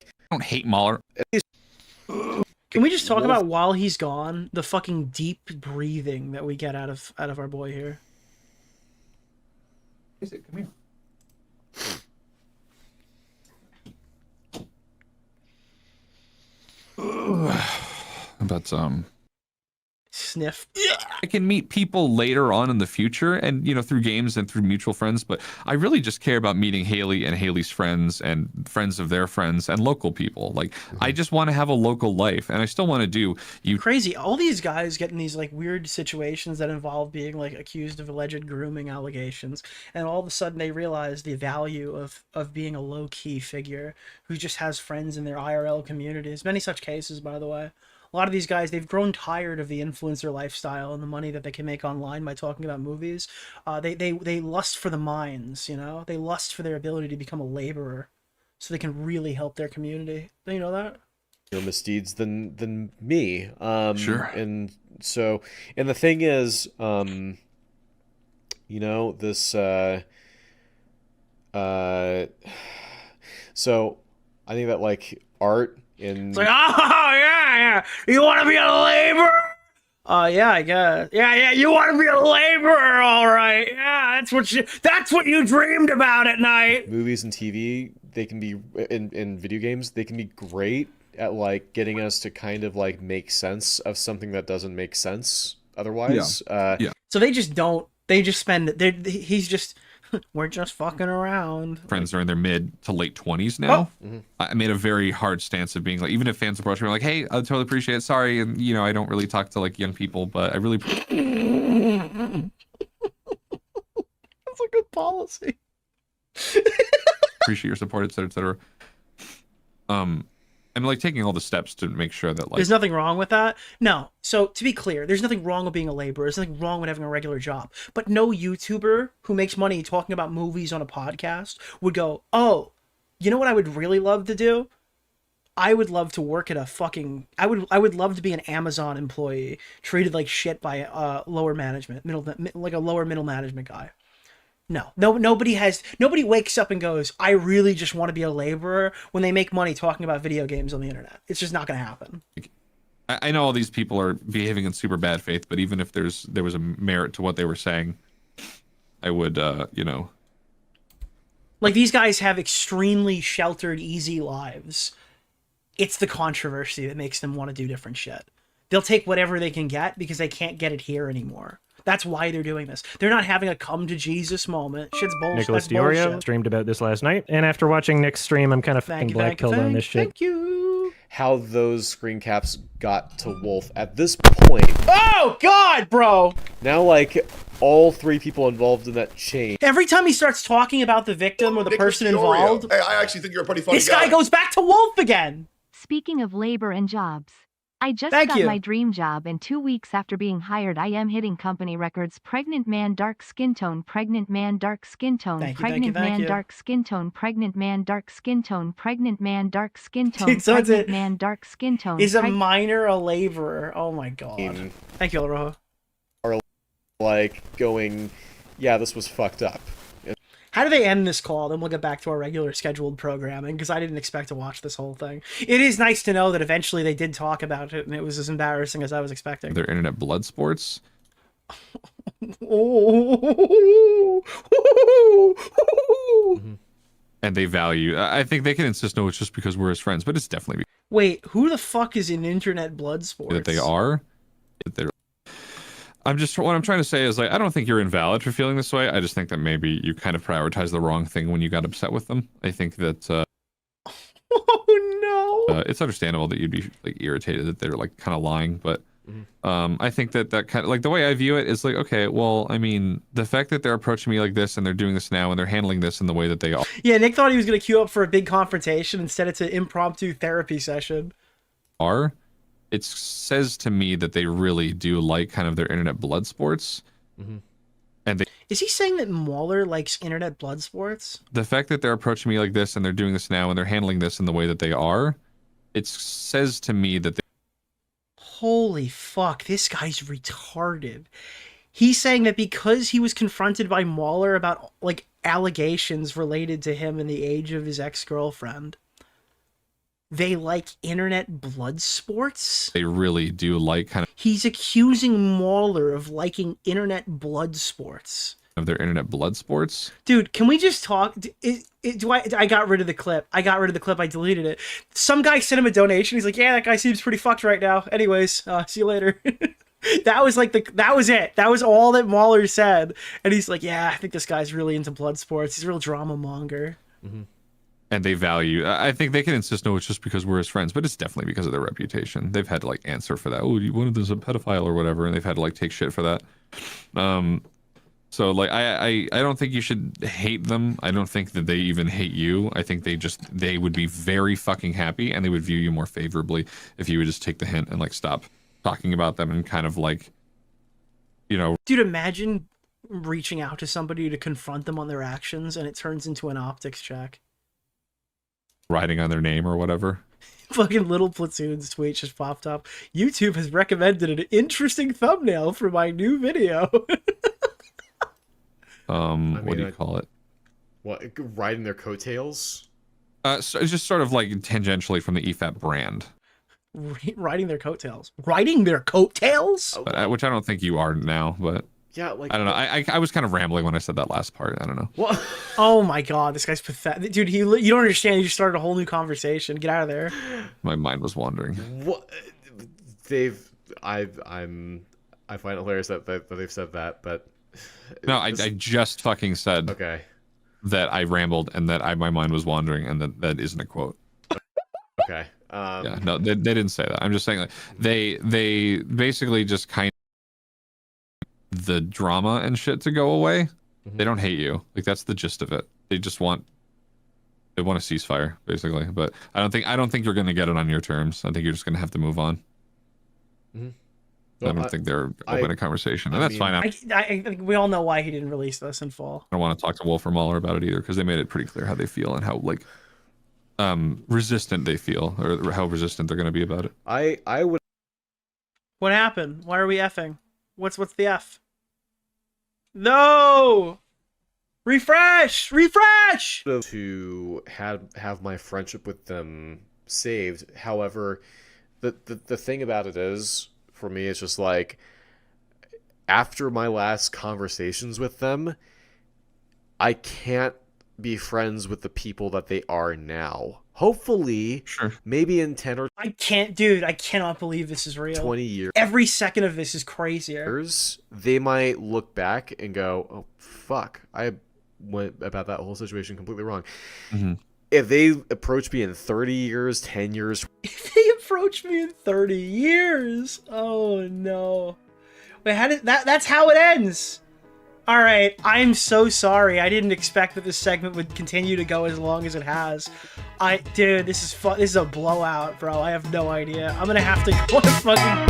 I don't hate MauLer. Can we just talk about while he's gone the fucking deep breathing that we get out of our boy here? Is it? Come here. But sniff. I can meet people later on in the future, and you know, through games and through mutual friends, but I really just care about meeting Haley and Haley's friends and friends of their friends and local people. Like I just want to have a local life, and I still want to do crazy. All these guys get in these like weird situations that involve being like accused of alleged grooming allegations, and all of a sudden they realize the value of being a low-key figure who just has friends in their IRL communities. Many such cases, by the way. A lot of these guys, they've grown tired of the influencer lifestyle and the money that they can make online by talking about movies. They lust for the mines, you know? They lust for their ability to become a laborer so they can really help their community. Do you know that? Misdeeds than me. Sure. And so, and the thing is, you know, this, so I think that like art in... It's like, oh, yeah, you want to be a laborer? Yeah, I guess. Yeah, you want to be a laborer, all right. Yeah, that's what you dreamed about at night. Movies and TV, they can be, in video games, they can be great at like getting us to kind of like make sense of something that doesn't make sense otherwise. Yeah. So they just don't, they just spend, he's just... We're just fucking around. Friends are in their mid to late 20s now. I made a very hard stance of being like, even if fans approach me, like, hey, I totally appreciate it. Sorry, and you know, I don't really talk to like young people, but I really. That's a good policy. Appreciate your support, etc., etc. I'm like taking all the steps to make sure that like there's nothing wrong with that. No. So to be clear, there's nothing wrong with being a laborer. There's nothing wrong with having a regular job. But no YouTuber who makes money talking about movies on a podcast would go, oh, you know what I would really love to do? I would love to work at a fucking... I would love to be an Amazon employee treated like shit by lower management, like a lower middle management guy. No, nobody wakes up and goes, I really just want to be a laborer when they make money talking about video games on the internet. It's just not going to happen. I know all these people are behaving in super bad faith, but even if there was a merit to what they were saying, I would, you know. Like, these guys have extremely sheltered, easy lives. It's the controversy that makes them want to do different shit. They'll take whatever they can get because they can't get it here anymore. That's why they're doing this. They're not having a come to Jesus moment. Shit's bullshit. Nicholas That's DeOrio bullshit. streamed about this last night, and after watching Nick's stream, I'm kind of fucking black-pilled on this shit. Thank you. How those screen caps got to Wolf at this point. Oh God, bro! Now, like, all 3 people involved in that chain. Every time he starts talking about the victim or the Nicholas person DeOrio. involved, Hey, I actually think you're a pretty funny this guy goes back to Wolf again. Speaking of labor and jobs, I just Thank got you. my dream job, and 2 weeks after being hired, I am hitting company records. Pregnant man, dark skin tone. Pregnant man, dark skin tone. Thank you, Pregnant thank you, thank man, you. dark skin tone. Pregnant man, dark skin tone. Pregnant man, dark skin tone. Dude, so it's Pregnant a- man, dark skin tone. Is a minor a laborer? Oh my God. Thank you, El Rojo. Are like going, yeah, this was fucked up. How do they end this call? Then we'll get back to our regular scheduled programming, because I didn't expect to watch this whole thing. It is nice to know that eventually they did talk about it, and it was as embarrassing as I was expecting. Their internet blood sports. And they value. I think they can insist, no, it's just because we're his friends, but it's definitely Wait, who the fuck is in internet blood sports? that they are. They're. What I'm trying to say is, like, I don't think you're invalid for feeling this way. I just think that maybe you kind of prioritized the wrong thing when you got upset with them. I think that. Oh no! It's understandable that you'd be like irritated that they're like kind of lying, but I think that kind of like the way I view it is like, okay, well, I mean, the fact that they're approaching me like this and they're doing this now and they're handling this in the way that they Yeah, Nick thought he was gonna queue up for a big confrontation. Instead, it's an impromptu therapy session. are, it says to me that they really do like kind of their internet blood sports. And they, Is he saying that MauLer likes internet blood sports? the fact that they're approaching me like this and they're doing this now and they're handling this in the way that they are, it says to me that they. Holy fuck, this guy's retarded. He's saying that because he was confronted by MauLer about, like, allegations related to him and the age of his ex-girlfriend, they like internet blood sports? They really do like kind He's accusing MauLer of liking internet blood sports. of their internet blood sports. Dude, can we just talk? I got rid of the clip. I deleted it. Some guy sent him a donation. He's like, yeah, that guy seems pretty fucked right now. Anyways, see you later. That was it. That was all that MauLer said. And he's like, yeah, I think this guy's really into blood sports. He's a real drama monger. And they value. I think they can insist, no, it's just because we're his friends, but it's definitely because of their reputation. They've had to like answer for that. Oh, one of them's a pedophile or whatever, and they've had to like take shit for that. So like I don't think you should hate them. I don't think that they even hate you. I think they would be very fucking happy and they would view you more favorably if you would just take the hint and like stop talking about them and kind of like, you know. Dude, imagine reaching out to somebody to confront them on their actions and it turns into an optics check. Writing on their name or whatever. Fucking Little Platoon's tweet just popped up. YouTube has recommended an interesting thumbnail for my new video. What do you call it? What, riding their coattails? So it's just sort of like tangentially from the EFAP brand. Riding their coattails. Riding their coattails? But, which I don't think you are now, but yeah, like I don't know. I was kind of rambling when I said that last part. I don't know. What? Oh my god, this guy's pathetic. Dude, you don't understand. You just started a whole new conversation. Get out of there. My mind was wandering. What? I find it hilarious that they've said that, but no, I just fucking said that I rambled and that my mind was wandering and that isn't a quote. Okay. Yeah, no, they didn't say that. I'm just saying like they basically just kind of the drama and shit to go away. They don't hate you. Like that's the gist of it. They want a ceasefire basically. But I don't think you're gonna get it on your terms. I think you're just gonna have to move on. Well, I don't think they're open to conversation, and that's fine. I think we all know why he didn't release this in fall. I don't want to talk to Wolf or MauLer about it either because they made it pretty clear how they feel and how like resistant they feel or how resistant they're going to be about it. I would. What happened? Why are we effing? What's the F? No! Refresh! To have my friendship with them saved. However, the thing about it is, for me, it's just like, after my last conversations with them, I can't be friends with the people that they are now. hopefully, maybe in 10 or I can't, dude. I cannot believe this is real. 20 years. Every second of this is crazier. They might look back and go, "Oh fuck, I went about that whole situation completely wrong." If they approach me in 30 years, 10 years, If they approach me in 30 years, oh no. Wait, how did that's how it ends? All right, I'm so sorry. I didn't expect that this segment would continue to go as long as it has. Dude, this is fun. This is a blowout, bro. I have no idea. I'm gonna have to go to fucking